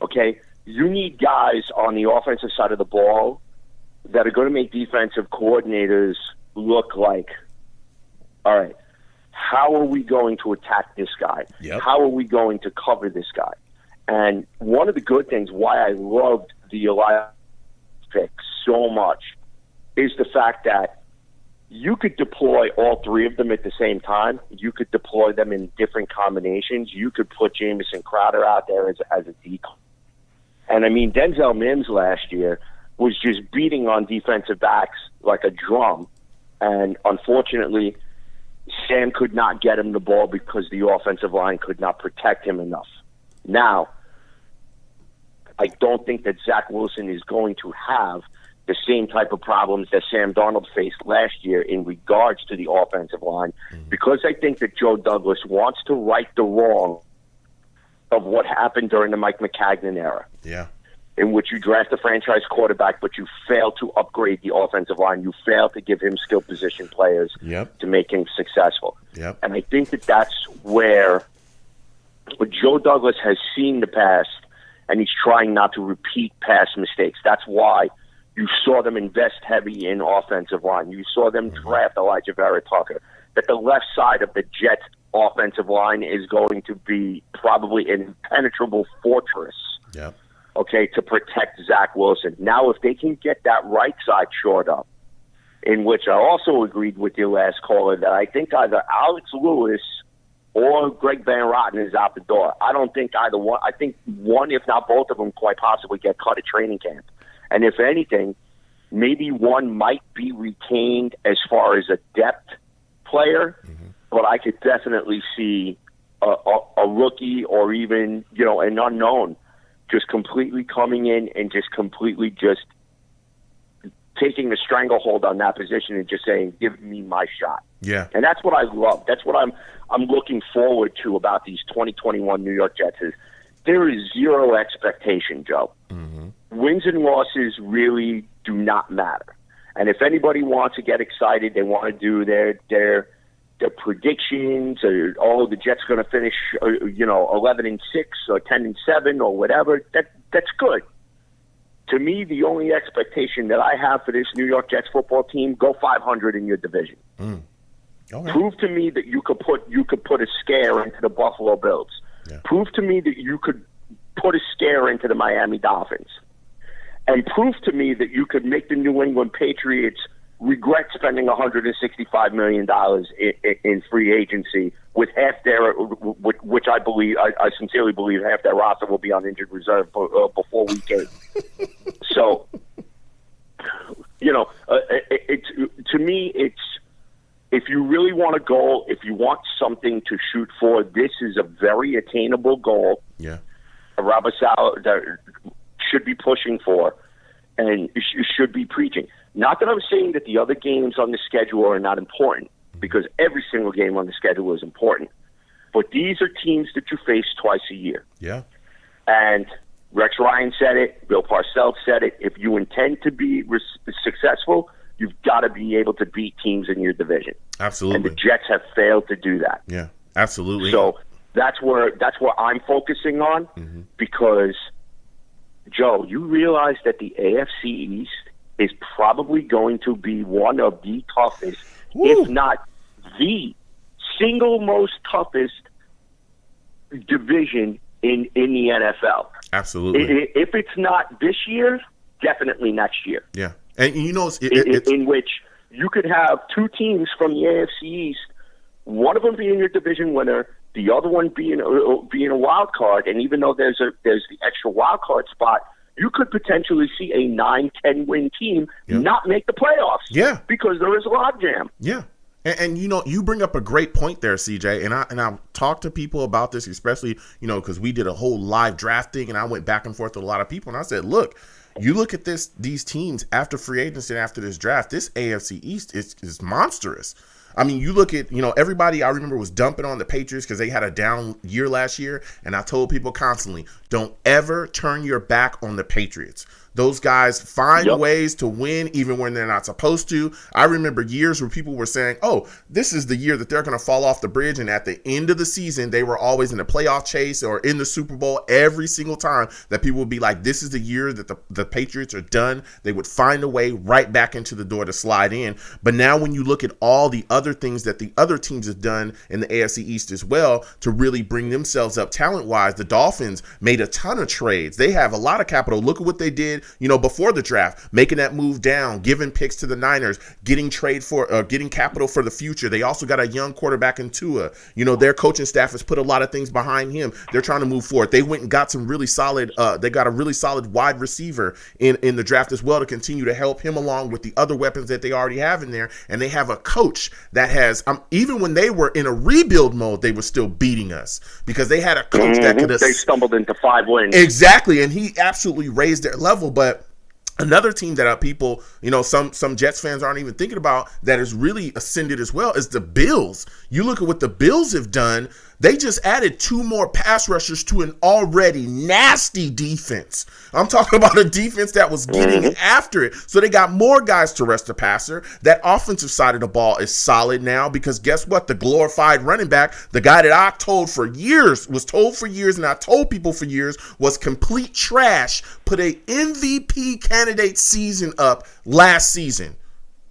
Okay? You need guys on the offensive side of the ball that are going to make defensive coordinators look like, all right, how are we going to attack this guy?
Yep.
How are we going to cover this guy? And one of the good things why I loved the Elias pick so much is the fact that you could deploy all 3 of them at the same time. You could deploy them in different combinations. You could put Jamison Crowder out there as a decoy. And I mean, Denzel Mims last year was just beating on defensive backs like a drum. And unfortunately, Sam could not get him the ball because the offensive line could not protect him enough. Now, I don't think that Zach Wilson is going to have the same type of problems that Sam Darnold faced last year in regards to the offensive line, because I think that Joe Douglas wants to right the wrong of what happened during the Mike McCagnon era.
Yeah.
In which you draft a franchise quarterback, but you fail to upgrade the offensive line. You fail to give him skill position players to make him successful.
Yep.
And I think that that's where Joe Douglas has seen the past, and he's trying not to repeat past mistakes. That's why you saw them invest heavy in offensive line. You saw them draft Elijah Vera Tucker. That the left side of the Jets offensive line is going to be probably an impenetrable fortress.
Yep.
Okay, to protect Zach Wilson. Now, if they can get that right side shored up, in which I also agreed with your last caller that I think either Alex Lewis or Greg Van Rotten is out the door. I don't think either one. I think one, if not both of them, quite possibly get cut at training camp. And if anything, maybe one might be retained as far as a depth player, but I could definitely see a rookie or even, an unknown just completely coming in and just completely just taking the stranglehold on that position and just saying, give me my shot.
Yeah.
And that's what I love. That's what I'm looking forward to about these 2021 New York Jets is there is zero expectation, Joe. Wins and losses really do not matter. And if anybody wants to get excited, they want to do their predictions, or the Jets are going to finish, 11-6 or 10-7 or whatever. That's good. To me, the only expectation that I have for this New York Jets football team: go 500 in your division.
Okay.
Prove to me that you could put a scare into the Buffalo Bills.
Yeah.
Prove to me that you could put a scare into the Miami Dolphins, and prove to me that you could make the New England Patriots regret spending $165 million in free agency with half their, which I believe, I sincerely believe half their roster will be on injured reserve before week 8. So, to me, it's, if you really want a goal, if you want something to shoot for, this is a very attainable goal.
Yeah.
Robert Saleh should be pushing for, and you should be preaching. Not that I'm saying that the other games on the schedule are not important, because every single game on the schedule is important. But these are teams that you face twice a year.
Yeah.
And Rex Ryan said it. Bill Parcells said it. If you intend to be successful, you've got to be able to beat teams in your division.
Absolutely.
And the Jets have failed to do that.
Yeah, absolutely.
So that's where I'm focusing on because, Joe, you realize that the AFC East is probably going to be one of the toughest, if not the single most toughest division in the NFL.
Absolutely.
If it's not this year, definitely next year.
Yeah. And you know,
in which you could have two teams from the AFC East, one of them being your division winner, the other one being a wild card. And even though there's the extra wild card spot, you could potentially see a 9-10 win team not make the playoffs.
Yeah.
Because there is a logjam.
Yeah. And you know, you bring up a great point there, CJ. And I talked to people about this, especially, you know, because we did a whole live draft thing, and I went back and forth with a lot of people, and I said, look, you look at these teams after free agency and after this draft, this AFC East is monstrous. I mean, you look at, you know, everybody I remember was dumping on the Patriots because they had a down year last year. And I told people constantly, don't ever turn your back on the Patriots. Those guys find ways to win even when they're not supposed to. I remember years where people were saying, oh, this is the year that they're going to fall off the bridge. And at the end of the season, they were always in the playoff chase or in the Super Bowl every single time that people would be like, this is the year that the Patriots are done. They would find a way right back into the door to slide in. But now when you look at all the other things that the other teams have done in the AFC East as well to really bring themselves up talent-wise, the Dolphins made a ton of trades. They have a lot of capital. Look at what they did, you know, before the draft, making that move down, giving picks to the Niners, getting capital for the future. They also got a young quarterback in Tua. You know, their coaching staff has put a lot of things behind him. They're trying to move forward. They went and got some really solid, they got a really solid wide receiver in the draft as well to continue to help him along with the other weapons that they already have in there. And they have a coach that has, even when they were in a rebuild mode, they were still beating us because they had a coach that could have.
They stumbled into 5 wins.
Exactly. And he absolutely raised their level. But another team that people, you know, some Jets fans aren't even thinking about that has really ascended as well is the Bills. You look at what the Bills have done. They just added 2 more pass rushers to an already nasty defense. I'm talking about a defense that was getting after it. So they got more guys to rush the passer. That offensive side of the ball is solid now because guess what? The glorified running back, the guy that I was told for years, and I told people for years was complete trash, put a MVP candidate season up last season.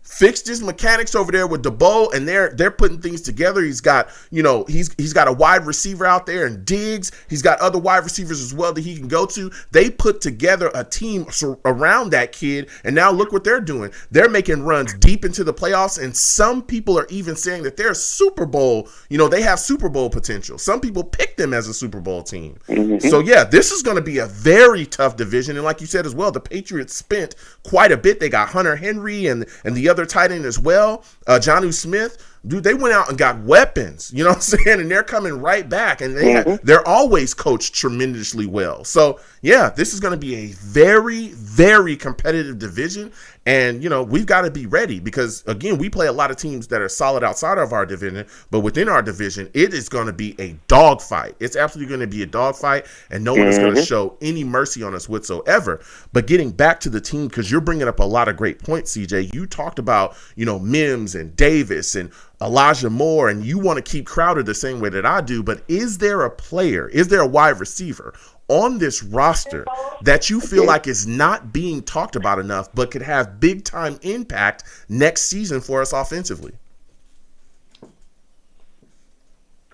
Fixed his mechanics over there with DeBow, and they're putting things together. He's got, you know, he's got a wide receiver out there in Diggs. He's got other wide receivers as well that he can go to. They put together a team around that kid, and now look what they're doing. They're making runs deep into the playoffs, and some people are even saying that they're Super Bowl, you know, they have Super Bowl potential. Some people pick them as a Super Bowl team. So, yeah, this is going to be a very tough division, and like you said as well, the Patriots spent quite a bit. They got Hunter Henry and the other tight end as well, Jonnu Smith. Dude, they went out and got weapons, you know what I'm saying? And they're coming right back, and they're always coached tremendously well. So, yeah, this is going to be a very, very competitive division. And, you know, we've got to be ready because, again, we play a lot of teams that are solid outside of our division. But within our division, it is going to be a dogfight. It's absolutely going to be a dogfight, and no one is going to show any mercy on us whatsoever. But getting back to the team, because you're bringing up a lot of great points, CJ. You talked about, you know, Mims and Davis and Elijah Moore, and you want to keep Crowder the same way that I do. But is there a wide receiver on this roster that you feel like is not being talked about enough but could have big time impact next season for us offensively?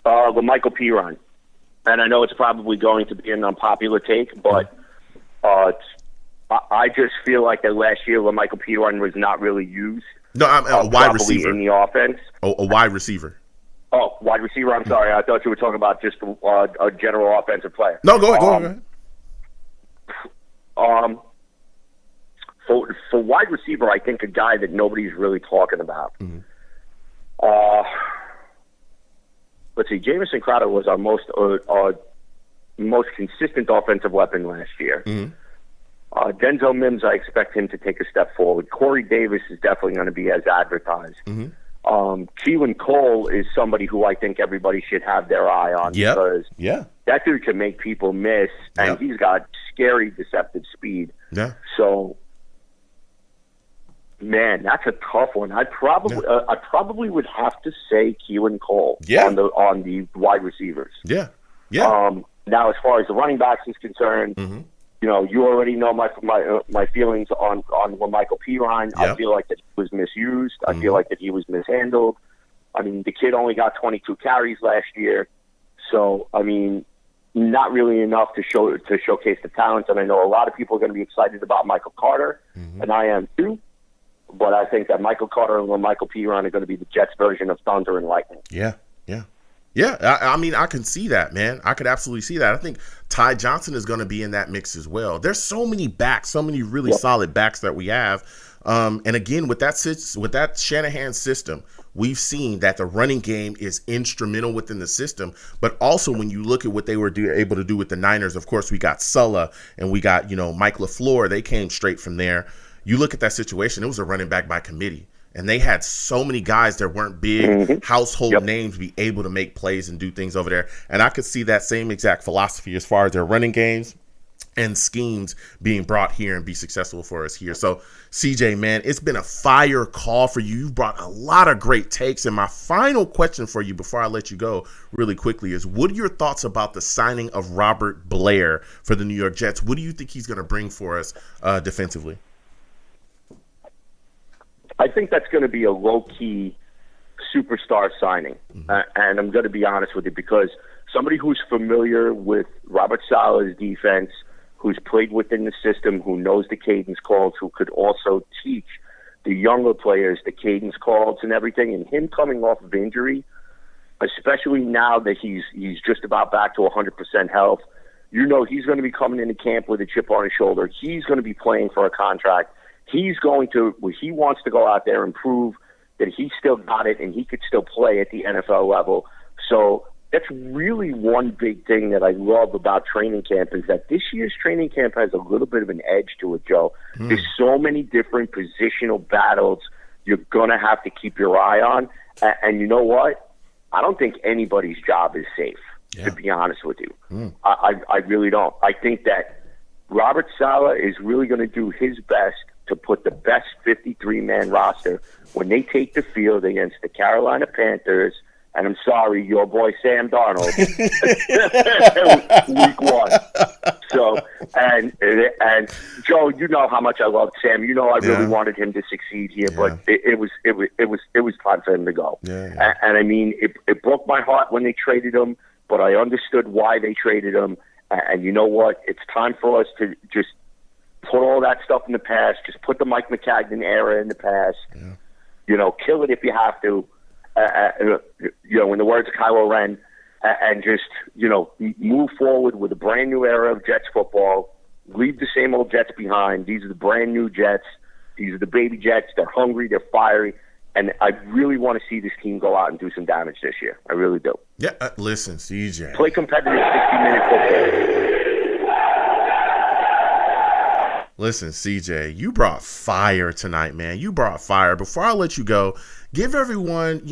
The Michael Piron. And I know it's probably going to be an unpopular take, but I just feel like that last year when Michael Piron was not really used.
No, I'm a wide receiver
in the offense.
A wide receiver.
Oh, wide receiver. I'm sorry. I thought you were talking about just a general offensive player.
No, go ahead.
For wide receiver, I think a guy that nobody's really talking about. Let's see. Jameson Crowder was our most consistent offensive weapon last year. Denzel Mims, I expect him to take a step forward. Corey Davis is definitely going to be as advertised. Keelan Cole is somebody who I think everybody should have their eye on because that dude can make people miss, and he's got scary, deceptive speed.
Yeah.
So, man, that's a tough one. I probably would have to say Keelan Cole on the wide receivers.
Yeah. Yeah.
Now, as far as the running backs is concerned, you know, you already know my feelings on Michael Pirine. I feel like that he was misused. I feel like that he was mishandled. I mean, the kid only got 22 carries last year, so I mean, not really enough to showcase the talent. And I know a lot of people are going to be excited about Michael Carter, and I am too. But I think that Michael Carter and Michael Pirine are going to be the Jets' version of Thunder and Lightning.
Yeah, I mean, I can see that, man. I could absolutely see that. I think Ty Johnson is going to be in that mix as well. There's so many backs, so many really solid backs that we have. And again, with that Shanahan system, we've seen that the running game is instrumental within the system. But also, when you look at what they were able to do with the Niners, of course, we got Sulla and we got, Mike LaFleur. They came straight from there. You look at that situation, it was a running back by committee. And they had so many guys that weren't big household names be able to make plays and do things over there. And I could see that same exact philosophy as far as their running games and schemes being brought here and be successful for us here. So, CJ, man, it's been a fire call for you. You've brought a lot of great takes. And my final question for you before I let you go really quickly is, what are your thoughts about the signing of Robert Blair for the New York Jets? What do you think he's going to bring for us defensively?
I think that's going to be a low-key superstar signing. And I'm going to be honest with you, because somebody who's familiar with Robert Saleh's defense, who's played within the system, who knows the cadence calls, who could also teach the younger players the cadence calls and everything, and him coming off of injury, especially now that he's just about back to 100% health, he's going to be coming into camp with a chip on his shoulder. He's going to be playing for a contract. He wants to go out there and prove that he still got it and he could still play at the NFL level. So that's really one big thing that I love about training camp, is that this year's training camp has a little bit of an edge to it, Joe. There's so many different positional battles you're going to have to keep your eye on. And you know what? I don't think anybody's job is safe, to be honest with you. I really don't. I think that Robert Saleh is really going to do his best to put the best 53-man roster when they take the field against the Carolina Panthers, and I'm sorry, your boy Sam Darnold, week 1. So, and Joe, you know how much I love Sam. You know I really wanted him to succeed here, but it was time for him to go. And I mean, it broke my heart when they traded him, but I understood why they traded him. And you know what? It's time for us to just put all that stuff in the past. Just put the Mike McCagnon era in the past. Kill it if you have to. In the words of Kylo Ren, and just move forward with a brand new era of Jets football. Leave the same old Jets behind. These are the brand new Jets. These are the baby Jets. They're hungry. They're fiery. And I really want to see this team go out and do some damage this year. I really do.
Yeah, listen, CJ.
Play competitive 60-minute football.
Listen, CJ, you brought fire tonight, man. You brought fire. Before I let you go, give everyone,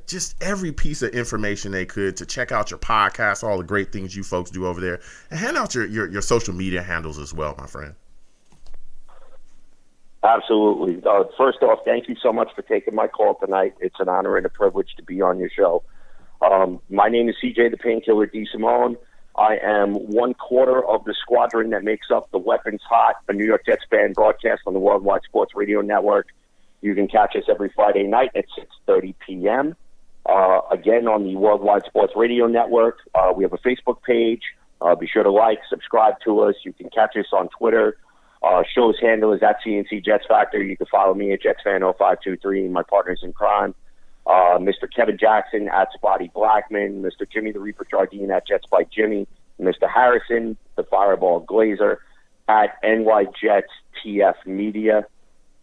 just every piece of information they could to check out your podcast, all the great things you folks do over there, and hand out your social media handles as well, my friend.
Absolutely. First off, thank you so much for taking my call tonight. It's an honor and a privilege to be on your show. My name is CJ the Painkiller D. Simone. I am one quarter of the squadron that makes up the Weapons Hot, a New York Jets band broadcast on the Worldwide Sports Radio Network. You can catch us every Friday night at 6:30 p.m. Again, on the Worldwide Sports Radio Network. We have a Facebook page. Be sure to like, subscribe to us. You can catch us on Twitter. Show's handle is at CNC Jets Factor. You can follow me at JetsFan0523, my partners in crime. Mr. Kevin Jackson at Spotty Blackman, Mr. Jimmy the Reaper Jardine at Jets by Jimmy, Mr. Harrison, the Fireball Glazer at NYJets TF Media.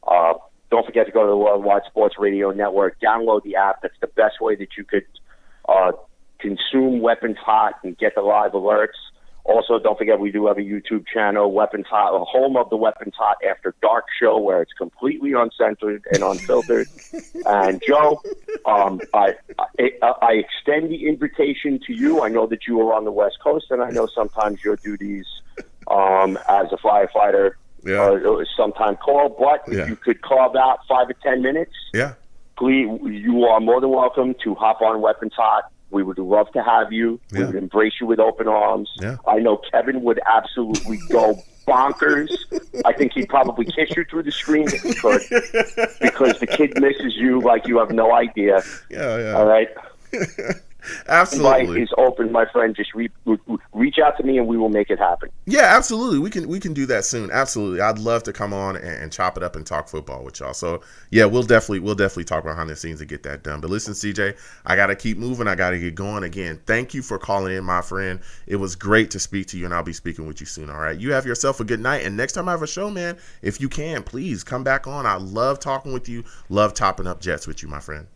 Don't forget to go to the Worldwide Sports Radio Network. Download the app. That's the best way that you could consume Weapons Hot and get the live alerts. Also, don't forget we do have a YouTube channel, Weapons Hot, home of the Weapons Hot After Dark show, where it's completely uncensored and unfiltered. And Joe, I extend the invitation to you. I know that you are on the West Coast, and I know sometimes your duties as a firefighter are sometimes called. But if you could carve out 5 or 10 minutes, please, you are more than welcome to hop on Weapons Hot. We would love to have you. We would embrace you with open arms. I know Kevin would absolutely go bonkers. I think he'd probably kiss you through the screen if he could, because the kid misses you like you have no idea. All right?
Absolutely.
Invite is open, my friend. Just reach out to me and we will make it happen.
Yeah, absolutely. We can do that soon. Absolutely. I'd love to come on and chop it up and talk football with y'all. So yeah, we'll definitely talk behind the scenes and get that done. But listen, CJ, I got to keep moving. I got to get going. Again, thank you for calling in, my friend. It was great to speak to you, and I'll be speaking with you soon. All right. You have yourself a good night. And next time I have a show, man, if you can, please come back on. I love talking with you. Love topping up Jets with you, my friend.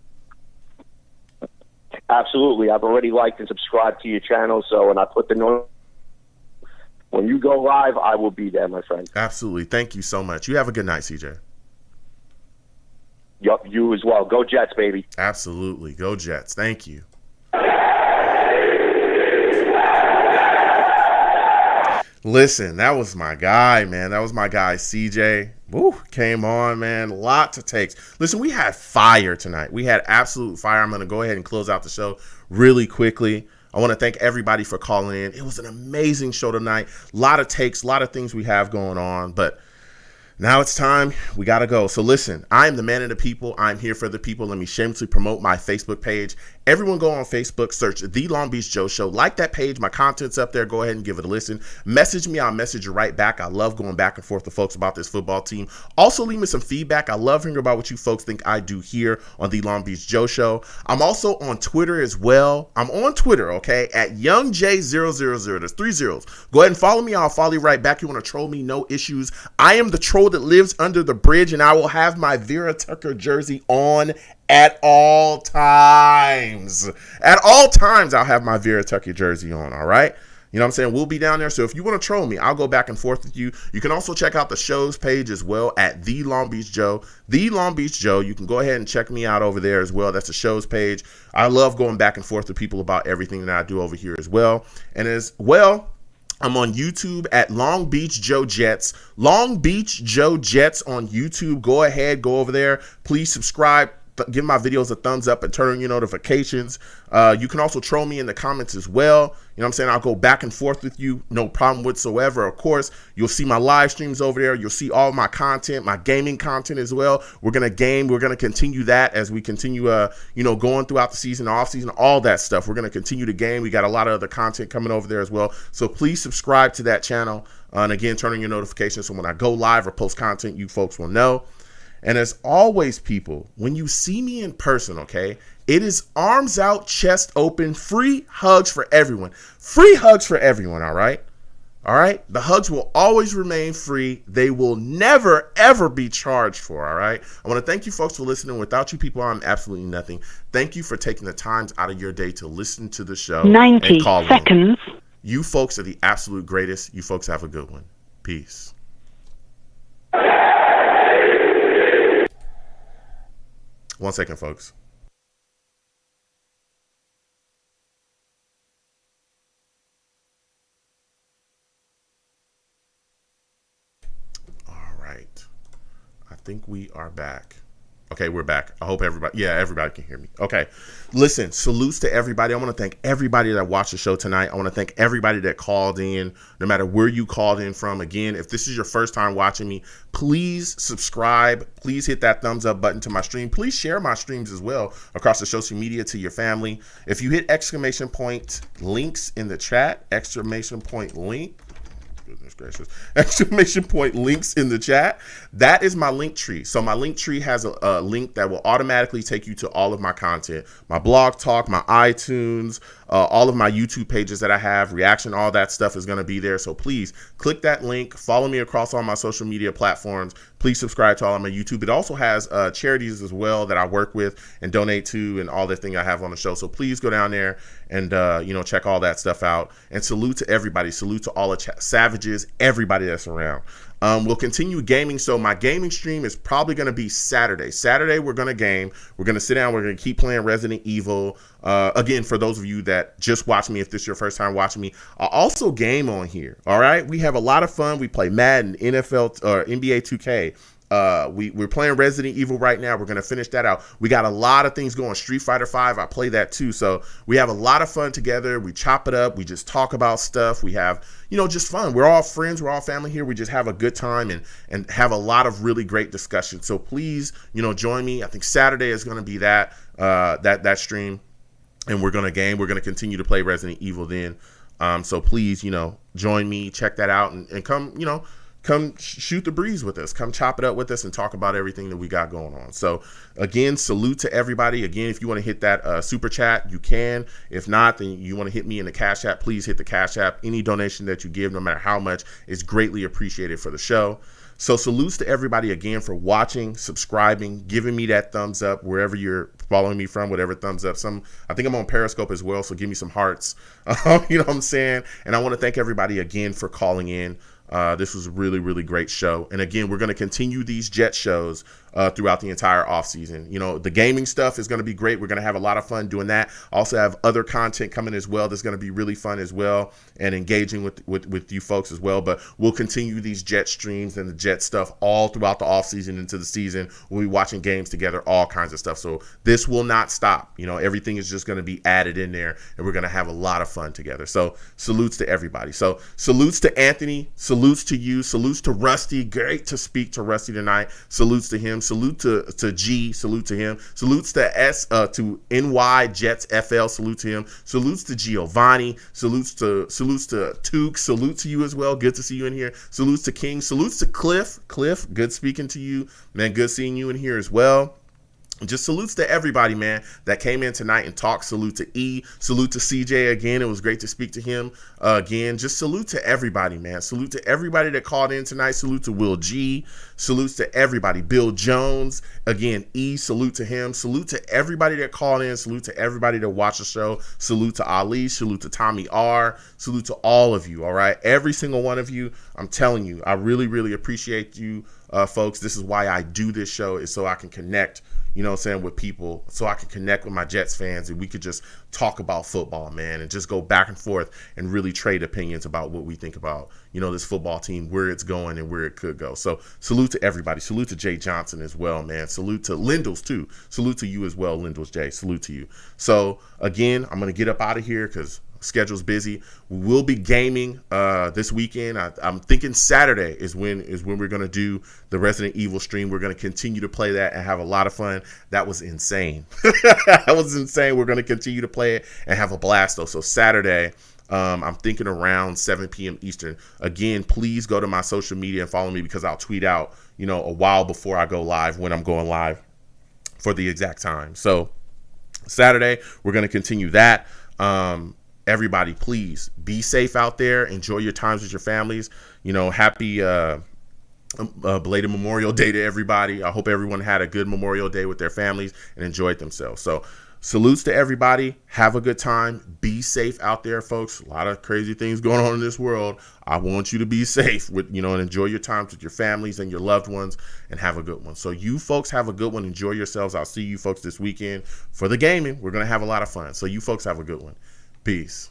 Absolutely. I've already liked and subscribed to your channel, so when I put the note, when you go live, I will be there, my friend.
Absolutely. Thank you so much. You have a good night, CJ.
Yup, you as well. Go Jets, baby.
Absolutely. Go Jets. Thank you. Listen, that was my guy, man. That was my guy, CJ. Woo, came on, man. Lot to take. Listen, we had fire tonight. We had absolute fire. I'm going to go ahead and close out the show really quickly. I want to thank everybody for calling in. It was an amazing show tonight. A lot of takes, a lot of things we have going on, but now it's time. We got to go. So listen, I'm the man of the people. I'm here for the people. Let me shamelessly promote my Facebook page. Everyone go on Facebook, search The Long Beach Joe Show. Like that page. My content's up there. Go ahead and give it a listen. Message me. I'll message you right back. I love going back and forth with folks about this football team. Also, leave me some feedback. I love hearing about what you folks think I do here on The Long Beach Joe Show. I'm also on Twitter as well. I'm on Twitter, okay, at YoungJ000. There's 3 zeros. Go ahead and follow me. I'll follow you right back. You want to troll me? No issues. I am the troll that lives under the bridge, and I will have my Vera Tucker jersey on at all times. At all times, I'll have my Vera Tucker jersey on, all right? You know what I'm saying? We'll be down there. So if you want to troll me, I'll go back and forth with you. You can also check out the show's page as well at The Long Beach Joe. The Long Beach Joe. You can go ahead and check me out over there as well. That's the show's page. I love going back and forth with people about everything that I do over here as well. And as well, I'm on YouTube at Long Beach Joe Jets. Long Beach Joe Jets on YouTube. Go ahead, go over there. Please subscribe. Give my videos a thumbs up and turn on your notifications. You can also troll me in the comments as well. You know what I'm saying? I'll go back and forth with you. No problem whatsoever. Of course, you'll see my live streams over there. You'll see all my content, my gaming content as well. We're going to game. We're going to continue that as we continue, going throughout the season, off season, all that stuff. We're going to continue to game. We got a lot of other content coming over there as well. So please subscribe to that channel. And again, turn on your notifications so when I go live or post content, you folks will know. And as always, people, when you see me in person, okay, it is arms out, chest open, free hugs for everyone. Free hugs for everyone, all right? All right? The hugs will always remain free. They will never, ever be charged for, all right? I want to thank you folks for listening. Without you people, I'm absolutely nothing. Thank you for taking the time out of your day to listen to the show.
90 seconds.
You folks are the absolute greatest. You folks have a good one. Peace. One second, folks. All right. I think we are back. Okay, we're back. I hope everybody can hear me. Okay. Listen, salutes to everybody. I want to thank everybody that watched the show tonight. I want to thank everybody that called in, no matter where you called in from. Again, if this is your first time watching me, please subscribe. Please hit that thumbs up button to my stream. Please share my streams as well across the social media to your family. If you hit exclamation point links in the chat, exclamation point link, goodness gracious, exclamation point links in the chat. That is my link tree. So my link tree has a link that will automatically take you to all of my content, my blog talk, my iTunes, all of my YouTube pages that I have, reaction, all that stuff is going to be there. So please click that link, follow me across all my social media platforms. Please subscribe to all of my YouTube. It also has charities as well that I work with and donate to, and all the thing I have on the show. So please go down there and check all that stuff out. And salute to everybody. Salute to all the savages, everybody that's around. We'll continue gaming. So my gaming stream is probably going to be Saturday. Saturday, we're going to game. We're going to sit down. We're going to keep playing Resident Evil. Again, for those of you that just watch me, if this is your first time watching me, I also game on here. All right. We have a lot of fun. We play Madden, NFL, or NBA 2K. We're playing Resident Evil right now. We're going to finish that out. We got a lot of things going. Street Fighter 5, I play that too. So we have a lot of fun together. We chop it up. We just talk about stuff. We have, just fun. We're all friends. We're all family here. We just have a good time and have a lot of really great discussions. So please, join me. I think Saturday is going to be that stream, and we're going to game. We're going to continue to play Resident Evil then. So please, join me, check that out, and come shoot the breeze with us. Come chop it up with us and talk about everything that we got going on. So again, salute to everybody. Again, if you want to hit that super chat, you can. If not, then you want to hit me in the Cash App, please hit the Cash App. Any donation that you give, no matter how much, is greatly appreciated for the show. So salutes to everybody again for watching, subscribing, giving me that thumbs up wherever you're following me from, whatever thumbs up. I think I'm on Periscope as well, so give me some hearts. You know what I'm saying? And I want to thank everybody again for calling in. This was a really, really great show. And again, we're going to continue these Jet shows throughout the entire offseason. The gaming stuff is going to be great. We're going to have a lot of fun doing that. Also have other content coming as well that's going to be really fun as well, and engaging with you folks as well. But we'll continue these Jet streams and the Jet stuff all throughout the offseason into the season. We'll be watching games together, all kinds of stuff. So this will not stop. Everything is just going to be added in there, and we're going to have a lot of fun together. So salutes to everybody. So salutes to Anthony. Salutes to you. Salutes to Rusty. Great to speak to Rusty tonight. Salutes to him. Salute to G. Salute to him. Salutes to NY Jets FL. Salute to him. Salutes to Giovanni. Salutes to Took. Salute to you as well. Good to see you in here. Salutes to King. Salutes to Cliff. Cliff, good speaking to you, man. Good seeing you in here as well. Just salutes to everybody, man, that came in tonight and talked. Salute to E. Salute to CJ again. It was great to speak to him again. Just salute to everybody, man. Salute to everybody that called in tonight. Salute to Will G. Salutes to everybody. Bill Jones. Again, E. Salute to him. Salute to everybody that called in. Salute to everybody that watched the show. Salute to Ali. Salute to Tommy R. Salute to all of you, all right? Every single one of you. I'm telling you, I really, really appreciate you, folks. This is why I do this show, is so I can connect, with people, so I can connect with my Jets fans, and we could just talk about football, man, and just go back and forth and really trade opinions about what we think about, this football team, where it's going and where it could go. So salute to everybody. Salute to Jay Johnson as well, man. Salute to Lindles too. Salute to you as well, Lindles Jay. Salute to you. So again, I'm going to get up out of here because schedule's busy. We will be gaming this weekend. I'm thinking Saturday is when we're going to do the Resident Evil stream. We're going to continue to play that and have a lot of fun. That was insane. That was insane. We're going to continue to play it and have a blast though. So Saturday, I'm thinking around 7 p.m. Eastern. Again, please go to my social media and follow me, because I'll tweet out, a while before I go live, when I'm going live, for the exact time. So Saturday, we're going to continue that. Everybody, please be safe out there. Enjoy your times with your families. Happy belated Memorial Day to everybody. I hope everyone had a good Memorial Day with their families and enjoyed themselves. So salutes to everybody. Have a good time. Be safe out there, folks. A lot of crazy things going on in this world. I want you to be safe and enjoy your times with your families and your loved ones, and have a good one. So you folks have a good one. Enjoy yourselves. I'll see you folks this weekend for the gaming. We're going to have a lot of fun. So you folks have a good one. Peace.